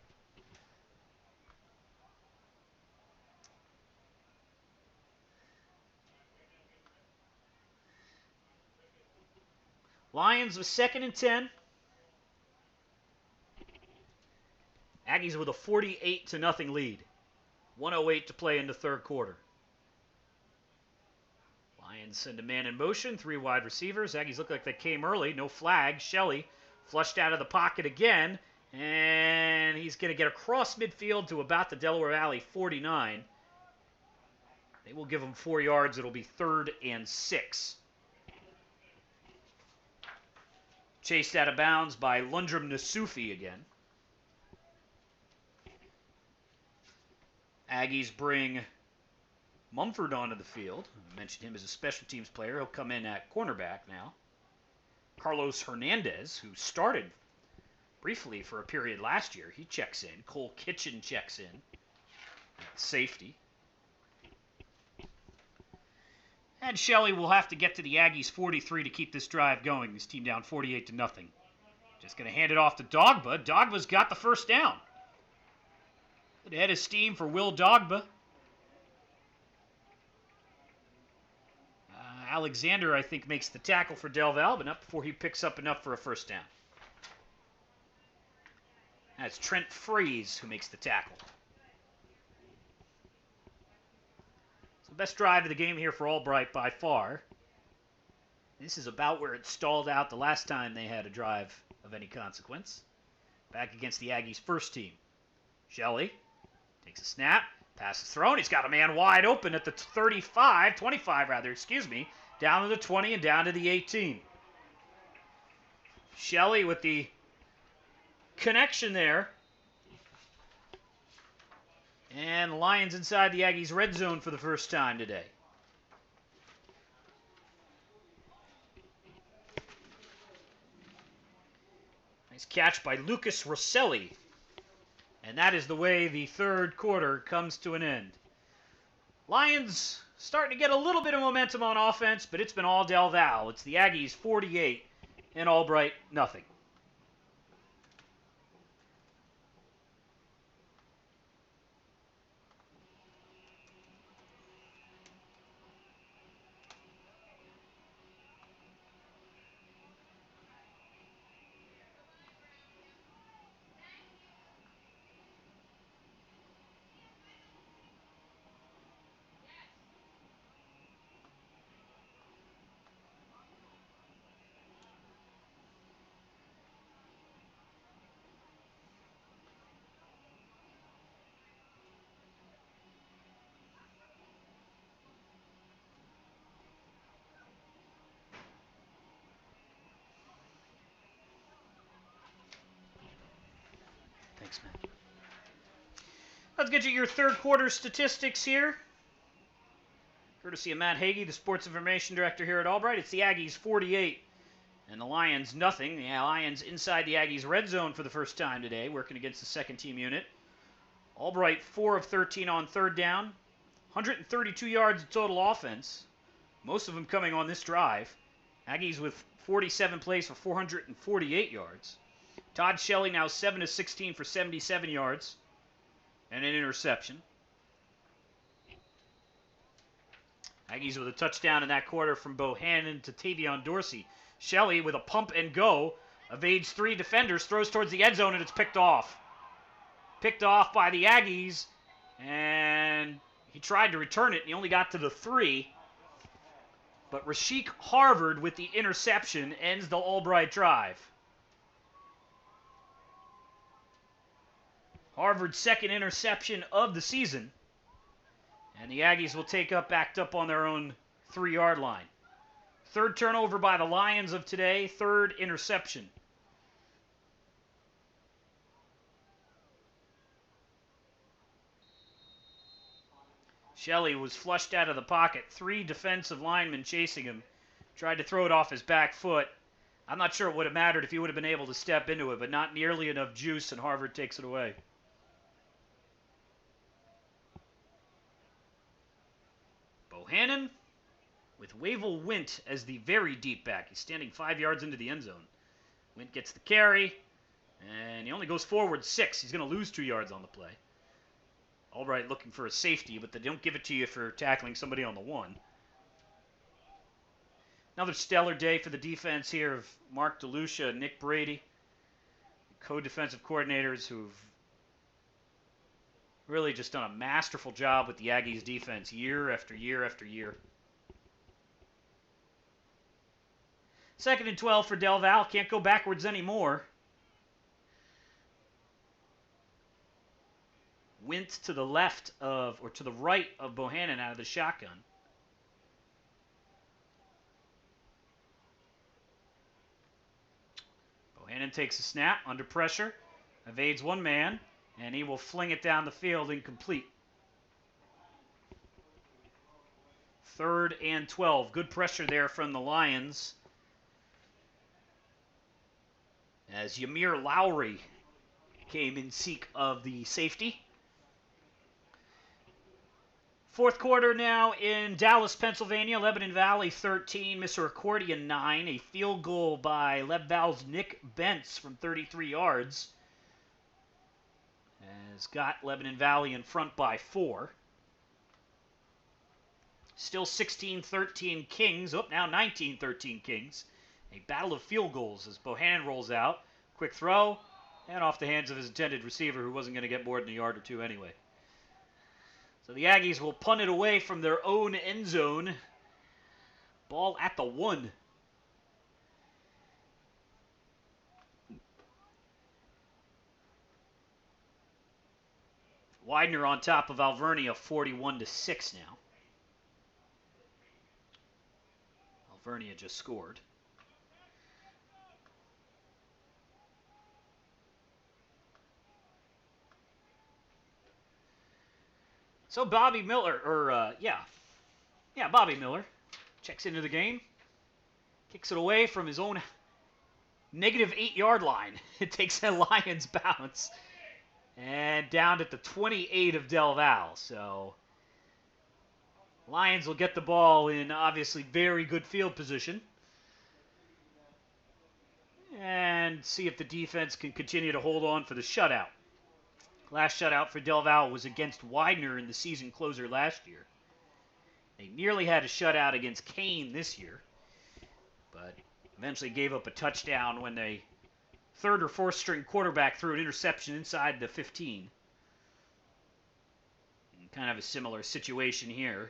S2: Lions with 2nd and 10. Aggies with a 48-0 lead. 1:08 to play in the third quarter. Lions send a man in motion. 3 wide receivers. Aggies look like they came early. No flag. Shelley flushed out of the pocket again. And he's going to get across midfield to about the Delaware Valley 49. They will give him 4 yards. It'll be 3rd and 6. Chased out of bounds by Lundrum Nasufi again. Aggies bring Mumford onto the field. I mentioned him as a special teams player. He'll come in at cornerback now. Carlos Hernandez, who started briefly for a period last year, he checks in. Cole Kitchen checks in at safety. And Shelley will have to get to the Aggies 43 to keep this drive going. This team down 48-0. Just going to hand it off to Dogba. Dogba's got the first down. Good head of steam for Will Dogba. Alexander, I think, makes the tackle for Del Val, but not before he picks up enough for a first down. That's Trent Freeze who makes the tackle. So best drive of the game here for Albright by far. This is about where it stalled out the last time they had a drive of any consequence. Back against the Aggies' first team. Shelley takes a snap. Pass is thrown. He's got a man wide open at the 25 rather, down to the 20 and down to the 18. Shelley with the connection there. And the Lions inside the Aggies' red zone for the first time today. Nice catch by Lucas Rosselli. And that is the way the third quarter comes to an end. Lions starting to get a little bit of momentum on offense, but it's been all Del Val. It's the Aggies 48 and Albright nothing. Thanks, man. Let's get you your third quarter statistics here. Courtesy of Matt Hagee, the sports information director here at Albright. It's the Aggies 48 and the Lions nothing. The Lions inside the Aggies red zone for the first time today, working against the second team unit. Albright 4 of 13 on third down. 132 yards of total offense. Most of them coming on this drive. Aggies with 47 plays for 448 yards. Todd Shelley now 7 of 16 for 77 yards and an interception. Aggies with a touchdown in that quarter from Bohannon to Tavion Dorsey. Shelley with a pump and go, evades 3 defenders, throws towards the end zone, and it's picked off. Picked off by the Aggies, and he tried to return it, and he only got to the 3. But Rasheek Harvard with the interception ends the Albright drive. Harvard's second interception of the season. And the Aggies will take up, backed up on their own 3-yard line. Third turnover by the Lions of today, third interception. Shelley was flushed out of the pocket. 3 defensive linemen chasing him. Tried to throw it off his back foot. I'm not sure it would have mattered if he would have been able to step into it, but not nearly enough juice, and Harvard takes it away. Bohannon with Wavell Wint as the very deep back. He's standing 5 yards into the end zone. Wint gets the carry, and he only goes forward 6. He's going to lose 2 yards on the play. Albright looking for a safety, but they don't give it to you for tackling somebody on the 1. Another stellar day for the defense here of Mark DeLucia and Nick Brady, co-defensive coordinators who've really just done a masterful job with the Aggies defense year after year after year. 2nd and 12 for Del Val. Can't go backwards anymore. Wint to the left of, or to the right of Bohannon out of the shotgun. Bohannon takes a snap under pressure, evades one man, and he will fling it down the field incomplete. 3rd and 12. Good pressure there from the Lions. As Ymir Lowry came in seek of the safety. 4th quarter now in Dallas, Pennsylvania. Lebanon Valley 13, Misericordia 9. A field goal by Lev Val's Nick Bentz from 33 yards. Has got Lebanon Valley in front by 4. Still 16-13 Kings. Oh, now 19-13 Kings. A battle of field goals as Bohannon rolls out. Quick throw, and off the hands of his intended receiver, who wasn't going to get more than a yard or two anyway. So the Aggies will punt it away from their own end zone. Ball at the 1. Widener on top of Alvernia, 41-6 now. Alvernia just scored. So Bobby Miller, Bobby Miller checks into the game, kicks it away from his own negative 8-yard line. It takes a Lions bounce and down at the 28 of Del Val. So Lions will get the ball in obviously very good field position and see if the defense can continue to hold on for the shutout. Last shutout for Del Val was against Widener in the season closer last year. They nearly had a shutout against Kane this year, but eventually gave up a touchdown when a third or fourth string quarterback threw an interception inside the 15. And kind of a similar situation here.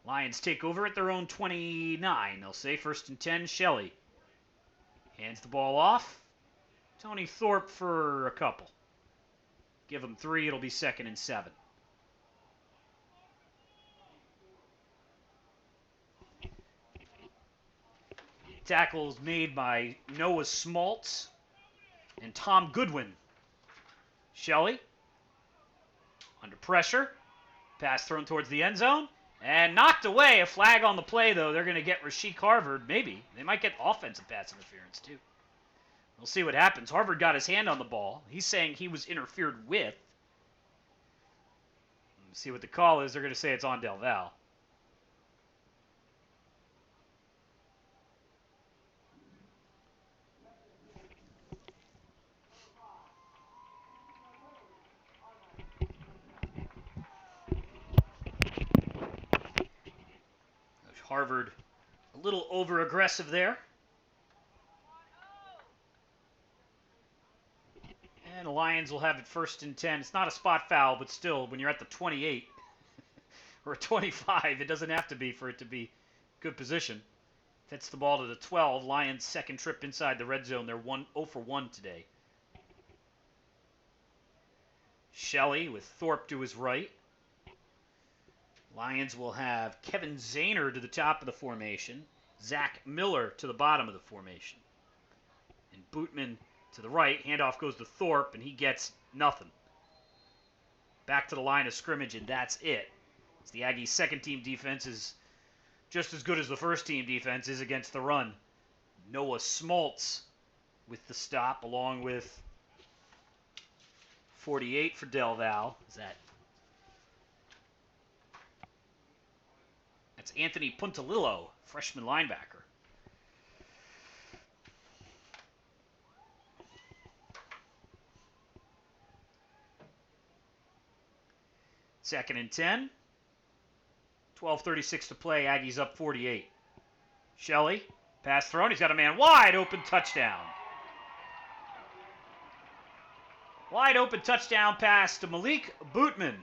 S2: Lions take over at their own 29. They'll say 1st and 10, Shelley. Hands the ball off. Tony Thorpe for a couple. Give him 3, it'll be 2nd and 7. Tackles made by Noah Smoltz and Tom Goodwin. Shelley under pressure. Pass thrown towards the end zone. And knocked away. A flag on the play, though. They're going to get Rasheek Harvard. Maybe. They might get offensive pass interference, too. We'll see what happens. Harvard got his hand on the ball. He's saying he was interfered with. Let's see what the call is. They're going to say it's on Del Val. Harvard a little over-aggressive there. And the Lions will have it 1st and 10. It's not a spot foul, but still, when you're at the 28 or 25, it doesn't have to be for it to be good position. Hits the ball to the 12. Lions' second trip inside the red zone. They're 0 for 1 today. Shelley with Thorpe to his right. Lions will have Kevin Zahner to the top of the formation. Zach Miller to the bottom of the formation. And Bootman to the right. Handoff goes to Thorpe, and he gets nothing. Back to the line of scrimmage, and that's it. As the Aggies' second-team defense is just as good as the first-team defense is against the run. Noah Smoltz with the stop, along with 48 for Del Val. That's Anthony Puntalillo, freshman linebacker. Second and 10. 12:36 to play. Aggies up 48. Shelley, pass thrown. He's got a man wide open, touchdown. Wide open touchdown pass to Malik Bootman,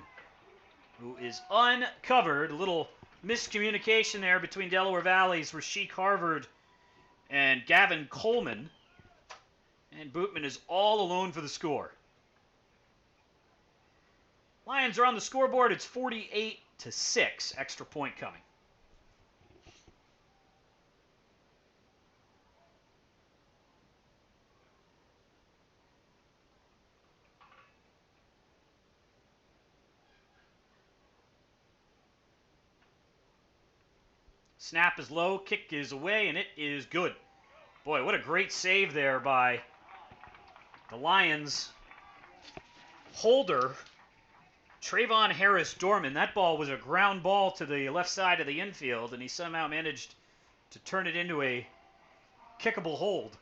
S2: who is uncovered. A little miscommunication there between Delaware Valley's Rasheek Harvard and Gavin Coleman. And Bootman is all alone for the score. Lions are on the scoreboard. It's 48-6. Extra point coming. Snap is low, kick is away, and it is good. Boy, what a great save there by the Lions holder, Trayvon Harris-Dorman. That ball was a ground ball to the left side of the infield, and he somehow managed to turn it into a kickable hold.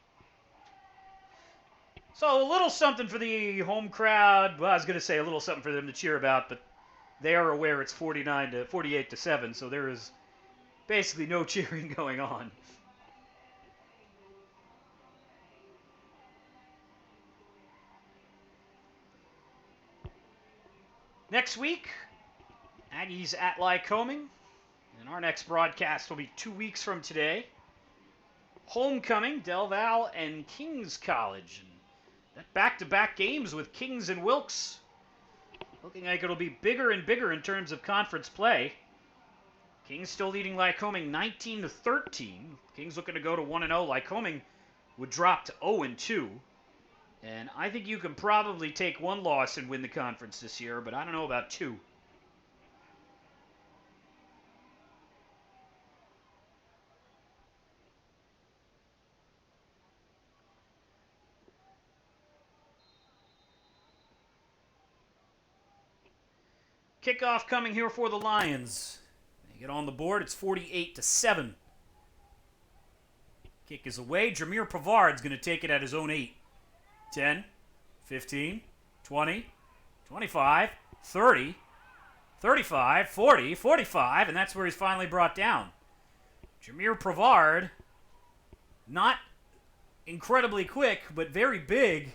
S2: So a little something for the home crowd. Well, I was going to say a little something for them to cheer about, but they are aware it's 48 to 7, so there is basically no cheering going on. Next week, Aggies at Lycoming, and our next broadcast will be 2 weeks from today. Homecoming, Del Val and Kings College. And that back-to-back games with Kings and Wilkes looking like it'll be bigger and bigger in terms of conference play. Kings still leading Lycoming 19 to 13. Kings looking to go to 1-0. Lycoming would drop to 0-2. And I think you can probably take one loss and win the conference this year, but I don't know about two. Kickoff coming here for the Lions. They get on the board. It's 48 to 7. Kick is away. Jameer Pavard's going to take it at his own 8. 10, 15, 20, 25, 30, 35, 40, 45, and that's where he's finally brought down. Jameer Pavard, not incredibly quick, but very big,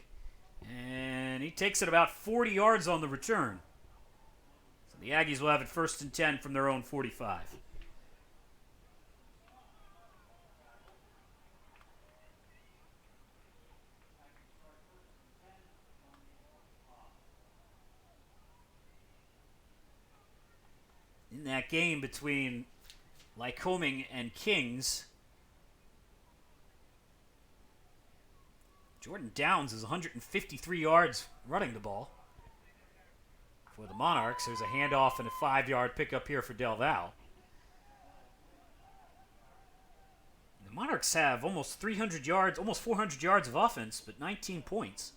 S2: and he takes it about 40 yards on the return. So the Aggies will have it 1st and 10 from their own 45. In that game between Lycoming and Kings, Jordan Downs is 153 yards running the ball. For the Monarchs, there's a handoff and a 5-yard pickup here for Del Val. The Monarchs have almost 300 yards, almost 400 yards of offense, but 19 points.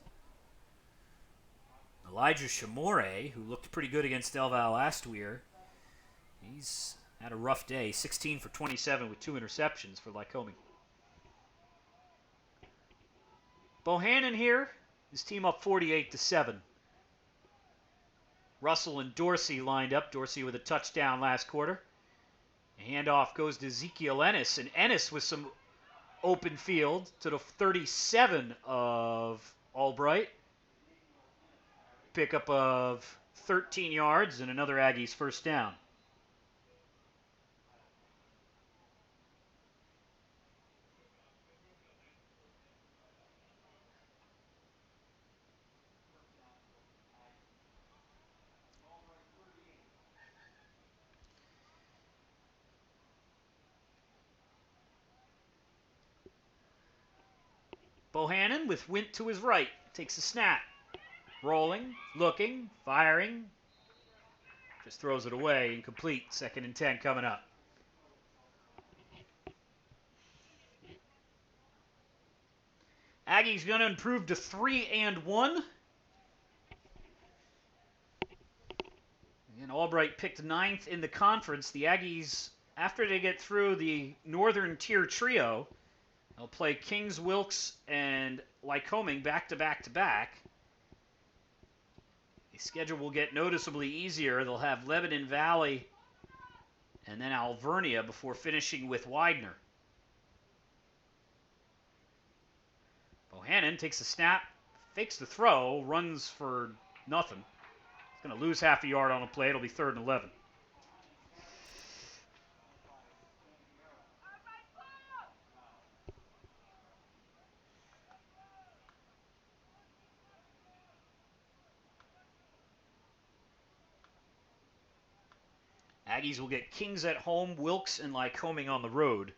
S2: Elijah Shamore, who looked pretty good against Del Val last year, he's had a rough day. 16 for 27 with 2 interceptions for Lycoming. Bohannon here. His team up 48 to 7. Russell and Dorsey lined up. Dorsey with a touchdown last quarter. A handoff goes to Ezekiel Ennis, and Ennis with some open field to the 37 of Albright. Pickup of 13 yards and another Aggies first down. Bohannon with Wint to his right. Takes a snap. Rolling, looking, firing. Just throws it away. Incomplete. 2nd and 10 coming up. Aggies going to improve to 3-1. And Albright picked 9th in the conference. The Aggies, after they get through the Northern Tier Trio, they'll play Kings, Wilkes, and Lycoming back to back to back. The schedule will get noticeably easier. They'll have Lebanon Valley and then Alvernia before finishing with Widener. Bohannon takes a snap, fakes the throw, runs for nothing. He's going to lose half a yard on a play. It'll be 3rd and 11. Aggies will get Kings at home, Wilkes and Lycoming on the road.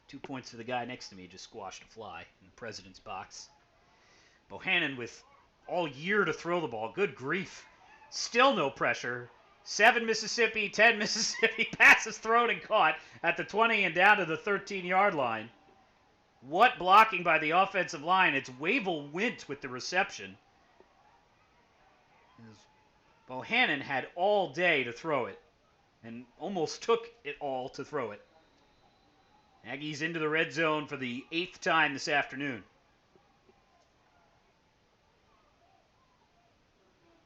S2: Two points to the guy next to me, just squashed a fly in the president's box. Bohannon with all year to throw the ball. Good grief. Still no pressure. 7 Mississippi, 10 Mississippi. Passes thrown and caught at the 20 and down to the 13-yard line. What blocking by the offensive line. It's Wavell Wint with the reception. Bohannon had all day to throw it, and almost took it all to throw it. Aggies into the red zone for the 8th time this afternoon.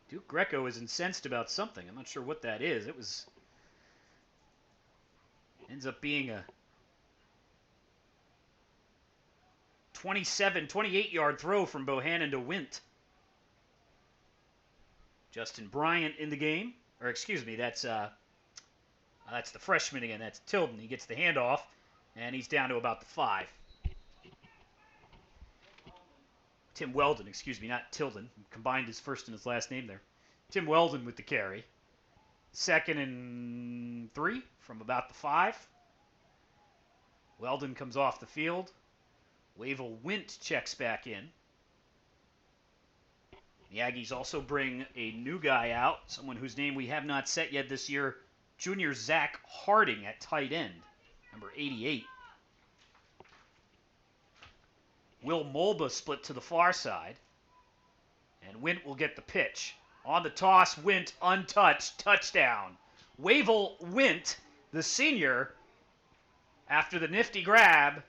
S2: Duke Greco is incensed about something. I'm not sure what that is. It was... ends up being a 28-yard throw from Bohannon to Wint. Justin Bryant in the game. Or excuse me, that's the freshman again. That's Tilden. He gets the handoff, and he's down to about the 5. Tim Weldon, excuse me, not Tilden. Combined his first and his last name there. Tim Weldon with the carry. 2nd and 3 from about the 5. Weldon comes off the field. Wavell Wint checks back in. The Aggies also bring a new guy out, someone whose name we have not set yet this year, junior Zach Harding at tight end, number 88. Will Mulba split to the far side, and Wint will get the pitch. On the toss, Wint untouched, touchdown. Wavell Wint, the senior, after the nifty grab,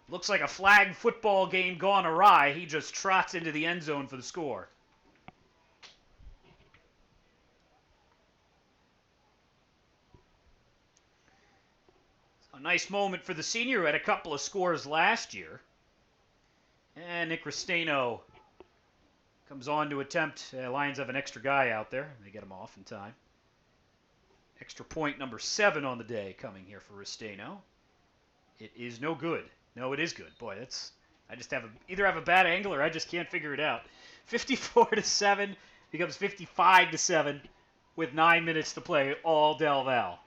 S2: looks like a flag football game gone awry. He just trots into the end zone for the score. A nice moment for the senior who had a couple of scores last year. And Nick Restaino comes on to attempt. Lions have an extra guy out there. They get him off in time. Extra point number 7 on the day coming here for Restaino. It is no good. No, it is good. Boy, I just either have a bad angle or I just can't figure it out. 54-7 becomes 55-7 with 9 minutes to play, all Del Val.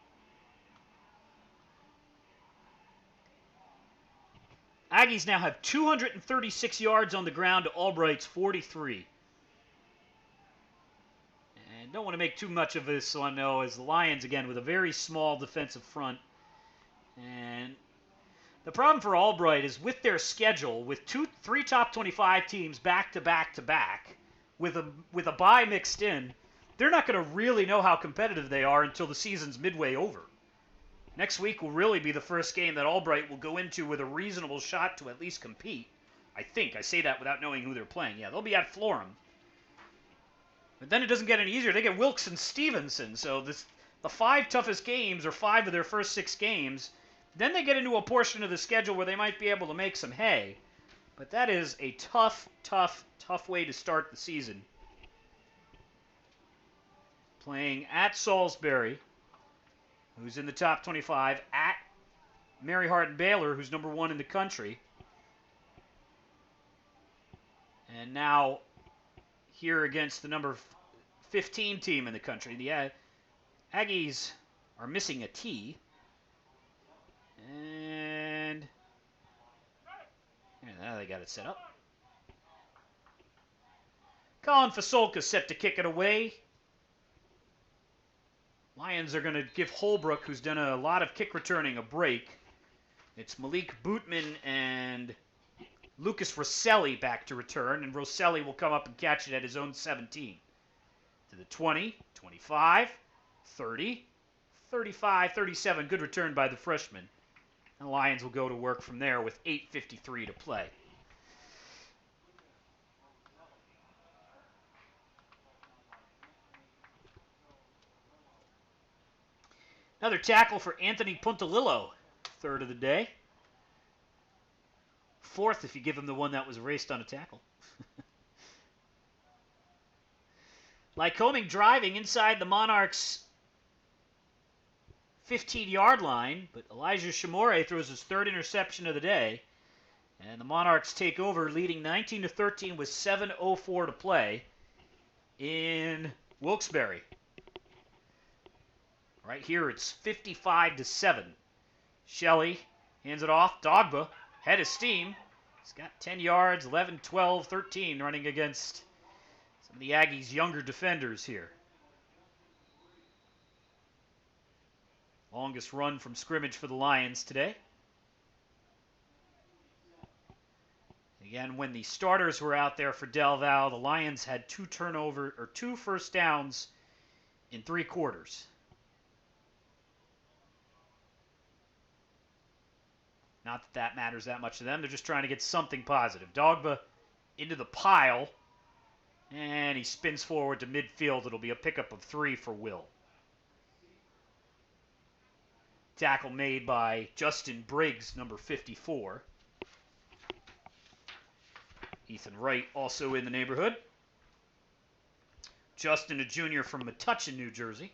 S2: Aggies now have 236 yards on the ground to Albright's 43. And don't want to make too much of this one, though, as the Lions, again, with a very small defensive front. And the problem for Albright is with their schedule, with 3 top 25 teams back to back to back, with a bye mixed in, they're not going to really know how competitive they are until the season's midway over. Next week will really be the first game that Albright will go into with a reasonable shot to at least compete. I think. I say that without knowing who they're playing. Yeah, they'll be at Florham. But then it doesn't get any easier. They get Wilkes and Stevenson. So the 5 toughest games are 5 of their first 6 games. Then they get into a portion of the schedule where they might be able to make some hay. But that is a tough, tough, tough way to start the season. Playing at Salisbury, who's in the top 25, at Mary Hardin Baylor, who's number 1 in the country. And now here against the number 15 team in the country. The Aggies are missing a T. And now they got it set up. Colin Fasolka set to kick it away. Lions are going to give Holbrook, who's done a lot of kick returning, a break. It's Malik Bootman and Lucas Rosselli back to return, and Rosselli will come up and catch it at his own 17. To the 20, 25, 30, 35, 37. Good return by the freshman. And the Lions will go to work from there with 8:53 to play. Another tackle for Anthony Puntalillo, 3rd of the day. 4th if you give him the one that was erased on a tackle. Lycoming driving inside the Monarchs' 15-yard line, but Elijah Shimore throws his 3rd interception of the day. And the Monarchs take over, leading 19-13 with 7:04 to play in Wilkes-Barre. Right here, it's 55-7. Shelley hands it off. Dogba, head of steam. He's got 10 yards, 11, 12, 13, running against some of the Aggies' younger defenders here. Longest run from scrimmage for the Lions today. Again, when the starters were out there for Del Val, the Lions had 2 first downs in 3 quarters. Not that that matters that much to them. They're just trying to get something positive. Dogba into the pile. And he spins forward to midfield. It'll be a pickup of 3 for Will. Tackle made by Justin Briggs, number 54. Ethan Wright also in the neighborhood. Justin, a junior from Metuchen, New Jersey.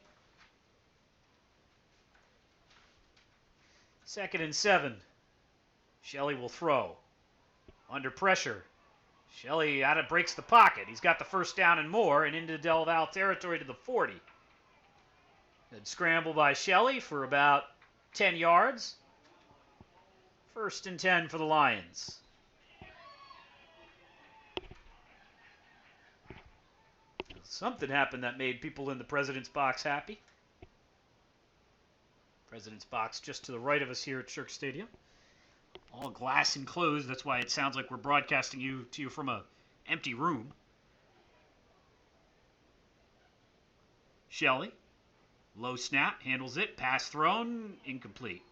S2: 2nd and 7. Shelley will throw. Under pressure. Shelley breaks the pocket. He's got the first down and more, and into Del Val territory to the 40. Good scramble by Shelley for about 10 yards. 1st and 10 for the Lions. Something happened that made people in the President's Box happy. President's Box just to the right of us here at Shirk Stadium. All glass enclosed. That's why it sounds like we're broadcasting to you from an empty room. Shelley. Low snap. Handles it. Pass thrown. Incomplete.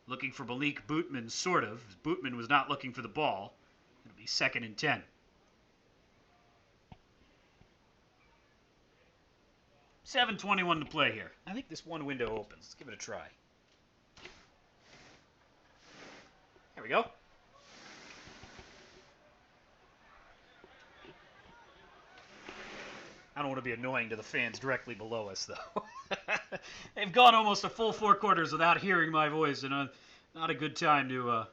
S2: Looking for Malik Bootman, sort of. Bootman was not looking for the ball. It'll be 2nd and 10. 7:21 to play here. I think this one window opens. Let's give it a try. There we go. I don't want to be annoying to the fans directly below us, though. They've gone almost a full 4 quarters without hearing my voice, and not a good time to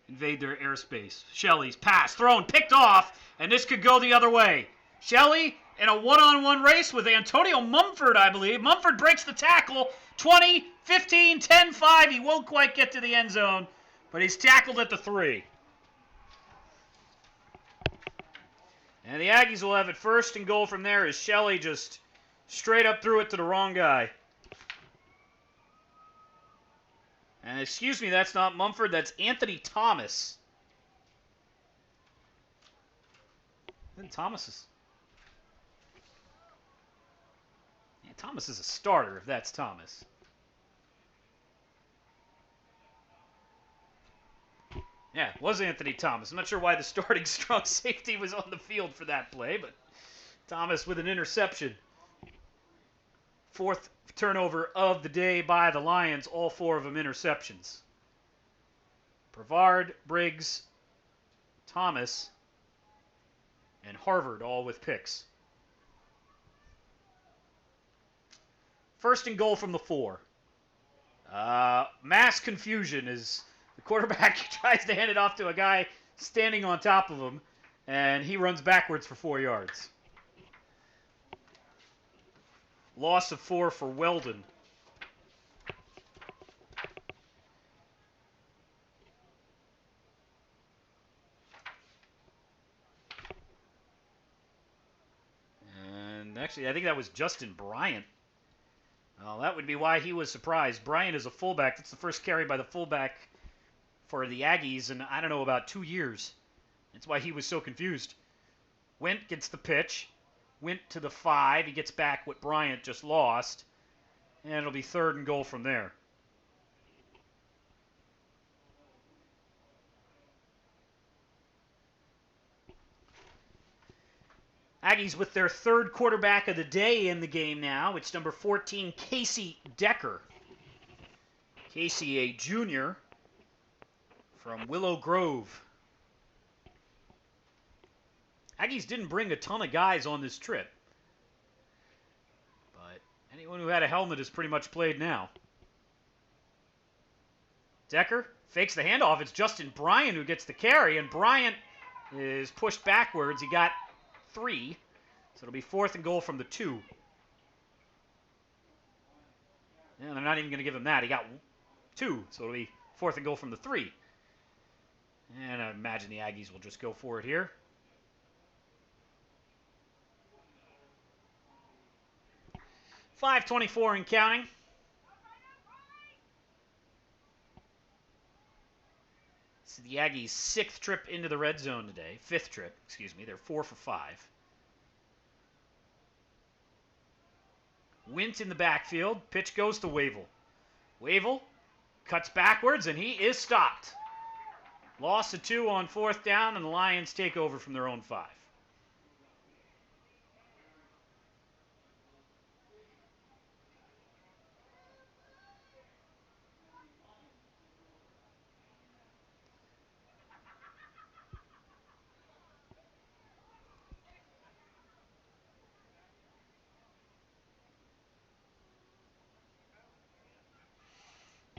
S2: invade their airspace. Shelley's pass, thrown, picked off, and this could go the other way. Shelley in a one-on-one race with Antonio Mumford, I believe. Mumford breaks the tackle. 20, 15, 10, 5. He won't quite get to the end zone, but he's tackled at the 3. And the Aggies will have it 1st and goal from there as Shelley just straight up threw it to the wrong guy. And excuse me, that's not Mumford, that's Anthony Thomas. Then Thomas is... Yeah, Thomas is a starter, if that's Thomas. Yeah, it was Anthony Thomas. I'm not sure why the starting strong safety was on the field for that play, but Thomas with an interception. 4th turnover of the day by the Lions, all 4 of them interceptions. Brevard, Briggs, Thomas, and Harvard all with picks. 1st and goal from the 4. Mass confusion as the quarterback tries to hand it off to a guy standing on top of him, and he runs backwards for 4 yards. Loss of 4 for Weldon. And actually, I think that was Justin Bryant. Well, that would be why he was surprised. Bryant is a fullback. That's the first carry by the fullback for the Aggies in, I don't know, about 2 years. That's why he was so confused. Went gets the pitch. Went to the 5. He gets back what Bryant just lost. And it'll be 3rd and goal from there. Aggies with their 3rd quarterback of the day in the game now. It's number 14, Casey Decker. Casey, a junior from Willow Grove. Aggies didn't bring a ton of guys on this trip. But anyone who had a helmet has pretty much played now. Decker fakes the handoff. It's Justin Bryant who gets the carry, and Bryant is pushed backwards. He got 3, so it'll be 4th and goal from the 2. And they're not even going to give him that. He got 2, so it'll be 4th and goal from the 3. And I imagine the Aggies will just go for it here. .5:24 and counting. This is the Aggies' 6th trip into the red zone today. 5th trip, excuse me. They're 4 for 5. Wint in the backfield. Pitch goes to Wavell. Wavell cuts backwards, and he is stopped. Loss of 2 on 4th down, and the Lions take over from their own 5.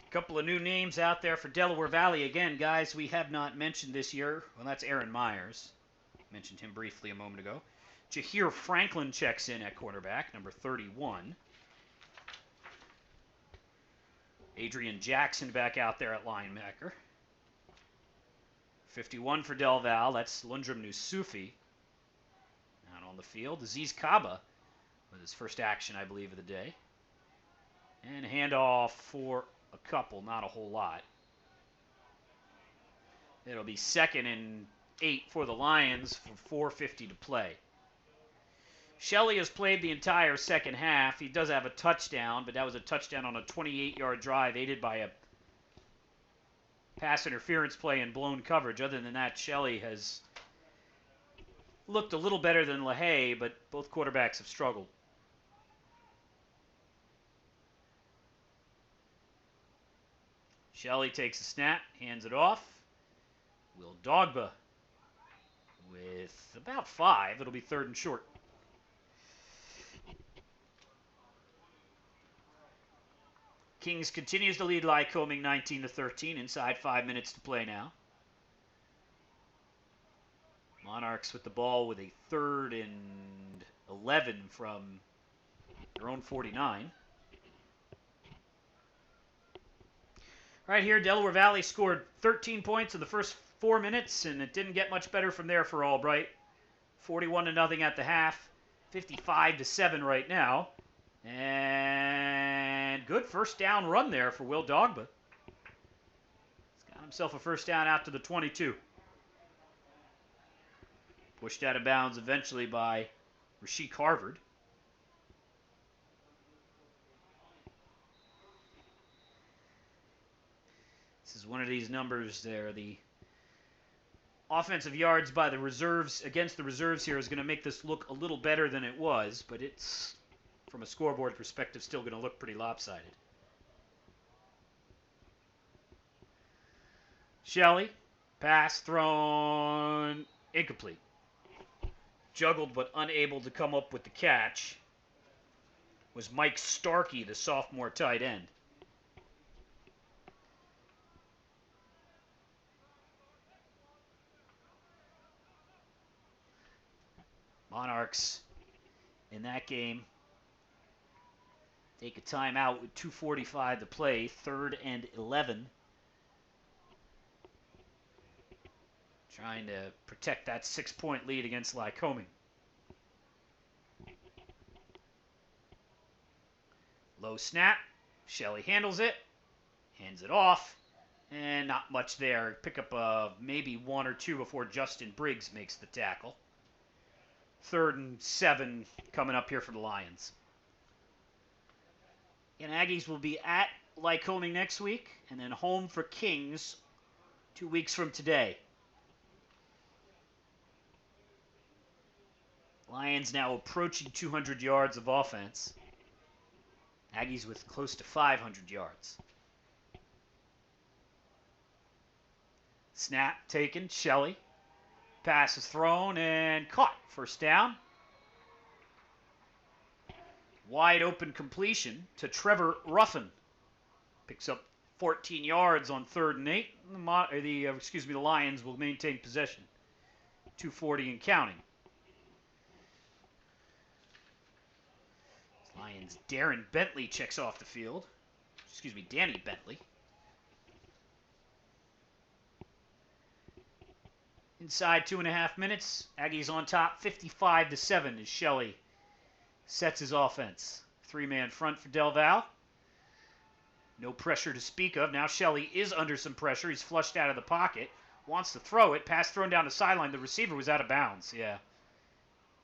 S2: Couple of new names out there for Delaware Valley. Again, guys, we have not mentioned this year. Well, that's Aaron Meyers. Mentioned him briefly a moment ago. Jahir Franklin checks in at quarterback, number 31. Adrian Jackson back out there at linebacker. 51 for Del Val. That's Lundram Nusufi out on the field. Aziz Kaba with his first action, I believe, of the day. And a handoff for a couple, not a whole lot. It'll be 2nd and 8 for the Lions for 4:50 to play. Shelley has played the entire second half. He does have a touchdown, but that was a touchdown on a 28-yard drive aided by a pass interference play and blown coverage. Other than that, Shelley has looked a little better than LaHaye, but both quarterbacks have struggled. Shelley takes a snap, hands it off. Will Dogba with about 5. It'll be 3rd and short. Kings continues to lead Lycoming 19-13. Inside 5 minutes to play now. Monarchs with the ball with a 3rd and 11 from their own 49. Right here, Delaware Valley scored 13 points in the first 4 minutes, and it didn't get much better from there for Albright. 41-0 at the half, 55-7 right now. And good first down run there for Will Dogba. He's got himself a first down out to the 22. Pushed out of bounds eventually by Rasheek Harvard. This is one of these numbers there. The offensive yards by the reserves against the reserves here is going to make this look a little better than it was, but it's, from a scoreboard perspective, still going to look pretty lopsided. Shelley, pass thrown, incomplete. Juggled but unable to come up with the catch was Mike Starkey, the sophomore tight end. Monarchs in that game take a timeout with 2:45 to play, 3rd and 11. Trying to protect that 6-point lead against Lycoming. Low snap. Shelley handles it. Hands it off. And not much there. Pick up maybe 1 or 2 before Justin Briggs makes the tackle. 3rd and 7 coming up here for the Lions. And Aggies will be at Lycoming next week, and then home for Kings 2 weeks from today. Lions now approaching 200 yards of offense. Aggies with close to 500 yards. Snap taken, Shelley. Pass is thrown and caught. First down. Wide open completion to Trevor Ruffin. Picks up 14 yards on 3rd and 8. The Lions will maintain possession. 2:40 and counting. Lions' Darren Bentley checks off the field. Danny Bentley. Inside 2.5 minutes, Aggies on top 55-7 as Shelley sets his offense. 3-man front for Del Val. No pressure to speak of. Now Shelley is under some pressure. He's flushed out of the pocket. Wants to throw it. Pass thrown down the sideline. The receiver was out of bounds. Yeah.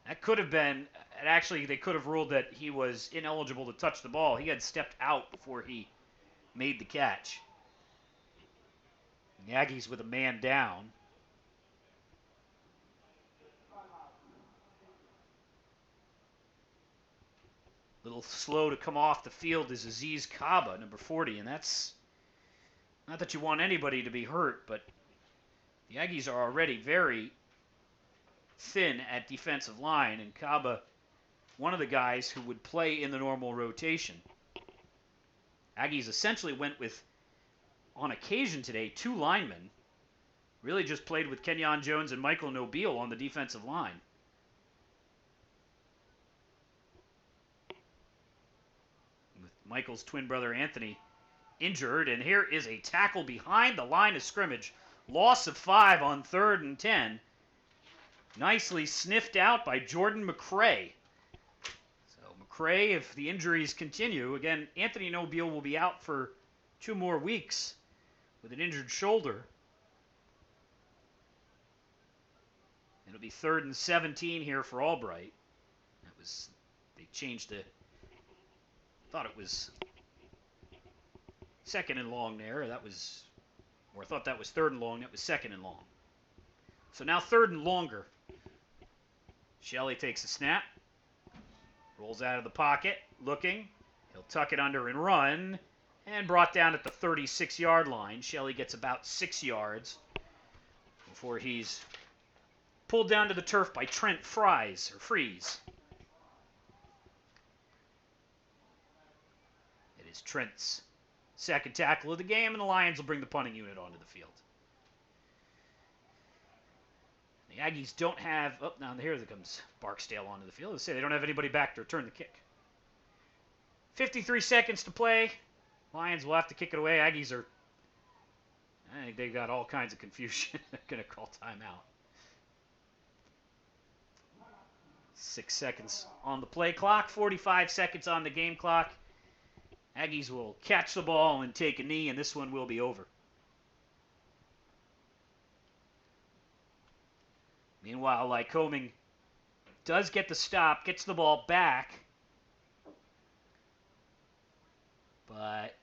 S2: That could have been, and actually they could have ruled that he was ineligible to touch the ball. He had stepped out before he made the catch. The Aggies with a man down. A little slow to come off the field is Aziz Kaba, number 40, and that's not that you want anybody to be hurt, but the Aggies are already very thin at defensive line, and Kaba, one of the guys who would play in the normal rotation. Aggies essentially went with, on occasion today, 2 linemen. Really just played with Kenyon Jones and Michael Nobile on the defensive line. With Michael's twin brother Anthony injured, and here is a tackle behind the line of scrimmage. Loss of 5 on 3rd and 10. Nicely sniffed out by Jordan McCray. So McCray, if the injuries continue, again, Anthony Nobile will be out for 2 more weeks with an injured shoulder. It'll be 3rd and 17 here for Albright. They changed the, thought it was 2nd and long there. I thought that was 3rd and long. That was 2nd and long. So now 3rd and longer. Shelley takes a snap. Rolls out of the pocket, looking. He'll tuck it under and run. And brought down at the 36-yard line. Shelley gets about 6 yards before he's pulled down to the turf by Trent Freeze. It is Trent's 2nd tackle of the game, and the Lions will bring the punting unit onto the field. The Aggies don't have... Oh, now here comes Barksdale onto the field. Let's say they don't have anybody back to return the kick. 53 seconds to play. Lions will have to kick it away. Aggies are... I think they've got all kinds of confusion. They're going to call timeout. 6 seconds on the play clock. 45 seconds on the game clock. Aggies will catch the ball and take a knee, and this one will be over. Meanwhile, Lycoming does get the stop, gets the ball back. But,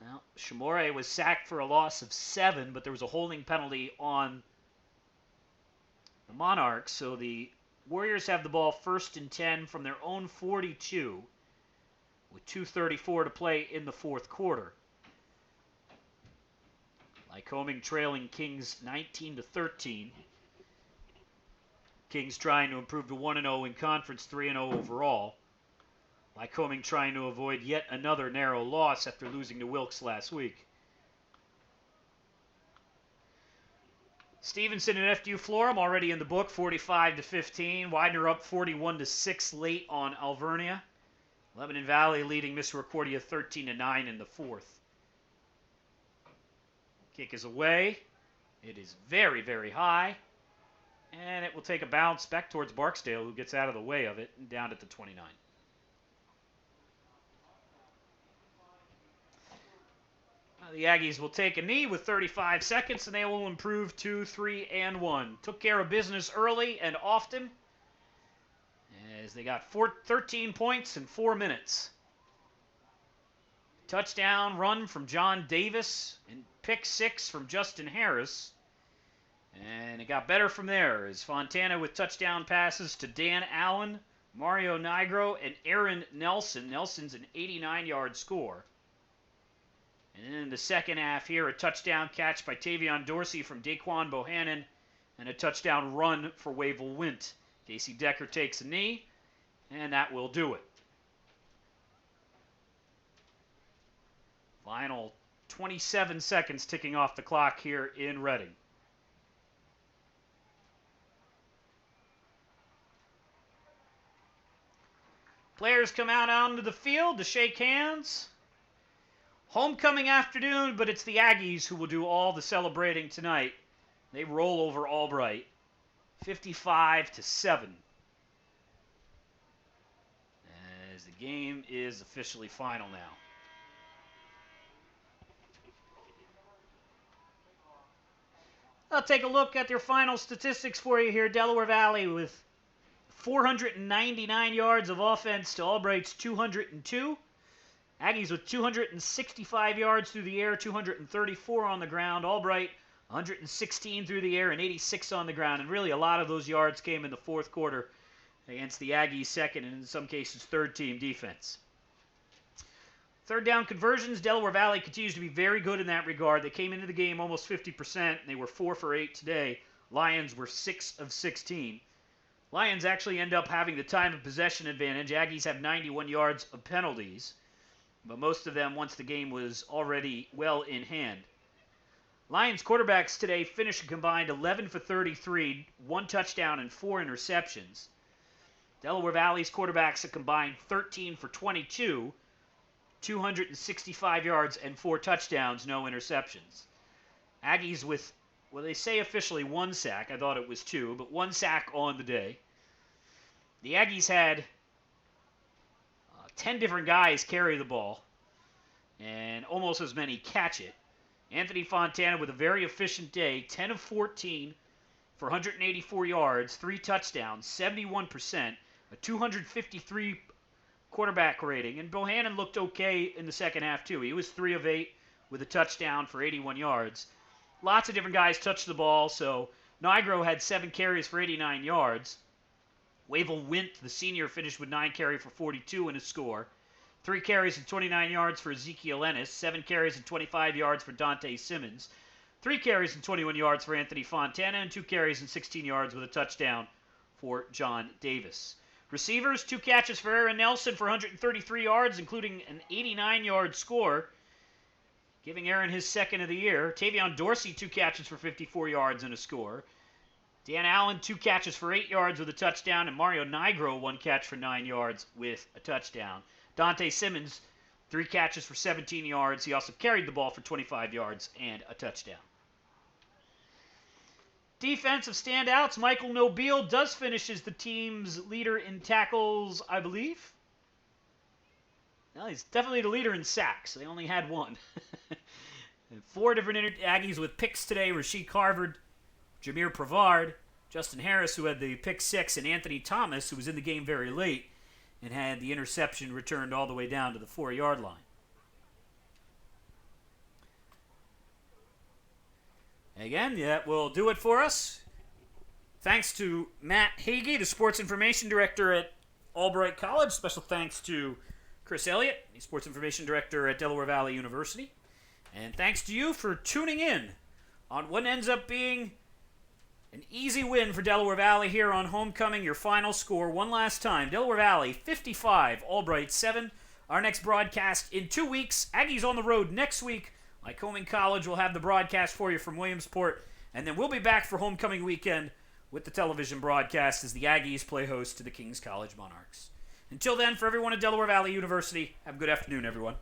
S2: well, Shimore was sacked for a loss of 7, but there was a holding penalty on the Monarchs. So the Warriors have the ball 1st and 10 from their own 42 with 2:34 to play in the 4th quarter. Lycoming trailing Kings 19-13. Kings trying to improve to 1-0 in conference, 3-0 overall. Lycoming trying to avoid yet another narrow loss after losing to Wilkes last week. Stevenson and FDU Florham already in the book, 45-15. Widener up 41-6 late on Alvernia. Lebanon Valley leading Misericordia 13-9 in the 4th. Kick is away. It is very, very high. And it will take a bounce back towards Barksdale, who gets out of the way of it, and down at the 29. The Aggies will take a knee with 35 seconds, and they will improve to 3-1. Took care of business early and often, as they got 13 points in 4 minutes. Touchdown run from John Davis, and pick 6 from Justin Harris. And it got better from there, as Fontana with touchdown passes to Dan Allen, Mario Nigro, and Aaron Nelson. Nelson's an 89-yard score. And then in the second half here, a touchdown catch by Tavion Dorsey from Daquan Bohannon, and a touchdown run for Wavell Wint. Casey Decker takes a knee, and that will do it. Final 27 seconds ticking off the clock here in Reading. Players come out onto the field to shake hands. Homecoming afternoon, but it's the Aggies who will do all the celebrating tonight. They roll over Albright, 55-7. As the game is officially final now. I'll take a look at their final statistics for you here. Delaware Valley with 499 yards of offense to Albright's 202. Aggies with 265 yards through the air, 234 on the ground. Albright 116 through the air and 86 on the ground. And really a lot of those yards came in the fourth quarter against the Aggies' second and in some cases third team defense. Third down conversions, Delaware Valley continues to be very good in that regard. They came into the game almost 50%, and they were 4 for 8 today. Lions were 6 of 16. Lions actually end up having the time of possession advantage. Aggies have 91 yards of penalties, but most of them once the game was already well in hand. Lions quarterbacks today finished a combined 11 for 33, 1 touchdown and 4 interceptions. Delaware Valley's quarterbacks a combined 13 for 22, 265 yards and 4 touchdowns, no interceptions. Aggies with, well, they say officially 1 sack. I thought it was 2, but 1 sack on the day. The Aggies had 10 different guys carry the ball and almost as many catch it. Anthony Fontana with a very efficient day, 10 of 14 for 184 yards, 3 touchdowns, 71%, a 253 quarterback rating. And Bohannon looked okay in the second half too. He was 3 of 8 with a touchdown for 81 yards. Lots of different guys touched the ball, so Nigro had 7 carries for 89 yards. Wavell Wint, the senior, finished with 9 carries for 42 in his score. 3 carries and 29 yards for Ezekiel Ennis. 7 carries and 25 yards for Dante Simmons. 3 carries and 21 yards for Anthony Fontana. And 2 carries and 16 yards with a touchdown for John Davis. Receivers, 2 catches for Aaron Nelson for 133 yards, including an 89-yard score, giving Aaron his second of the year. Tavion Dorsey, 2 catches for 54 yards and a score. Dan Allen, 2 catches for 8 yards with a touchdown, and Mario Nigro, 1 catch for 9 yards with a touchdown. Dante Simmons, 3 catches for 17 yards. He also carried the ball for 25 yards and a touchdown. Defensive standouts, Michael Nobile does finish as the team's leader in tackles, I believe. Well, he's definitely the leader in sacks. They only had 1. 4 different Aggies with picks today. Rasheed Carver, Jameer Pravard, Justin Harris, who had the pick 6, and Anthony Thomas, who was in the game very late and had the interception returned all the way down to the 4-yard line. Again, that will do it for us. Thanks to Matt Hagee, the Sports Information Director at Albright College. Special thanks to Chris Elliott, the Sports Information Director at Delaware Valley University. And thanks to you for tuning in on what ends up being an easy win for Delaware Valley here on homecoming. Your final score one last time. Delaware Valley 55, Albright 7. Our next broadcast in 2 weeks. Aggies on the road next week. Lycoming College will have the broadcast for you from Williamsport. And then we'll be back for homecoming weekend with the television broadcast as the Aggies play host to the King's College Monarchs. Until then, for everyone at Delaware Valley University, have a good afternoon, everyone.